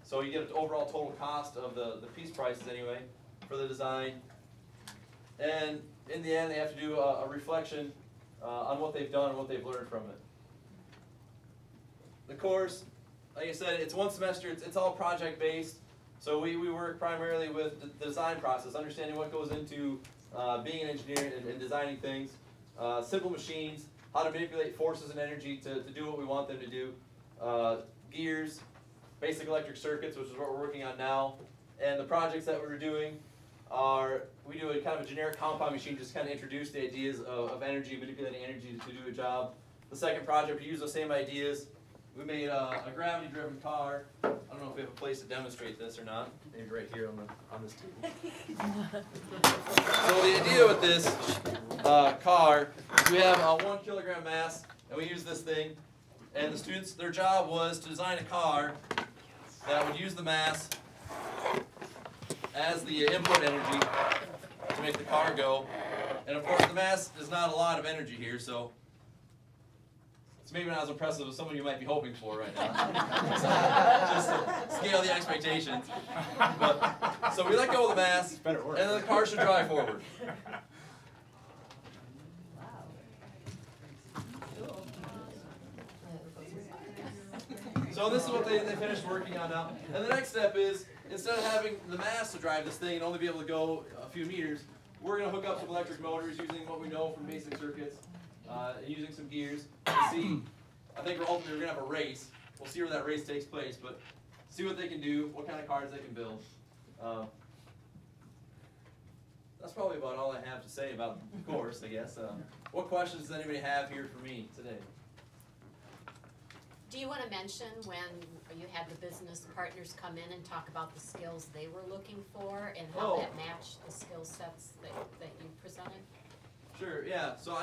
So you get an overall total cost of the piece prices anyway for the design. And in the end, they have to do a reflection on what they've done and what they've learned from it. The course, like I said, it's one semester. It's all project-based. So we work primarily with the design process, understanding what goes into being an engineer and designing things. Simple machines, how to manipulate forces and energy to do what we want them to do. Gears, basic electric circuits, which is what we're working on now. And the projects that we're doing are, we do a kind of a generic compound machine, just kind of introduce the ideas of energy, manipulating energy to do a job. The second project, we use those same ideas. We made a gravity-driven car. I don't know if we have a place to demonstrate this or not. Maybe right here on this table. So the idea with this car is we have a 1 kilogram mass, and we use this thing. And the students, their job was to design a car that would use the mass as the input energy to make the car go. And of course, the mass is not a lot of energy here, so it's maybe not as impressive as someone you might be hoping for right now. Just scale the expectations. But, so we let go of the mass, and then the car should drive forward. So this is what they finished working on now. And the next step is, instead of having the mass to drive this thing and only be able to go a few meters, we're going to hook up some electric motors using what we know from basic circuits, using some gears to see. I think ultimately we're going to have a race. We'll see where that race takes place, but see what they can do, what kind of cars they can build. That's probably about all I have to say about the course, I guess. What questions does anybody have here for me today? Do you want to mention when you had the business partners come in and talk about the skills they were looking for and how that matched the skill sets that you presented? Sure, yeah. So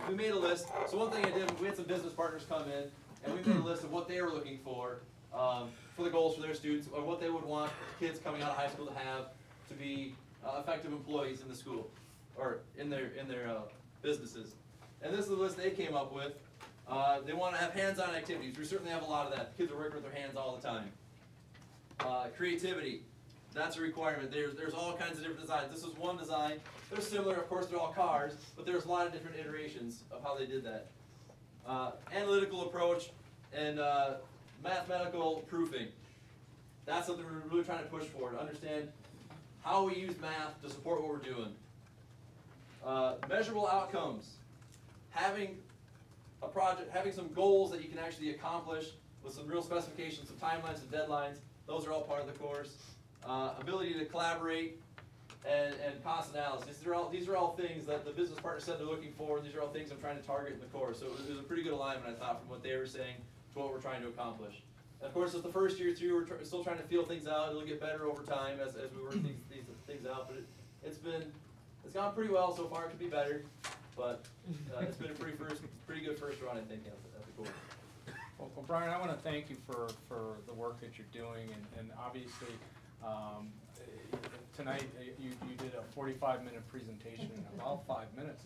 we made a list. So one thing I did, we had some business partners come in, and we made a list of what they were looking for the goals for their students, or what they would want kids coming out of high school to have to be effective employees in the school, or in their businesses. And this is the list they came up with. They want to have hands-on activities. We certainly have a lot of that. Kids are working with their hands all the time. Creativity, that's a requirement. There's all kinds of different designs. This is one design. They're similar, of course, they're all cars, but there's a lot of different iterations of how they did that. Analytical approach and mathematical proofing. That's something we're really trying to push for, to understand how we use math to support what we're doing. Measurable outcomes. Having a project, having some goals that you can actually accomplish with some real specifications, some timelines and deadlines, those are all part of the course. Ability to collaborate and cost analysis. These are all things that the business partner said they're looking for, and these are all things I'm trying to target in the course. So it was a pretty good alignment, I thought, from what they were saying to what we're trying to accomplish. And of course, it's the first year through, we're still trying to feel things out. It'll get better over time as we work these things out, but it's gone pretty well so far. It could be better. but it's been a pretty good first run, I think, at the course. Well, Brian, I want to thank you for the work that you're doing, and obviously tonight you did a 45-minute presentation in about 5 minutes.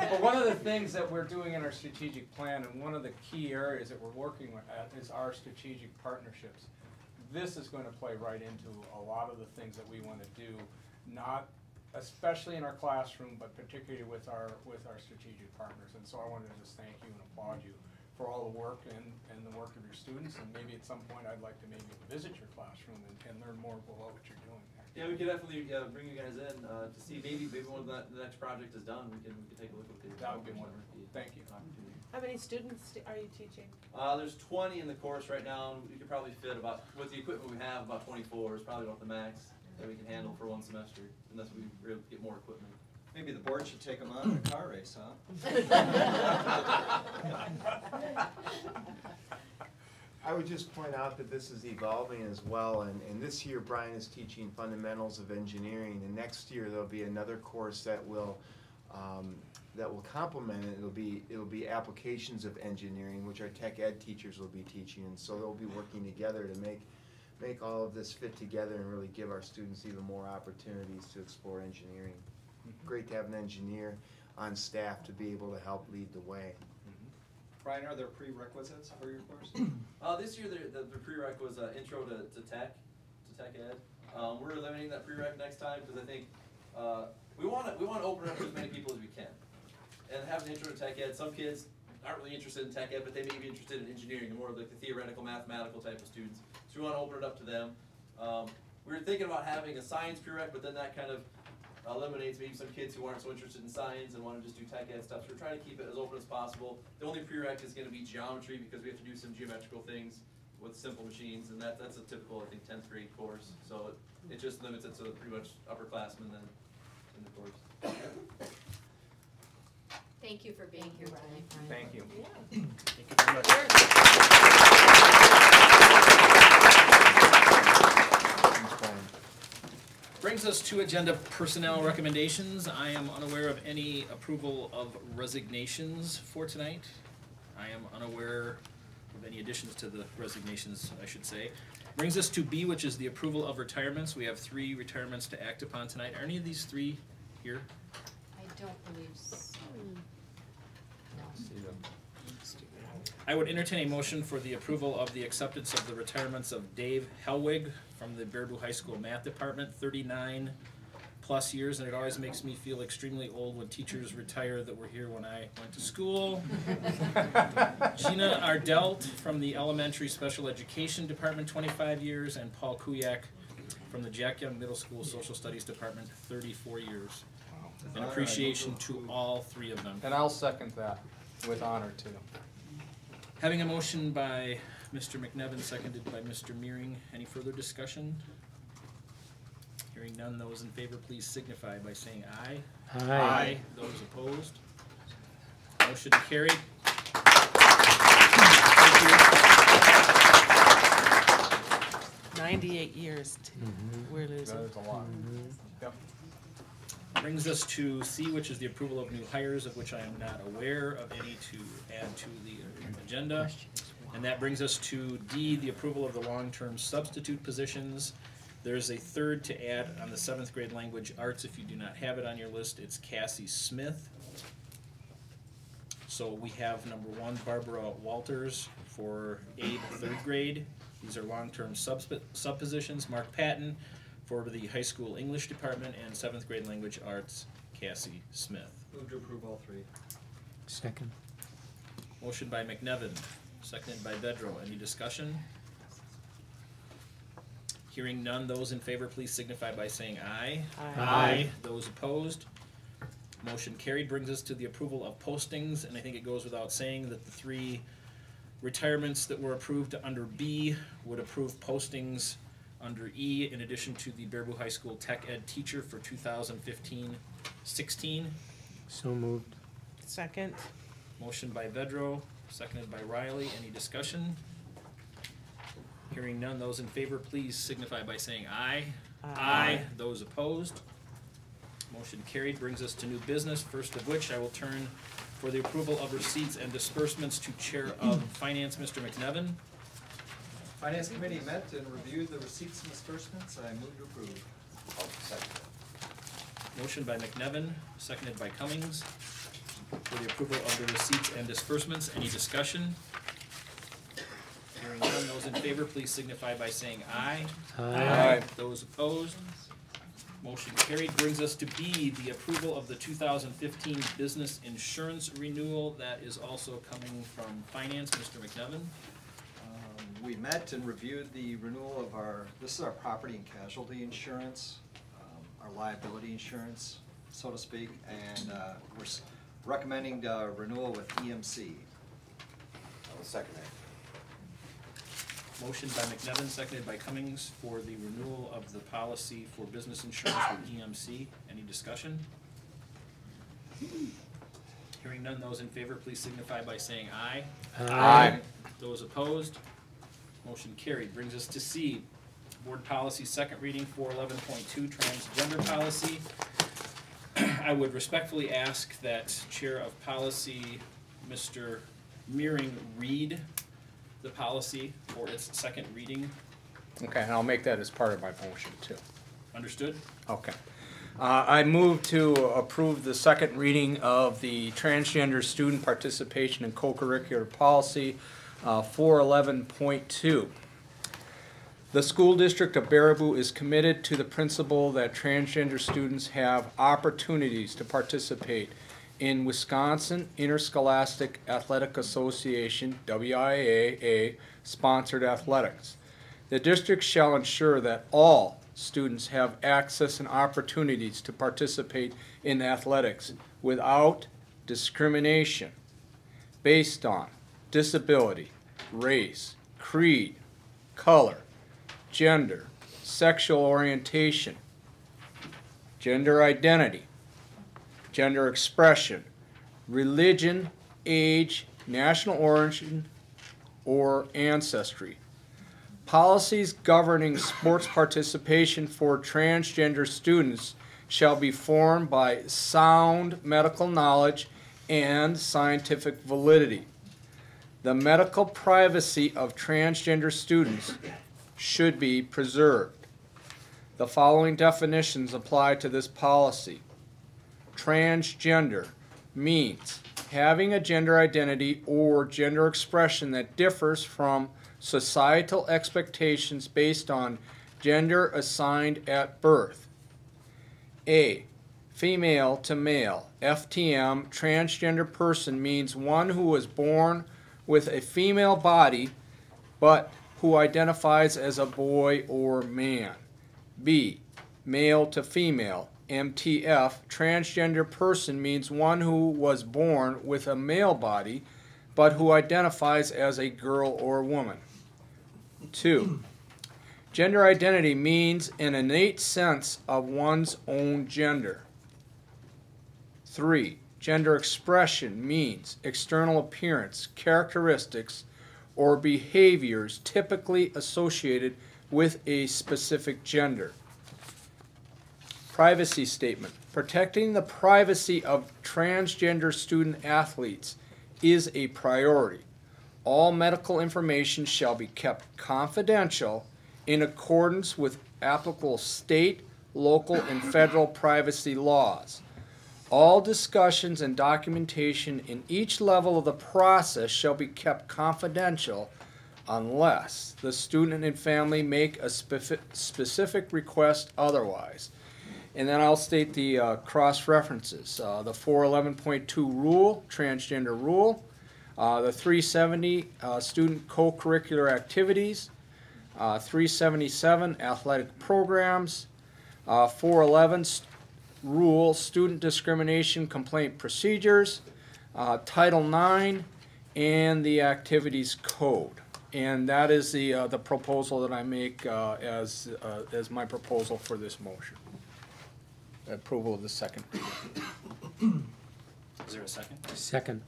But one of the things that we're doing in our strategic plan, and one of the key areas that we're working at, is our strategic partnerships. This is going to play right into a lot of the things that we want to do, not especially in our classroom, but particularly with our strategic partners. And so I wanted to just thank you and applaud you for all the work and the work of your students. And maybe at some point I'd like to maybe visit your classroom and learn more about what you're doing there. Yeah, we could definitely bring you guys in to see maybe when the next project is done, we can take a look at it. That would be wonderful. Thank you. How many students are you teaching? There's 20 in the course right now, and we could probably fit about, with the equipment we have, about 24 is probably about the max that we can handle for one semester, unless we really get more equipment. Maybe the board should take them on in a car race, huh? I would just point out that this is evolving as well, and this year Brian is teaching fundamentals of engineering, and next year there'll be another course that will complement it. It'll be applications of engineering, which our tech ed teachers will be teaching, and so they'll be working together to make all of this fit together and really give our students even more opportunities to explore engineering. Great to have an engineer on staff to be able to help lead the way. Brian, are there prerequisites for your course? This year the prereq was intro to tech ed. We're eliminating that prereq next time because I think we want to open it up to as many people as we can, and have an intro to tech ed. Some kids aren't really interested in tech ed, but they may be interested in engineering, the more like the theoretical, mathematical type of students. So we want to open it up to them. We were thinking about having a science prereq, but then that kind of eliminates maybe some kids who aren't so interested in science and want to just do tech ed stuff. So we're trying to keep it as open as possible. The only prereq is going to be geometry because we have to do some geometrical things with simple machines, and that's a typical, I think, 10th grade course. So it just limits it to pretty much upperclassmen then in the course. Thank you for being here tonight, Brian. Thank you. Yeah. Thank you very much. Brings us to agenda personnel recommendations. I am unaware of any approval of resignations for tonight. I am unaware of any additions to the resignations, I should say. Brings us to B, which is the approval of retirements. We have 3 retirements to act upon tonight. Are any of these 3 here? I don't believe so. I would entertain a motion for the approval of the acceptance of the retirements of Dave Helwig from the Baraboo High School Math Department, 39 plus years, and it always makes me feel extremely old when teachers retire that were here when I went to school. Gina Ardelt from the Elementary Special Education Department, 25 years, and Paul Kuyak from the Jack Young Middle School Social Studies Department, 34 years. An appreciation to all 3 of them. And I'll second that with honor too. Having a motion by Mr. McNevin, seconded by Mr. Meering. Any further discussion? Hearing none, those in favor please signify by saying aye. Aye. Those opposed? Motion carried. 98 years we're losing. That's a lot. Yep. Brings us to C, which is the approval of new hires, of which I am not aware of any to add to the agenda. And that brings us to D, the approval of the long-term substitute positions. There's a third to add on the 7th grade language arts. If you do not have it on your list, it's Cassie Smith. So we have number 1, Barbara Walters for Abe 3rd grade. These are long-term sub positions. Mark Patton for the high school English department, and 7th grade language arts, Cassie Smith. Move to approve all 3. Second. Motion by McNevin, seconded by Vedro. Any discussion? Hearing none, those in favor please signify by saying aye. Aye. Those opposed? Motion carried. Brings us to the approval of postings, and I think it goes without saying that the 3 retirements that were approved under B would approve postings under E, in addition to the Baraboo High School Tech Ed teacher for 2015-16. So moved. Second. Motion by Vedro, seconded by Riley. Any discussion? Hearing none, those in favor please signify by saying aye. Aye. Those opposed? Motion carried. Brings us to new business, first of which I will turn for the approval of receipts and disbursements to Chair of Finance, Mr. McNevin. Finance Committee met and reviewed the receipts and disbursements. I move to approve. Motion by McNevin, seconded by Cummings, for the approval of the receipts and disbursements. Any discussion? Hearing none, those in favor, please signify by saying aye. Aye. Those opposed? Motion carried. Brings us to B, the approval of the 2015 business insurance renewal. That is also coming from Finance, Mr. McNevin. We met and reviewed the renewal of this is our property and casualty insurance, our liability insurance, so to speak, and we're recommending renewal with EMC. I will second that. Motion by McNevin, seconded by Cummings, for the renewal of the policy for business insurance with EMC. Any discussion? Hearing none, those in favor, please signify by saying aye. Aye. Those opposed? Motion carried. Brings us to C, Board Policy, second reading, 411.2, transgender policy. I would respectfully ask that Chair of Policy, Mr. Meering, read the policy for its second reading. Okay, and I'll make that as part of my motion too. Understood? Okay. I move to approve the second reading of the transgender student participation in co-curricular policy 411.2. The school district of Baraboo is committed to the principle that transgender students have opportunities to participate in Wisconsin Interscholastic Athletic Association, WIAA, sponsored athletics. The district shall ensure that all students have access and opportunities to participate in athletics without discrimination based on disability, race, creed, color, gender, sexual orientation, gender identity, gender expression, religion, age, national origin, or ancestry. Policies governing sports participation for transgender students shall be formed by sound medical knowledge and scientific validity. The medical privacy of transgender students should be preserved. The following definitions apply to this policy. Transgender means having a gender identity or gender expression that differs from societal expectations based on gender assigned at birth. A, female to male, FTM, transgender person means one who was born with a female body but who identifies as a boy or man. B, male to female, MTF, transgender person means one who was born with a male body but who identifies as a girl or woman. 2, gender identity means an innate sense of one's own gender. 3, gender expression means external appearance, characteristics, or behaviors typically associated with a specific gender. Privacy statement. Protecting the privacy of transgender student athletes is a priority. All medical information shall be kept confidential in accordance with applicable state, local, and federal privacy laws. All discussions and documentation in each level of the process shall be kept confidential unless the student and family make a specific request otherwise. And then I'll state the cross references. The 411.2 rule, transgender rule, the 370 student co-curricular activities, 377 athletic programs, 411 rule, student discrimination complaint procedures, Title IX, and the activities code. And that is the proposal that I make as my proposal for this motion. Approval of the second reading. Is there a second? Second.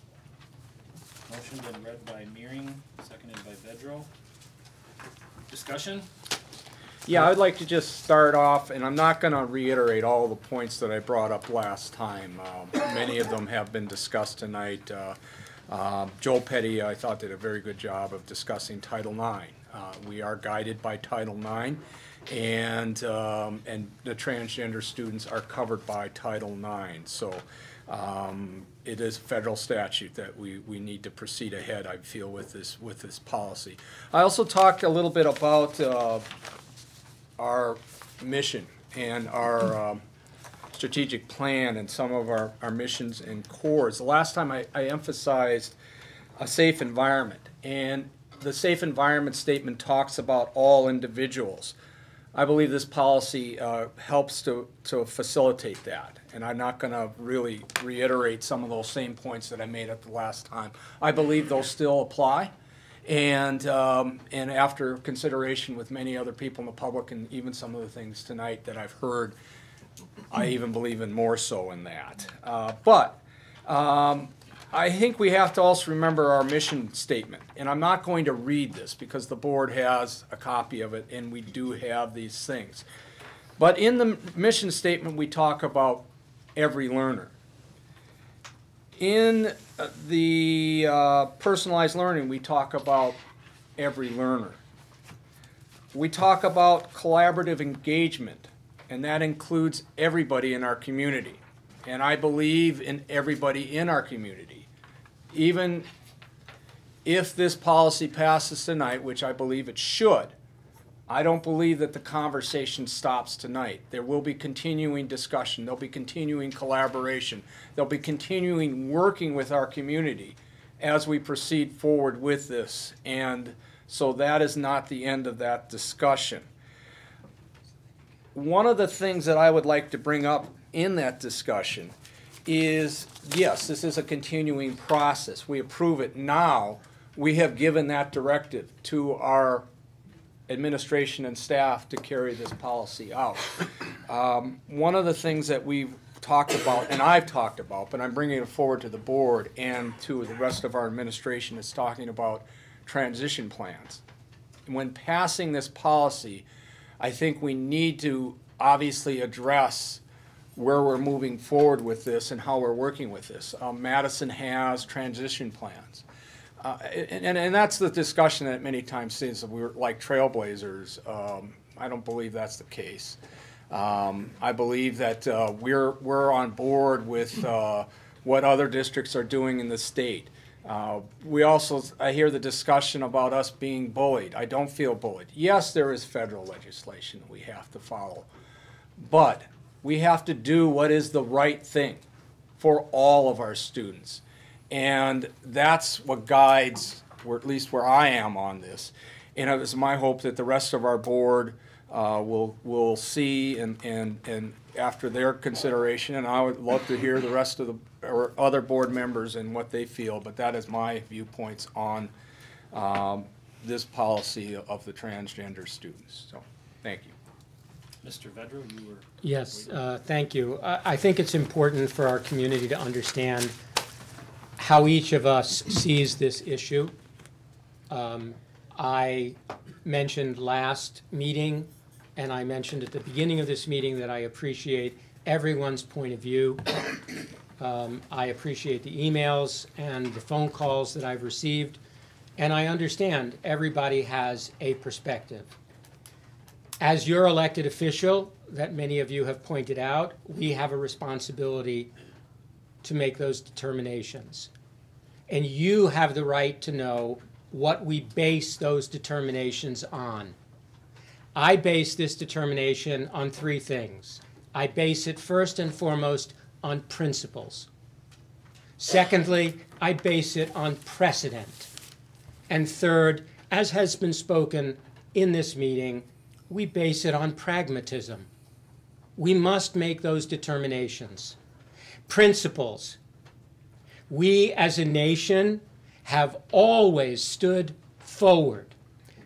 Motion been read by Meering, seconded by Vedro. Discussion? Yeah, I'd like to just start off, and I'm not going to reiterate all the points that I brought up last time. Many of them have been discussed tonight. Joel Petty, I thought, did a very good job of discussing Title IX. We are guided by Title IX, and the transgender students are covered by Title IX. So it is federal statute that we need to proceed ahead, I feel, with this policy. I also talked a little bit about our mission and our strategic plan and some of our missions and cores. The last time I emphasized a safe environment, and the safe environment statement talks about all individuals. I believe this policy helps to facilitate that, and I'm not going to really reiterate some of those same points that I made at the last time. I believe those still apply. And after consideration with many other people in the public and even some of the things tonight that I've heard, I even believe in more so in that. But I think we have to also remember our mission statement. And I'm not going to read this because the board has a copy of it and we do have these things. But in the mission statement we talk about every learner. In the personalized learning, we talk about every learner. We talk about collaborative engagement, and that includes everybody in our community. And I believe in everybody in our community. Even if this policy passes tonight, which I believe it should, I don't believe that the conversation stops tonight. There will be continuing discussion. There'll be continuing collaboration. There'll be continuing working with our community as we proceed forward with this. And so that is not the end of that discussion. One of the things that I would like to bring up in that discussion is, yes, this is a continuing process. We approve it now. We have given that directive to our administration and staff to carry this policy out. One of the things that we've talked about, and I've talked about, but I'm bringing it forward to the board and to the rest of our administration, is talking about transition plans. When passing this policy, I think we need to obviously address where we're moving forward with this and how we're working with this. Madison has transition plans. And that's the discussion that many times seems that we're like trailblazers. I don't believe that's the case. I believe that we're on board with what other districts are doing in the state. I hear the discussion about us being bullied. I don't feel bullied. Yes, there is federal legislation that we have to follow, but we have to do what is the right thing for all of our students. And that's what guides, or at least where I am on this. And it is my hope that the rest of our board will see and after their consideration, and I would love to hear the rest of the or other board members and what they feel, but that is my viewpoints on this policy of the transgender students. So, thank you. Mr. Vedra, you were... Yes, thank you. I think it's important for our community to understand how each of us sees this issue. I mentioned last meeting, and I mentioned at the beginning of this meeting that I appreciate everyone's point of view. I appreciate the emails and the phone calls that I've received, and I understand everybody has a perspective. As your elected official, that many of you have pointed out, we have a responsibility to make those determinations. And you have the right to know what we base those determinations on. I base this determination on three things. I base it first and foremost on principles. Secondly, I base it on precedent. And third, as has been spoken in this meeting, we base it on pragmatism. We must make those determinations. Principles. We as a nation have always stood forward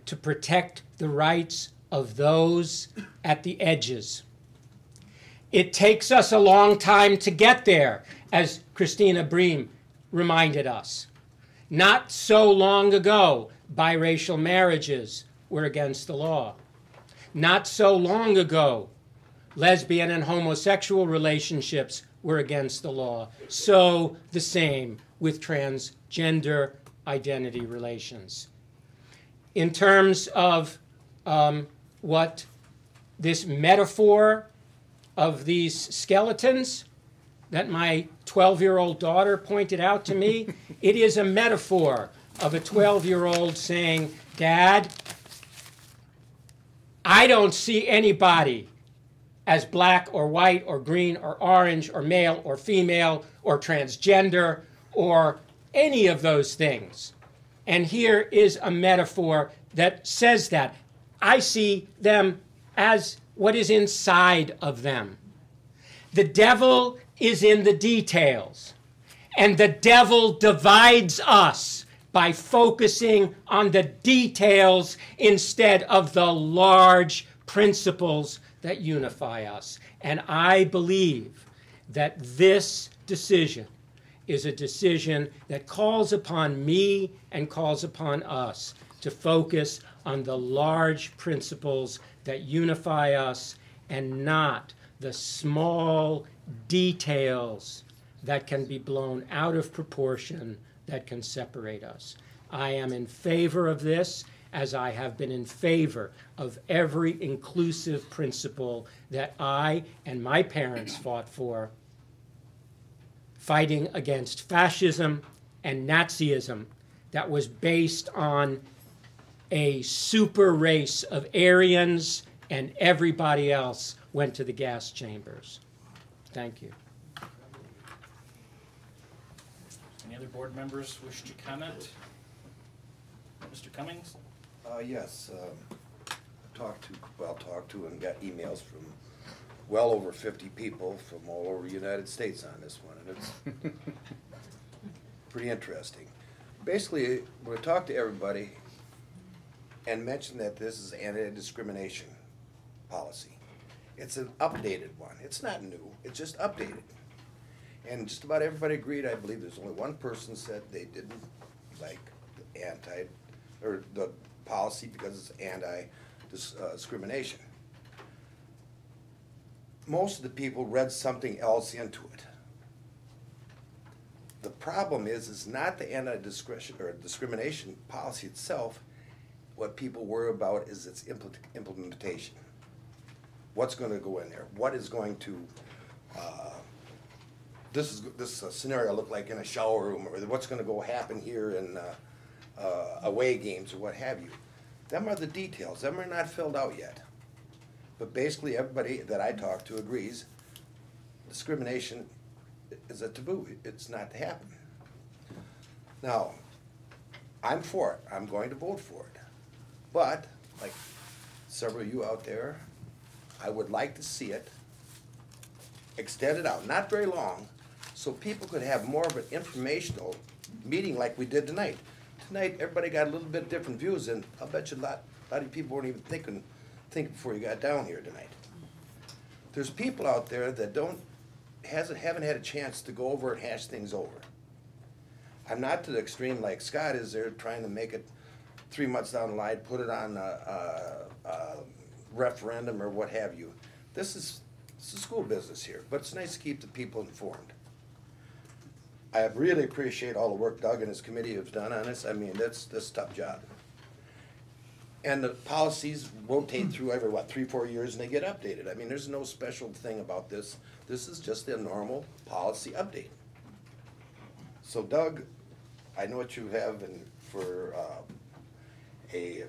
to protect the rights of those at the edges. It takes us a long time to get there, as Christina Bream reminded us. Not so long ago, biracial marriages were against the law. Not so long ago, lesbian and homosexual relationships were against the law. So the same with transgender identity relations. In terms of what this metaphor of these skeletons that my 12-year-old daughter pointed out to me, it is a metaphor of a 12-year-old saying, Dad, I don't see anybody as black or white or green or orange or male or female or transgender or any of those things. And here is a metaphor that says that. I see them as what is inside of them. The devil is in the details, and the devil divides us by focusing on the details instead of the large principles that unify us. And I believe that this decision is a decision that calls upon me and calls upon us to focus on the large principles that unify us and not the small details that can be blown out of proportion that can separate us. I am in favor of this, as I have been in favor of every inclusive principle that I and my parents fought for, fighting against fascism and Nazism that was based on a super race of Aryans, and everybody else went to the gas chambers. Thank you. Any other board members wish to comment? Mr. Cummings? Yes, talked to and got emails from well over 50 people from all over the United States on this one, and it's pretty interesting. Basically, we're going to talk to everybody and mention that this is anti-discrimination policy. It's an updated one. It's not new, it's just updated. And just about everybody agreed. I believe there's only one person said they didn't like the policy because it's anti-discrimination. Most of the people read something else into it. The problem is not the anti-discrimination policy itself. What people worry about is its implementation. What's going to go in there? What is going to this scenario look like in a shower room, or what's going to go happen here in away games or what have you? Them are the details. Them are not filled out yet. But basically, everybody that I talk to agrees discrimination is a taboo. It's not to happen. Now, I'm for it. I'm going to vote for it. But, like several of you out there, I would like to see it extended out, not very long, so people could have more of an informational meeting like we did tonight. Tonight, everybody got a little bit different views, and I'll bet you a lot of people weren't even thinking before you got down here tonight. There's people out there that haven't had a chance to go over and hash things over. I'm not to the extreme like Scott is there, trying to make it 3 months down the line, put it on a referendum or what have you. This is school business here, but it's nice to keep the people informed. I really appreciate all the work Doug and his committee have done on this. I mean, that's a tough job. And the policies rotate through every, 3-4 years, and they get updated. I mean, there's no special thing about this. This is just a normal policy update. So Doug, I know what you have for a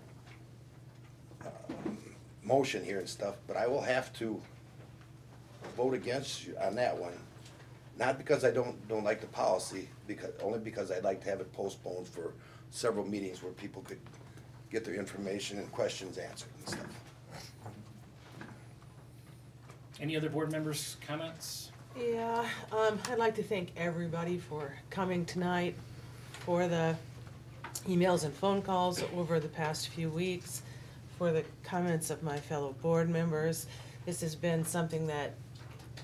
motion here and stuff, but I will have to vote against you on that one. Not because I don't like the policy, only because I'd like to have it postponed for several meetings where people could get their information and questions answered and stuff. Any other board members' comments? Yeah, I'd like to thank everybody for coming tonight, for the emails and phone calls over the past few weeks, for the comments of my fellow board members. This has been something that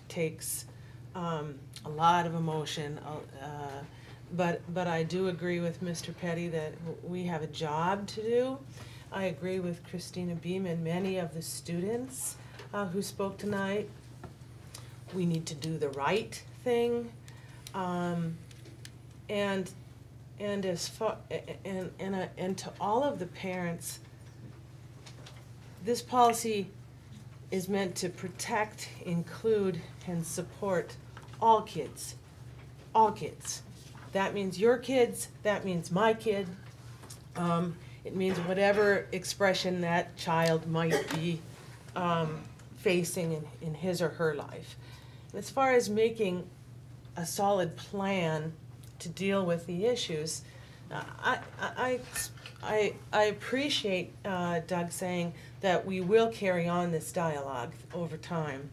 takes a lot of emotion, but I do agree with Mr. Petty that we have a job to do. I agree with Christina Beam and many of the students who spoke tonight. We need to do the right thing, and as far and to all of the parents, this policy is meant to protect, include, and support all kids. All kids. That means your kids. That means my kid. It means whatever expression that child might be facing in his or her life. And as far as making a solid plan to deal with the issues, I appreciate Doug saying that we will carry on this dialogue over time.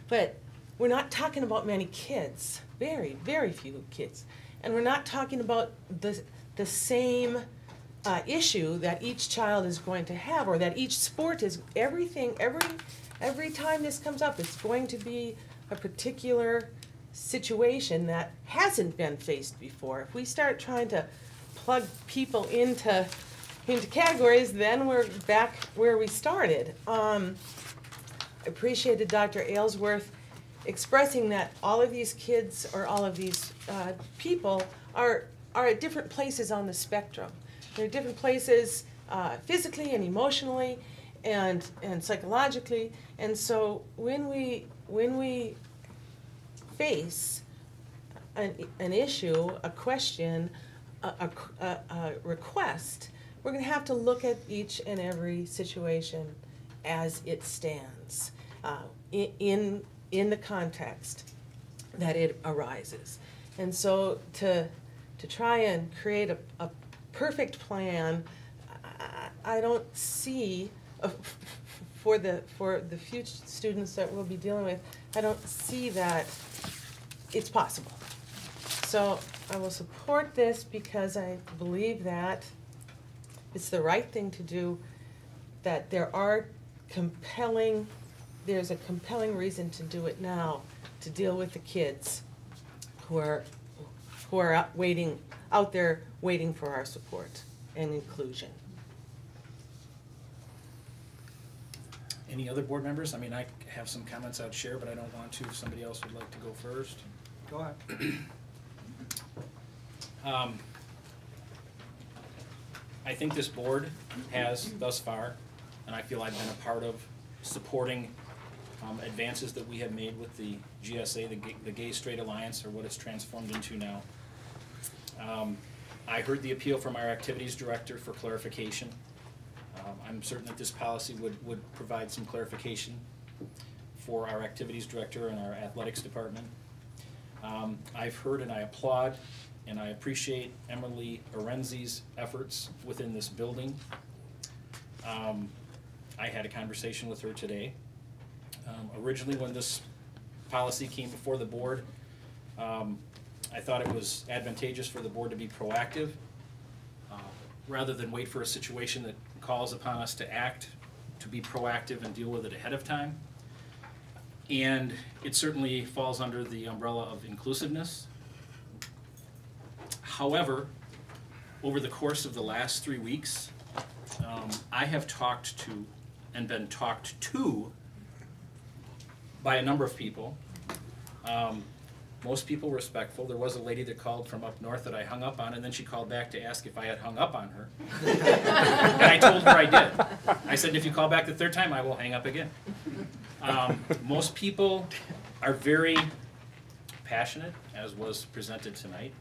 But we're not talking about many kids, very, very few kids. And we're not talking about the same issue that each child is going to have, or that each sport is, every time this comes up, it's going to be a particular situation that hasn't been faced before. If we start trying to plug people into categories, then we're back where we started. I appreciated Dr. Aylesworth expressing that all of these kids, or all of these people are at different places on the spectrum. They're at different places physically and emotionally and psychologically. And so when we face an issue, a question, a request, we're going to have to look at each and every situation as it stands in the context that it arises. And so to try and create a perfect plan, I don't see for the future students that we'll be dealing with, I don't see that it's possible. So I will support this because I believe that it's the right thing to do, that there's a compelling reason to do it now, to deal with the kids who are out there waiting for our support and inclusion. Any other board members? I mean, I have some comments I'd share, but I don't want to. If somebody else would like to go first. Go ahead. I think this board has thus far, and I feel I've been a part of supporting advances that we have made with the GSA, the Gay Straight Alliance, or what it's transformed into now. I heard the appeal from our activities director for clarification. I'm certain that this policy would provide some clarification for our activities director and our athletics department. I've heard and I applaud and I appreciate Emily Arenzi's efforts within this building. I had a conversation with her today. Originally, when this policy came before the board, I thought it was advantageous for the board to be proactive rather than wait for a situation that calls upon us to act, to be proactive and deal with it ahead of time. And it certainly falls under the umbrella of inclusiveness. However, over the course of the last 3 weeks, I have talked to and been talked to by a number of people. Most people respectful. There was a lady that called from up north that I hung up on, and then she called back to ask if I had hung up on her. And I told her I did. I said, if you call back the third time, I will hang up again. Most people are very passionate, as was presented tonight.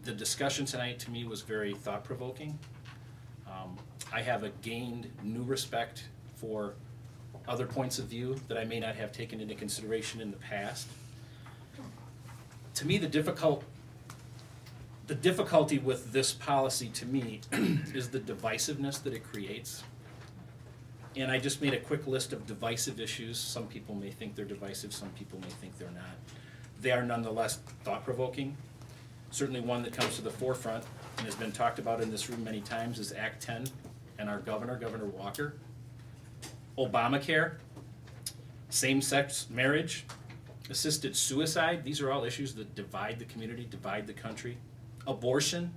The discussion tonight to me was very thought-provoking. I have gained new respect for other points of view that I may not have taken into consideration in the past. To me, the difficulty with this policy, to me, is the divisiveness that it creates. And I just made a quick list of divisive issues. Some people may think they're divisive, some people may think they're not. They are nonetheless thought-provoking. Certainly one that comes to the forefront and has been talked about in this room many times is Act 10 and our governor, Governor Walker. Obamacare, same-sex marriage, assisted suicide. These are all issues that divide the community, divide the country. Abortion,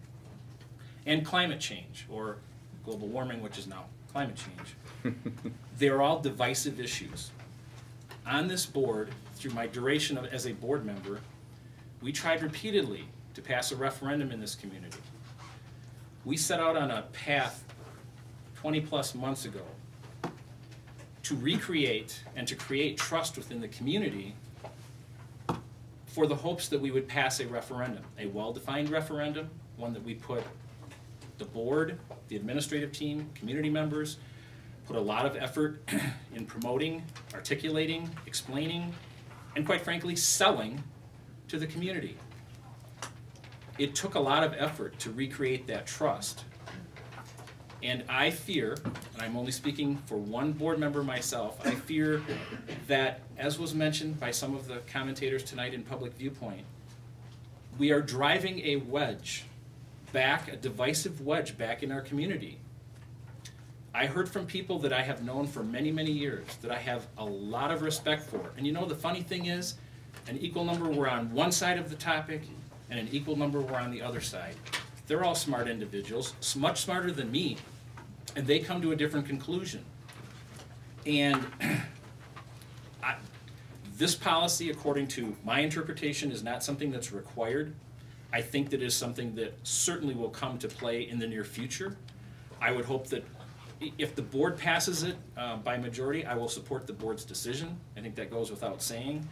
and climate change, or global warming, which is now climate change. They're all divisive issues. On this board, through my duration as a board member, we tried repeatedly to pass a referendum in this community. We set out on a path 20-plus months ago to recreate and to create trust within the community for the hopes that we would pass a referendum, a well-defined referendum, one that we put the board, the administrative team, community members, put a lot of effort in promoting, articulating, explaining, and quite frankly, selling to the community. It took a lot of effort to recreate that trust. And I fear, and I'm only speaking for one board member myself, I fear that, as was mentioned by some of the commentators tonight in Public Viewpoint, we are driving a wedge back, a divisive wedge back in our community. I heard from people that I have known for many, many years that I have a lot of respect for. And you know, the funny thing is, an equal number were on one side of the topic, and an equal number were on the other side. They're all smart individuals, much smarter than me, and they come to a different conclusion. And this policy, according to my interpretation, is not something that's required. I think that is something that certainly will come to play in the near future. I would hope that if the board passes it by majority, I will support the board's decision. I think that goes without saying.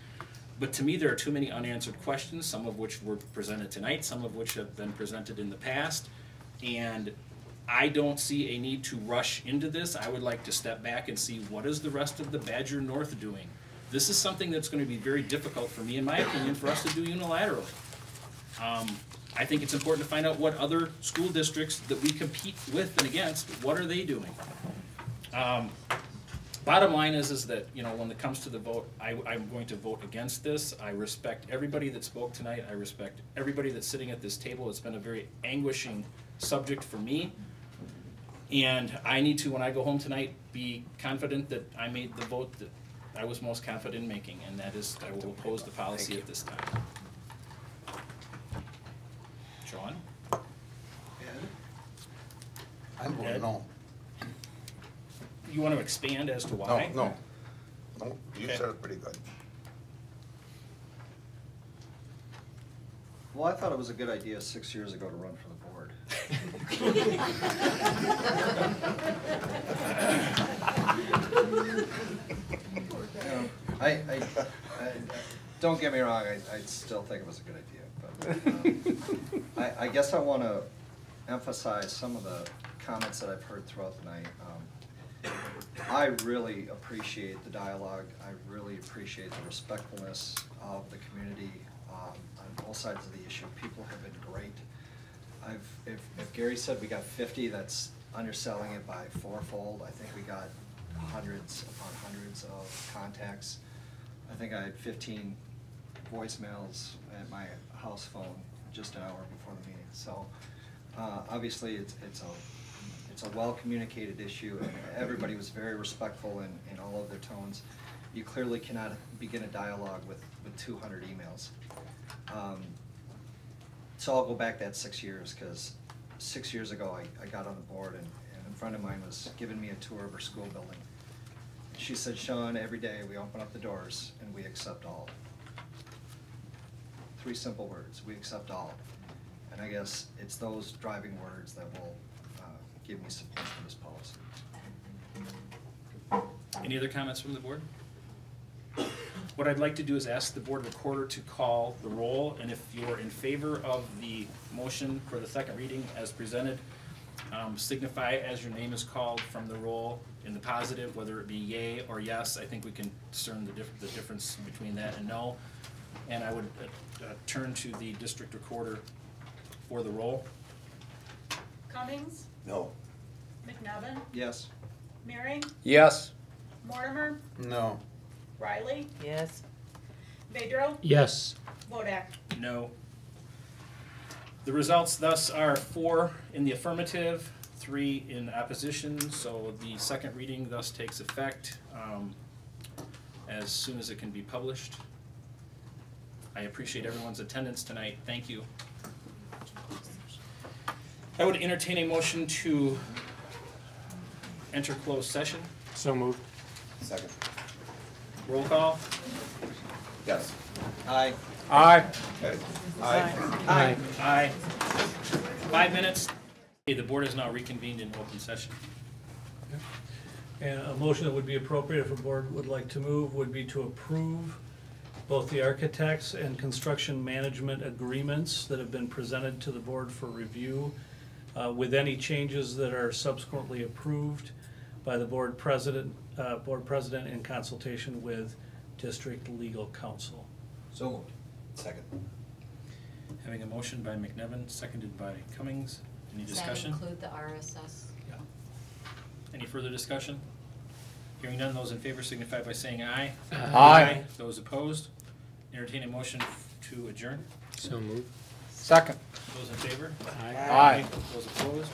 But to me, there are too many unanswered questions, some of which were presented tonight, some of which have been presented in the past. And I don't see a need to rush into this. I would like to step back and see what is the rest of the Badger North doing. This is something that's going to be very difficult for me, in my opinion, for us to do unilaterally. I think it's important to find out what other school districts that we compete with and against, what are they doing? Bottom line is that, you know, when it comes to the vote, I'm going to vote against this. I respect everybody that spoke tonight. I respect everybody that's sitting at this table. It's been a very anguishing subject for me. And I need to, when I go home tonight, be confident that I made the vote that I was most confident in making, and that is I will oppose the policy at this time. Sean? I'm voting no. You want to expand as to why? No, you said it pretty good. Well, I thought it was a good idea 6 years ago to run for the board. I don't get me wrong, I still think it was a good idea. But I guess I want to emphasize some of the comments that I've heard throughout the night. I really appreciate the dialogue. I really appreciate the respectfulness of the community on both sides of the issue. People have been great. If Gary said we got 50, that's underselling it by fourfold. I think we got hundreds upon hundreds of contacts. I think I had 15 voicemails at my house phone just an hour before the meeting. So obviously it's a well-communicated issue, and everybody was very respectful in all of their tones. You clearly cannot begin a dialogue with 200 emails. So I'll go back that 6 years, because 6 years ago I got on the board, and a friend of mine was giving me a tour of her school building. She said, Sean, every day we open up the doors and we accept all. 3 simple words, we accept all. And I guess it's those driving words that will give me support for this policy. Any other comments from the board? What I'd like to do is ask the board recorder to call the roll, and if you're in favor of the motion for the second reading as presented, signify as your name is called from the roll in the positive, whether it be yay or yes. I think we can discern the difference between that and no. And I would turn to the district recorder for the roll. Cummings? No. McNevin? Yes. Meering? Yes. Mortimer? No. Riley? Yes. Vedro? Yes. Vodak? No. The results thus are 4 in the affirmative, 3 in opposition, so the second reading thus takes effect as soon as it can be published. I appreciate everyone's attendance tonight. Thank you. I would entertain a motion to enter closed session. So moved. Second. Roll call. Yes. Aye. Aye. Aye. Aye. 5 minutes. Okay, the board is now reconvened in open session. And a motion that would be appropriate if a board would like to move would be to approve both the architects and construction management agreements that have been presented to the board for review, with any changes that are subsequently approved by the board president in consultation with district legal counsel. So moved. Second. Having a motion by McNevin, seconded by Cummings. Any discussion? Does that include the RSS? Any further discussion? Hearing none, those in favor signify by saying aye. Aye. Those opposed? Entertain a motion to adjourn. So moved. Second. Those in favor? Aye. Those opposed?